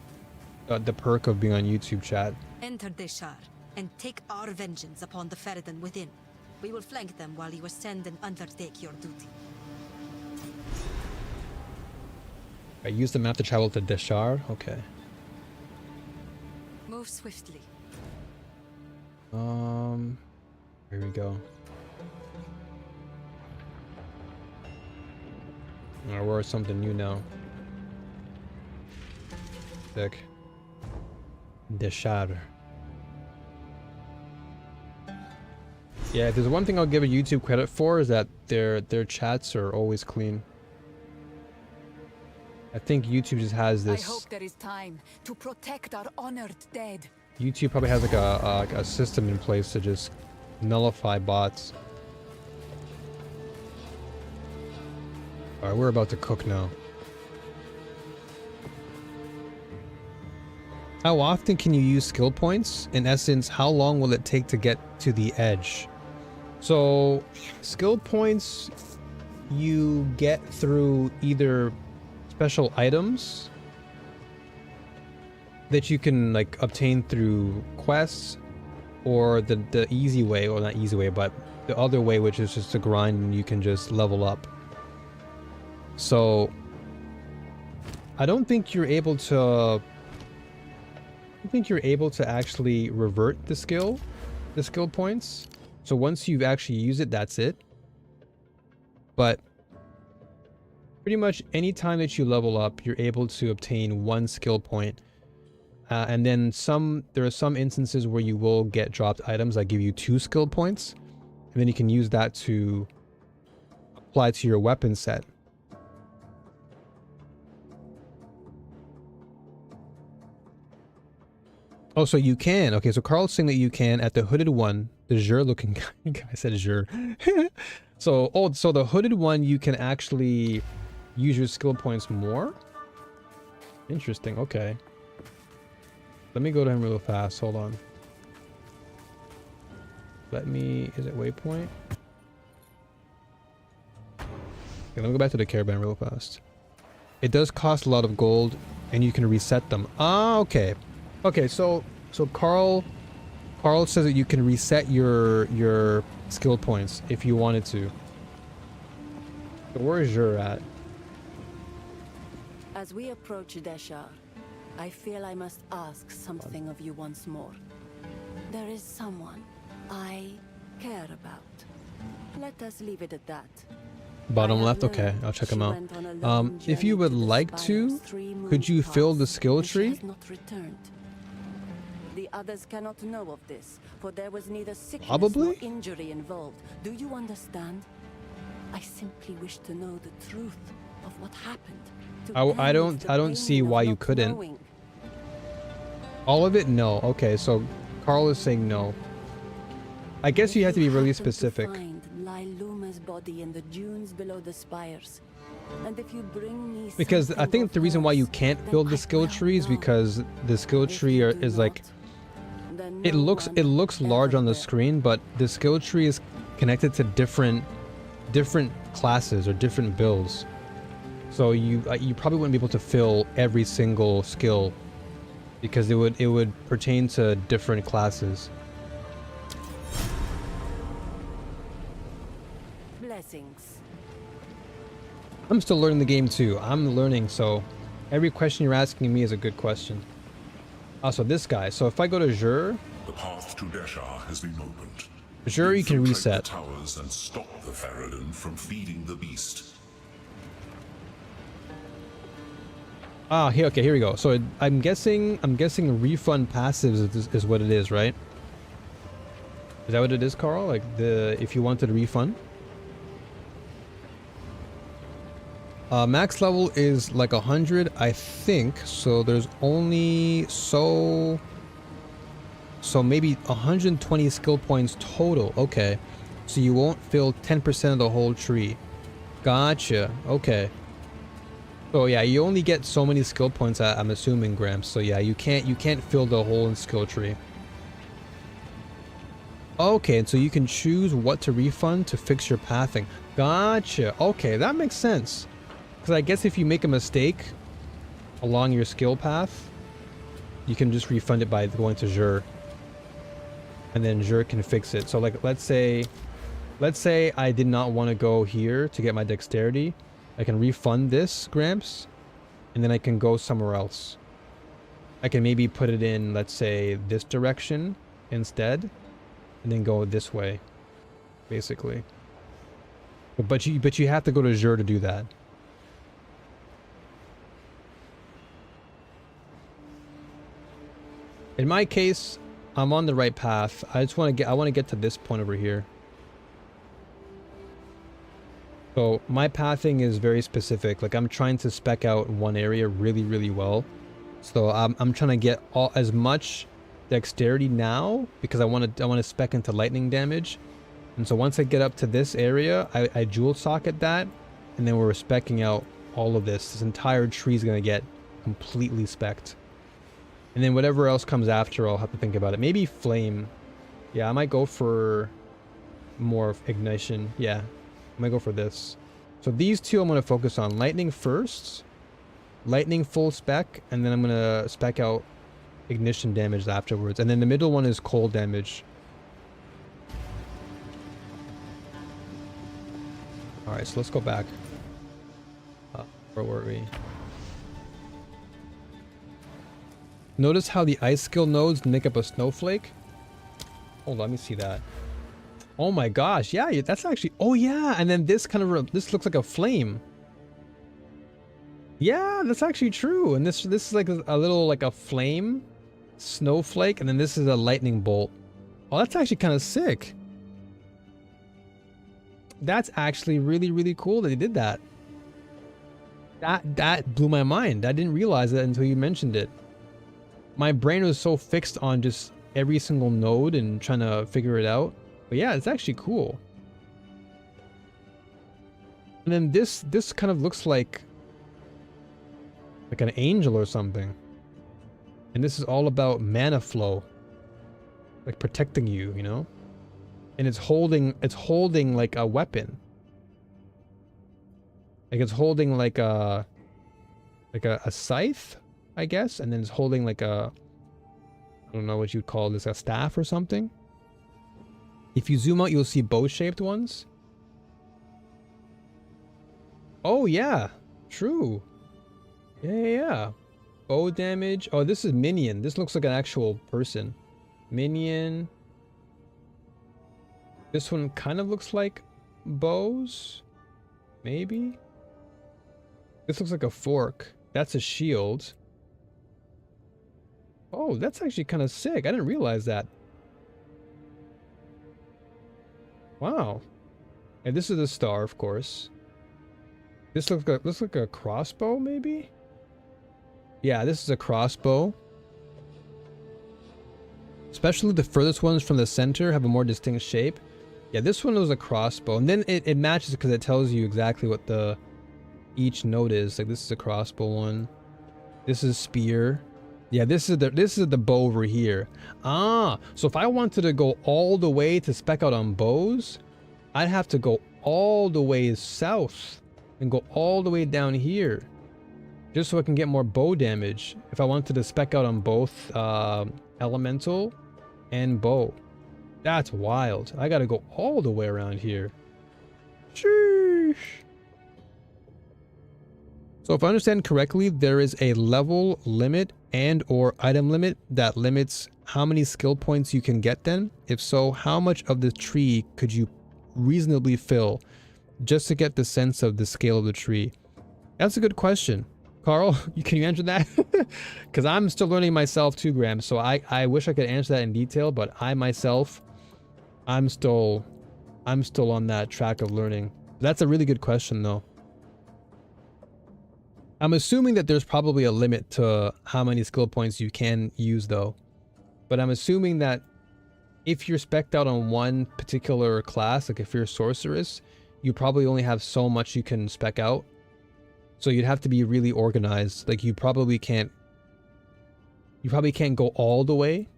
the perk of being on YouTube, chat. Enter Deshar and take our vengeance upon the Ferryden within. We will flank them while you ascend and undertake your duty. I use the map to travel to Deshar. Okay. Move swiftly. Here we go. Alright, we're something new now. Sick. Deshar. Yeah, if there's one thing I'll give a YouTube credit for is that their chats are always clean. I think YouTube just has this. I hope there is time to protect our honored dead. YouTube probably has like a system in place to just nullify bots. Alright, we're about to cook now. How often can you use skill points? In essence, how long will it take to get to the edge? So, skill points you get through either special items that you can like obtain through quests, or the easy way, or not easy way, but the other way, which is just to grind and you can just level up. So I don't think you're able to actually revert the skill points. So once you've actually used it, that's it. But pretty much any time that you level up, you're able to obtain one skill point. And then there are some instances where you will get dropped items that give you 2 skill points. And then you can use that to apply to your weapon set. Oh, so you can. Okay, so Carl's saying that you can at the hooded one, the Jur looking guy. I said Jur. So the hooded one, you can actually use your skill points more. Interesting. Okay. Let me go to him real fast. Hold on. Is it waypoint? Okay, let me go back to the caravan real fast. It does cost a lot of gold and you can reset them. Ah, okay. Okay, so Carl says that you can reset your skill points if you wanted to. So where is your at? As we approach Deshar, I feel I must ask something of you once more. There is someone I care about. Let us leave it at that. Bottom left? Okay, I'll check them out. If you would like to, could you fill the skill tree? The others cannot know of this, for there was neither sickness Probably? nor injury involved. Do you understand? I simply wish to know the truth of what happened. I don't see why you couldn't. Knowing. All of it? No. Okay, so Carl is saying no. I guess you have to be really specific. Find Liluma's body in the dunes below the spires. And if you bring me Because I think the reason why you can't build the skill tree is because the skill tree is like, it looks large on the screen, but the skill tree is connected to different classes or different builds. So you probably wouldn't be able to fill every single skill because it would pertain to different classes. Blessings. I'm still learning the game too. I'm learning, so every question you're asking me is a good question. Also, this guy. So if I go to Jur, The path to Deshar has been opened. Jur you can Infiltrate reset. the towers and stop the Ferryden from feeding the beast. Ah, here. Okay, here we go. So I'm guessing refund passives is what it is, right? Is that what it is, Carl? Like if you wanted a refund. Max level is like 100, I think. So there's only So maybe 120 skill points total. Okay. So you won't fill 10% of the whole tree. Gotcha. Okay. So yeah, you only get so many skill points, I'm assuming, Gramps. So yeah, you can't fill the whole skill tree. Okay, and so you can choose what to refund to fix your pathing. Gotcha. Okay, that makes sense. Because I guess if you make a mistake along your skill path, you can just refund it by going to Jur. And then Jur can fix it. So like, let's say I did not want to go here to get my dexterity. I can refund this, Gramps, and then I can go somewhere else. I can maybe put it in, let's say, this direction instead, and then go this way, basically. But you have to go to Jur to do that. In my case, I'm on the right path. I want to get to this point over here. So my pathing is very specific. Like I'm trying to spec out one area really, really well. So I'm trying to get as much dexterity now because I want to spec into lightning damage. And so once I get up to this area, I jewel socket that, and then we're specking out all of this. This entire tree is going to get completely specced. And then whatever else comes after, I'll have to think about it. Maybe flame. Yeah, I might go for more ignition. Yeah, I might go for this. So these two I'm going to focus on. Lightning first. Lightning full spec. And then I'm going to spec out ignition damage afterwards. And then the middle one is cold damage. Alright, so let's go back. Where were we? Notice how the ice skill nodes make up a snowflake? Hold on, let me see that. Oh my gosh, yeah, that's actually... Oh yeah, and then this kind of... This looks like a flame. Yeah, that's actually true. And this is like a little, like a flame snowflake, and then this is a lightning bolt. Oh, that's actually kind of sick. That's actually really, really cool that they did that. That blew my mind. I didn't realize that until you mentioned it. My brain was so fixed on just every single node and trying to figure it out. But yeah, it's actually cool. And then this kind of looks like an angel or something. And this is all about mana flow. Like protecting you, you know? And it's holding like a weapon. Like it's holding like a scythe, I guess, and then it's holding like a, I don't know what you'd call this, a staff or something. If you zoom out, you'll see bow-shaped ones. Oh yeah, true. Yeah. Bow damage. Oh, this is minion. This looks like an actual person. Minion. This one kind of looks like bows. Maybe. This looks like a fork. That's a shield. Oh, that's actually kind of sick. I didn't realize that. Wow. And this is a star, of course. This looks like a crossbow, maybe? Yeah, this is a crossbow. Especially the furthest ones from the center have a more distinct shape. Yeah, this one was a crossbow. And then it matches because it tells you exactly what each node is. Like this is a crossbow one. This is spear. Yeah, this is the bow over here. Ah, so if I wanted to go all the way to spec out on bows, I'd have to go all the way south and go all the way down here just so I can get more bow damage if I wanted to spec out on both elemental and bow. That's wild. I gotta go all the way around here. Sheesh. So if I understand correctly, there is a level limit and or item limit that limits how many skill points you can get then. If so, how much of the tree could you reasonably fill just to get the sense of the scale of the tree? That's a good question. Carl, can you answer that? Because I'm still learning myself too, Graham. So I wish I could answer that in detail, but I myself, I'm still on that track of learning. That's a really good question though. I'm assuming that there's probably a limit to how many skill points you can use though. But I'm assuming that if you're spec'd out on one particular class, like if you're a sorceress, you probably only have so much you can spec out. So you'd have to be really organized. Like you probably can't go all the way.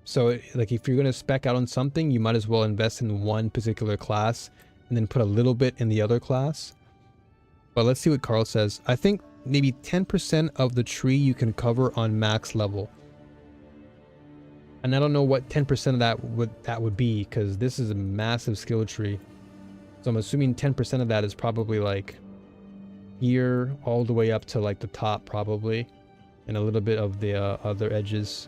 So like if you're going to spec out on something, you might as well invest in one particular class and then put a little bit in the other class. But let's see what Carl says. I think maybe 10% of the tree you can cover on max level. And I don't know what 10% of that would be, because this is a massive skill tree. So I'm assuming 10% of that is probably like here all the way up to like the top probably, and a little bit of the other edges.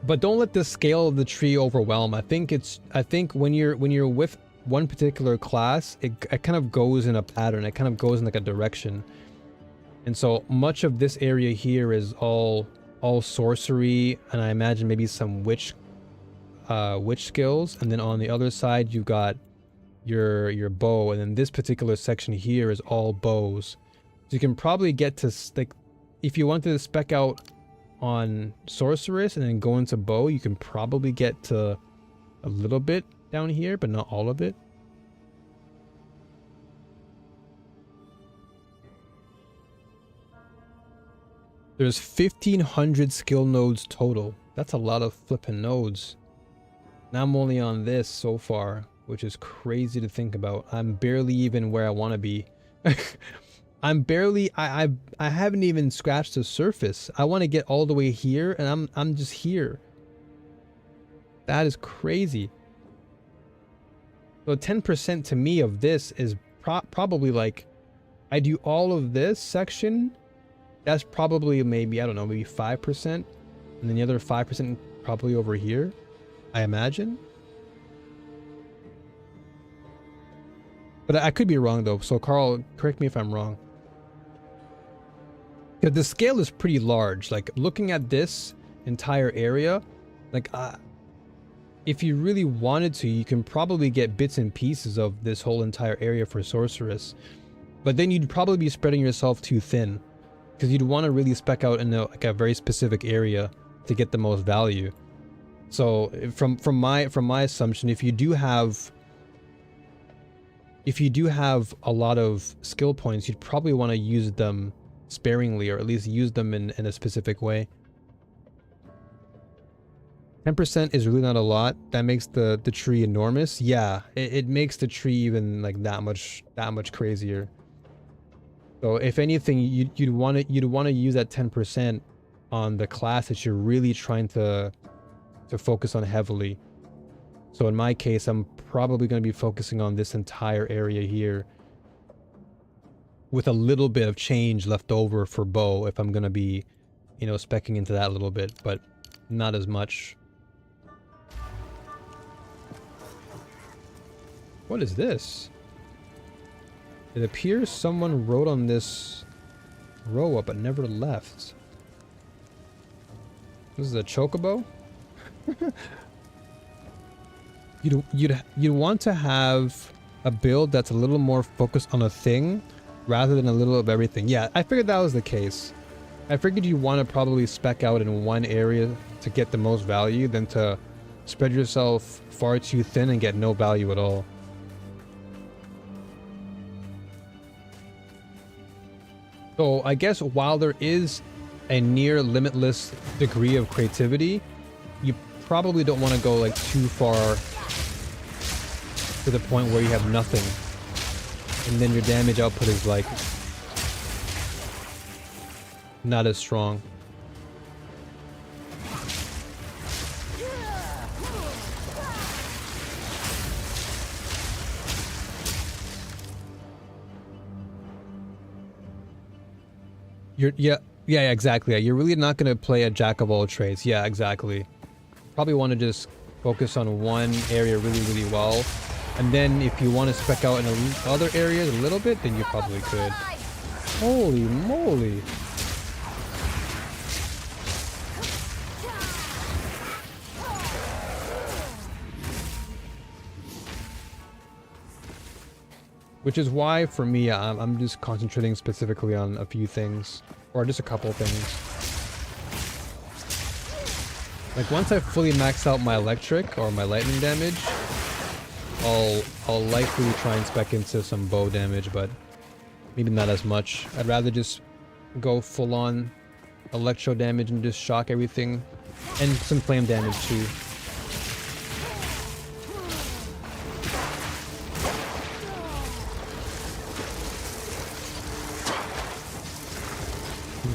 But don't let the scale of the tree overwhelm. I think when you're with one particular class, it kind of goes in a pattern. It kind of goes in like a direction. And so much of this area here is all sorcery, and I imagine maybe some witch skills. And then on the other side you've got your bow, and then this particular section here is all bows. So you can probably get to, like, if you wanted to spec out on sorceress and then go into bow, you can probably get to a little bit down here, but not all of it. There's 1,500 skill nodes total. That's a lot of flipping nodes. Now I'm only on this so far, which is crazy to think about. I'm barely even where I want to be. I'm barely, I haven't even scratched the surface. I want to get all the way here, and I'm just here. That is crazy. So 10% to me of this is probably like, I do all of this section, that's probably maybe, I don't know, maybe 5%, and then the other 5% probably over here, I imagine. But I could be wrong though, so Carl, correct me if I'm wrong. Because the scale is pretty large. Like looking at this entire area, like if you really wanted to, you can probably get bits and pieces of this whole entire area for sorceress. But then you'd probably be spreading yourself too thin, because you'd want to really spec out in like a very specific area to get the most value. So from my assumption, if you do have a lot of skill points, you'd probably want to use them sparingly, or at least use them in a specific way. 10% is really not a lot. That makes the tree enormous. Yeah, it makes the tree even like that much crazier. So if anything, you'd want to use that 10% on the class that you're really trying to focus on heavily. So in my case, I'm probably going to be focusing on this entire area here, with a little bit of change left over for bow if I'm going to be, you know, speccing into that a little bit, but not as much. What is this? It appears someone wrote on this row up but never left. This is a chocobo? You'd want to have a build that's a little more focused on a thing rather than a little of everything. Yeah, I figured that was the case. I figured you want to probably spec out in one area to get the most value than to spread yourself far too thin and get no value at all. So I guess while there is a near limitless degree of creativity, you probably don't want to go like too far to the point where you have nothing, and then your damage output is like not as strong. Yeah, exactly. You're really not going to play a jack of all trades. Yeah, exactly. Probably want to just focus on one area really well, and then if you want to spec out in other areas a little bit, then you probably could. Holy moly. Which is why, for me, I'm just concentrating specifically on a few things. Or just a couple things. Like, once I fully max out my electric or my lightning damage, I'll likely try and spec into some bow damage, but maybe not as much. I'd rather just go full on electro damage and just shock everything. And some flame damage too.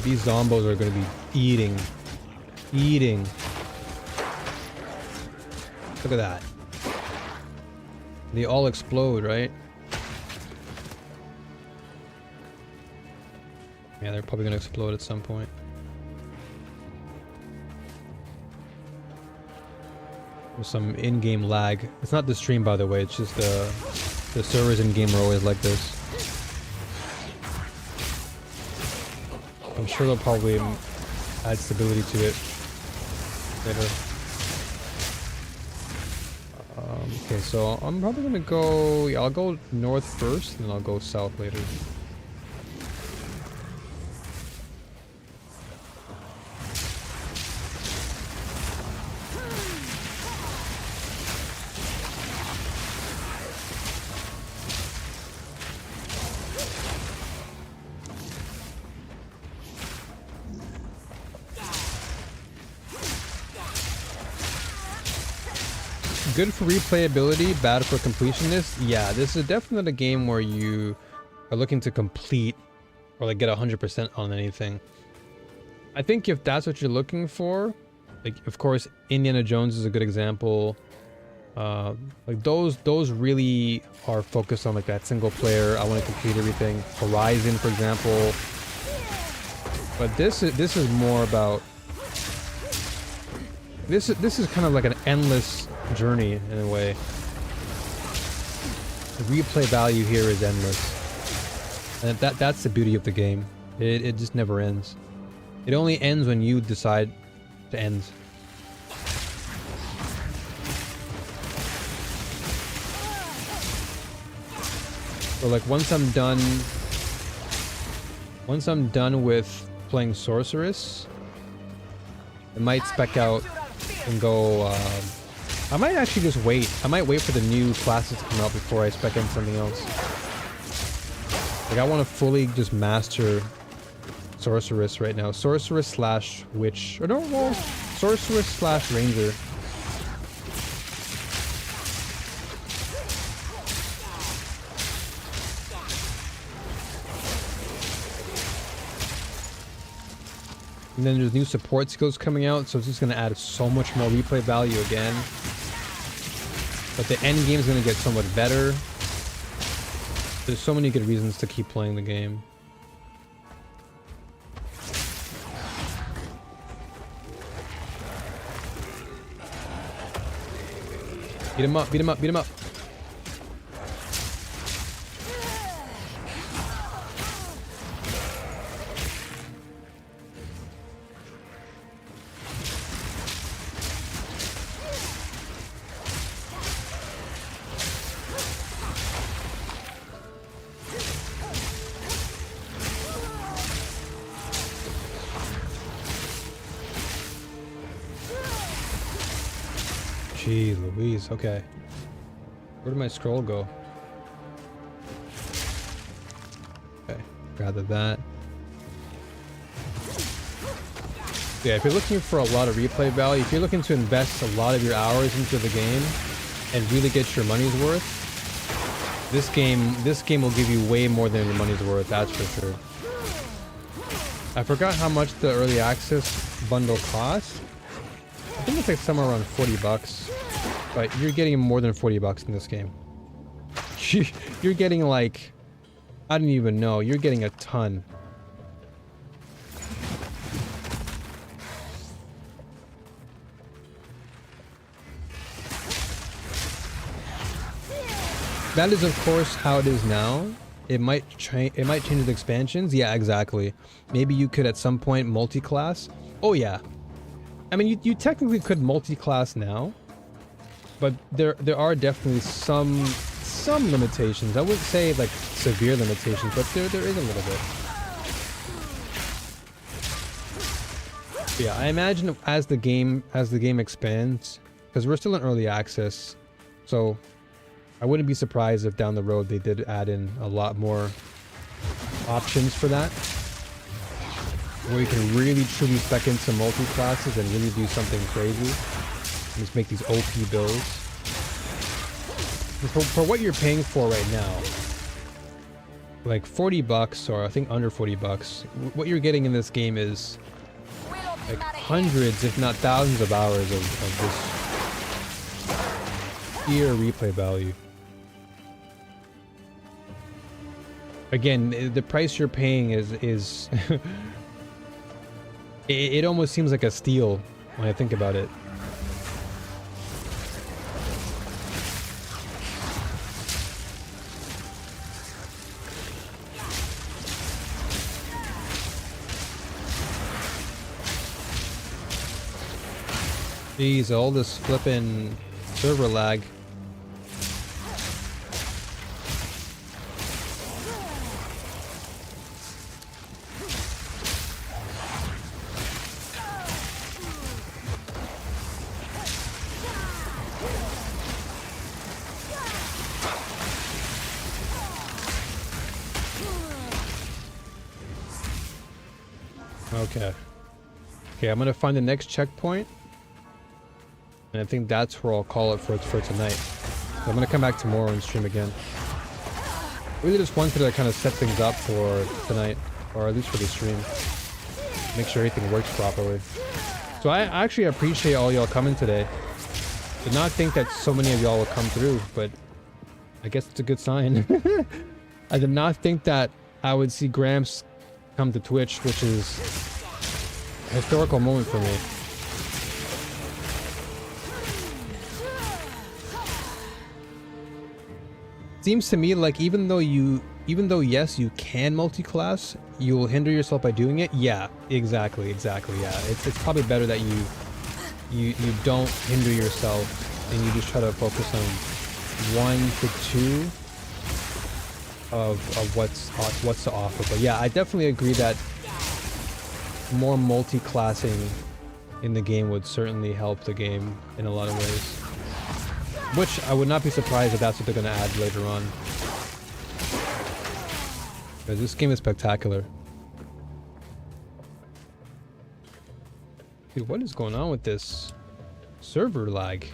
These zombos are going to be eating. Look at that. They all explode, right? Yeah, they're probably going to explode at some point. There's some in-game lag. It's not the stream, by the way. It's just the servers in-game are always like this. I'm sure they'll probably add stability to it later. Okay, so I'm probably gonna go... Yeah, I'll go north first, and then I'll go south later. Good for replayability, bad for completionist. Yeah, this is definitely a game where you are looking to complete or like get 100% on anything. I think if that's what you're looking for, like of course Indiana Jones is a good example. Like those really are focused on like that single player. I want to complete everything. Horizon, for example. But this is more about this is kind of like an endless journey in a way. The replay value here is endless, and that's the beauty of the game. It just never ends. It only ends when you decide to end. So like once I'm done with playing Sorceress, I might spec out and go I might actually just wait. I might wait for the new classes to come out before I spec in something else. Like I want to fully just master Sorceress right now. Sorceress slash witch. Or no, well, Sorceress slash ranger. And then there's new support skills coming out, so it's just going to add so much more replay value again. But the end game is going to get so much better. There's so many good reasons to keep playing the game. Beat him up, beat him up, beat him up. Jeez Louise, okay. Where did my scroll go? Okay, rather that. Yeah, if you're looking for a lot of replay value, if you're looking to invest a lot of your hours into the game and really get your money's worth, this game will give you way more than your money's worth, that's for sure. I forgot how much the early access bundle costs. I think it's like somewhere around 40 bucks. But you're getting more than 40 bucks in this game. You're getting like, I don't even know, you're getting a ton. That is of course how it is now. It might change with expansions. Yeah, exactly. Maybe you could at some point multi-class. Oh yeah. I mean, you technically could multi-class now. But there are definitely some some limitations. I wouldn't say like severe limitations, but there is a little bit. Yeah, I imagine as the game expands, because we're still in early access, so I wouldn't be surprised if down the road they did add in a lot more options for that, where you can really truly spec into multi-classes and really do something crazy. And just make these OP builds. For what you're paying for right now, like $40 or I think under $40, what you're getting in this game is like hundreds, if not thousands of hours of this sheer replay value. Again, the price you're paying is it almost seems like a steal when I think about it. Jeez, all this flippin' server lag. Okay. Okay, I'm gonna find the next checkpoint. And I think that's where I'll call it for tonight. So I'm gonna come back tomorrow and stream again. Really just wanted to kind of set things up for tonight, or at least for the stream. Make sure everything works properly. So I actually appreciate all y'all coming today. Did not think that so many of y'all would come through, but I guess it's a good sign. I did not think that I would see Gramps come to Twitch, which is a historical moment for me. Seems to me like even though yes, you can multi-class, you will hinder yourself by doing it. Yeah, exactly, yeah. It's probably better that you don't hinder yourself and you just try to focus on 1 to 2 of what's to offer. But yeah, I definitely agree that more multi-classing in the game would certainly help the game in a lot of ways. Which I would not be surprised if that's what they're going to add later on. Because this game is spectacular. Dude, what is going on with this server lag?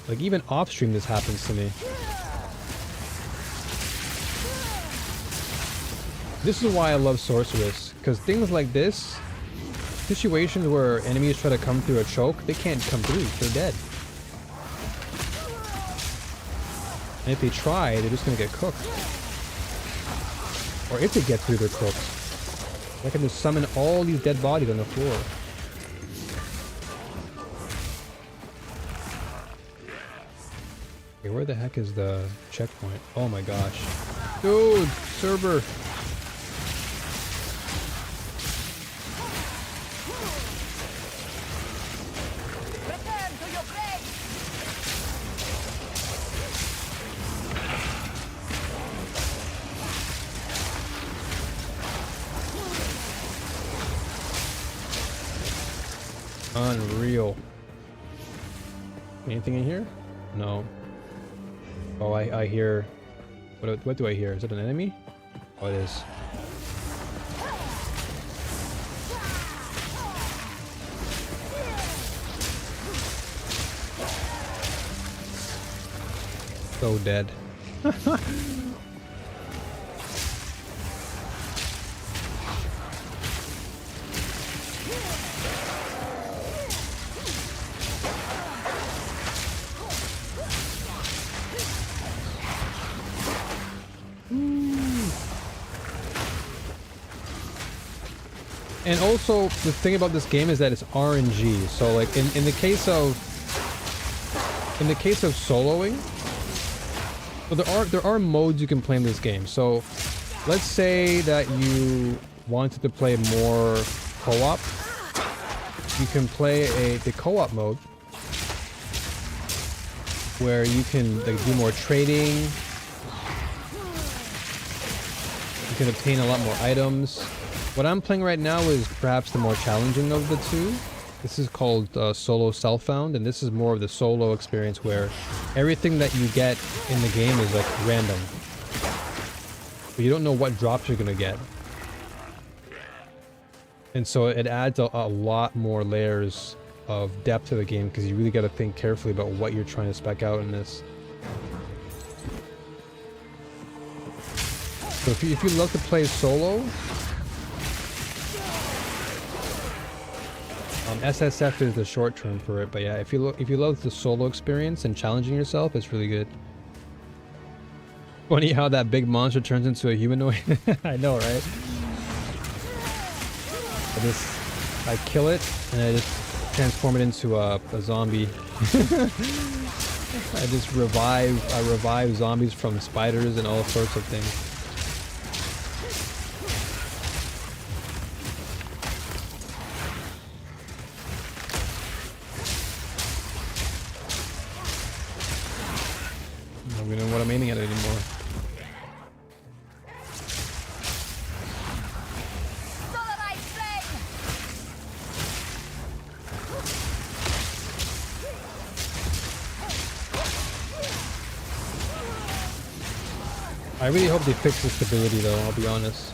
Like even off stream this happens to me. This is why I love Sorceress, because things like this, situations where enemies try to come through a choke, they can't come through, they're dead. And if they try, they're just gonna get cooked. Or if they get through, they're cooked. I can just summon all these dead bodies on the floor. Okay, where the heck is the checkpoint? Oh my gosh. Dude, server. Unreal. Anything in here? No. Oh, I hear... What do I hear? Is it an enemy? Oh, it is. So dead. And also, the thing about this game is that it's RNG. So, like, in the case of soloing, well, there are modes you can play in this game. So, let's say that you wanted to play more co-op. You can play the co-op mode, where you can like do more trading. You can obtain a lot more items. What I'm playing right now is perhaps the more challenging of the two. This is called Solo Self-Found, and this is more of the solo experience where everything that you get in the game is like random. But you don't know what drops you're gonna get. And so it adds a lot more layers of depth to the game because you really got to think carefully about what you're trying to spec out in this. So if you love to play solo, SSF is the short term for it, but yeah, if you love the solo experience and challenging yourself, it's really good. Funny how that big monster turns into a humanoid. I know, right? I kill it and I just transform it into a zombie. I revive zombies from spiders and all sorts of things. I don't even know what I'm aiming at anymore. I really hope they fix the stability though, I'll be honest.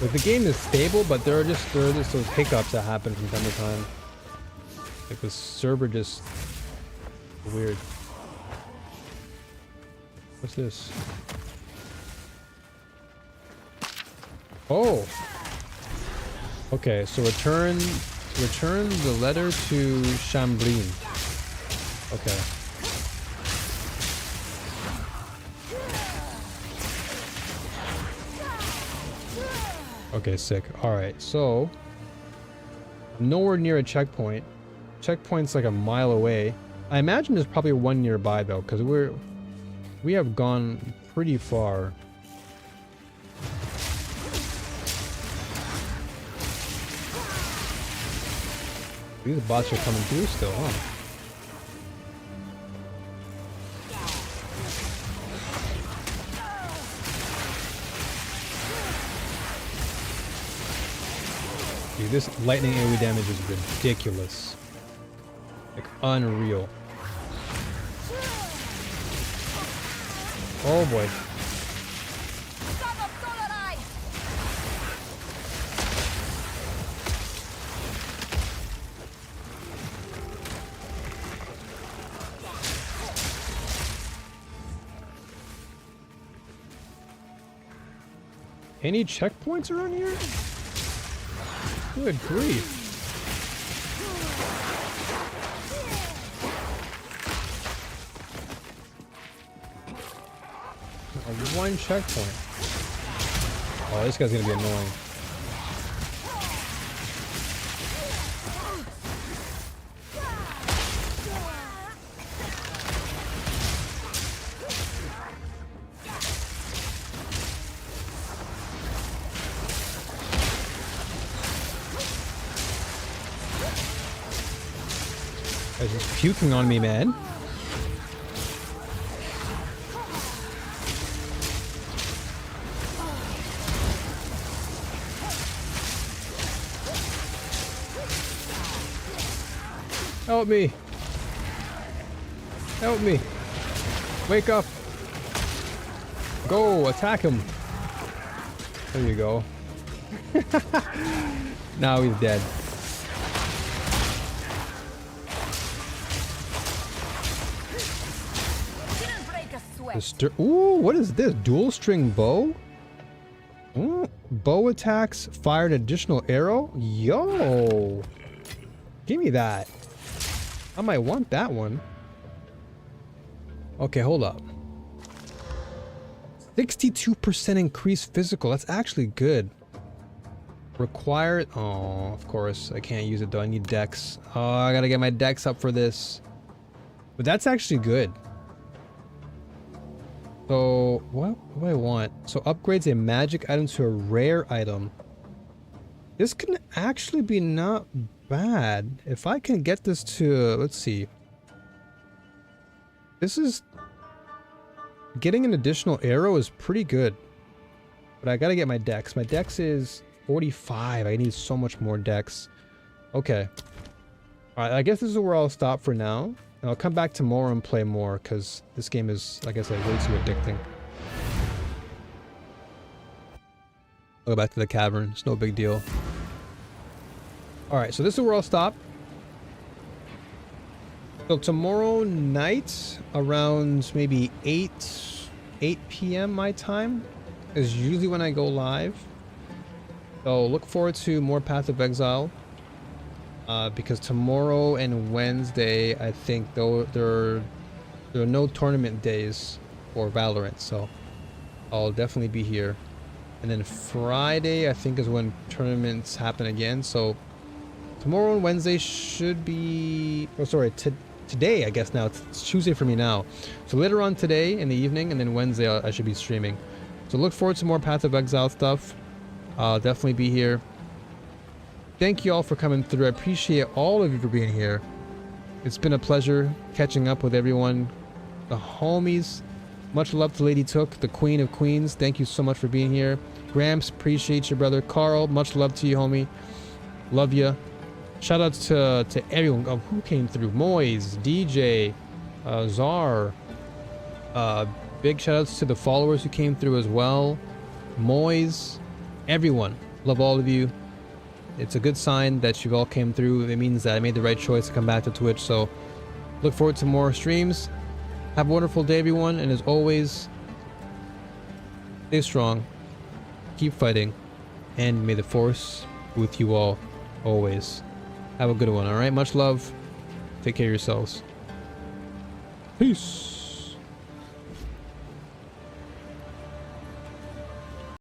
Like the game is stable, but there are just those hiccups that happen from time to time. Like the server just weird. What's this? Oh! Okay, so return the letter to Chamblin. Okay. Okay, sick. Alright, so I'm nowhere near a checkpoint. Checkpoint's like a mile away. I imagine there's probably one nearby though, because we have gone pretty far. These bots are coming through still, huh? Dude, this lightning AoE damage is ridiculous. Like, unreal. Oh boy. Any checkpoints around here? Good grief. One checkpoint. Oh, this guy's gonna be annoying. He's just puking on me, man. Help me. Help me. Wake up. Go, attack him. There you go. Now he's dead. Ooh, what is this? Dual string bow? Ooh, bow attacks fire an additional arrow? Yo! Give me that. I might want that one. Okay, hold up. 62% increased physical. That's actually good. Required. Oh, of course. I can't use it though. I need dex. Oh, I gotta get my dex up for this. But that's actually good. So, what do I want? So, upgrades a magic item to a rare item. This can actually be not bad. If I can get this to, let's see. This is, getting an additional arrow is pretty good. But I gotta get my dex. My dex is 45. I need so much more dex. Okay. Alright, I guess this is where I'll stop for now. And I'll come back tomorrow and play more, because this game is, like I said, way too addicting. I'll go back to the cavern. It's no big deal. Alright, so this is where I'll stop. So tomorrow night, around maybe 8 p.m. my time, is usually when I go live. So look forward to more Path of Exile. Because tomorrow and Wednesday, I think though there are no tournament days for Valorant, so I'll definitely be here. And then Friday, I think, is when tournaments happen again. So tomorrow and Wednesday should be, oh sorry, today, I guess now it's Tuesday for me now. So later on today in the evening, and then Wednesday I should be streaming. So look forward to more Path of Exile stuff. I'll definitely be here. Thank you all for coming through. I appreciate all of you for being here. It's been a pleasure catching up with everyone. The homies. Much love to Lady Took, the Queen of Queens. Thank you so much for being here. Gramps, appreciate you, brother. Carl, much love to you, homie. Love ya. Shout outs to everyone who came through. Moise, DJ, Czar. Big shout outs to the followers who came through as well. Moise, everyone. Love all of you. It's a good sign that you all came through. It means that I made the right choice to come back to Twitch. So look forward to more streams. Have a wonderful day, everyone. And as always, stay strong. Keep fighting. And may the force be with you all always. Have a good one, alright? Much love. Take care of yourselves. Peace.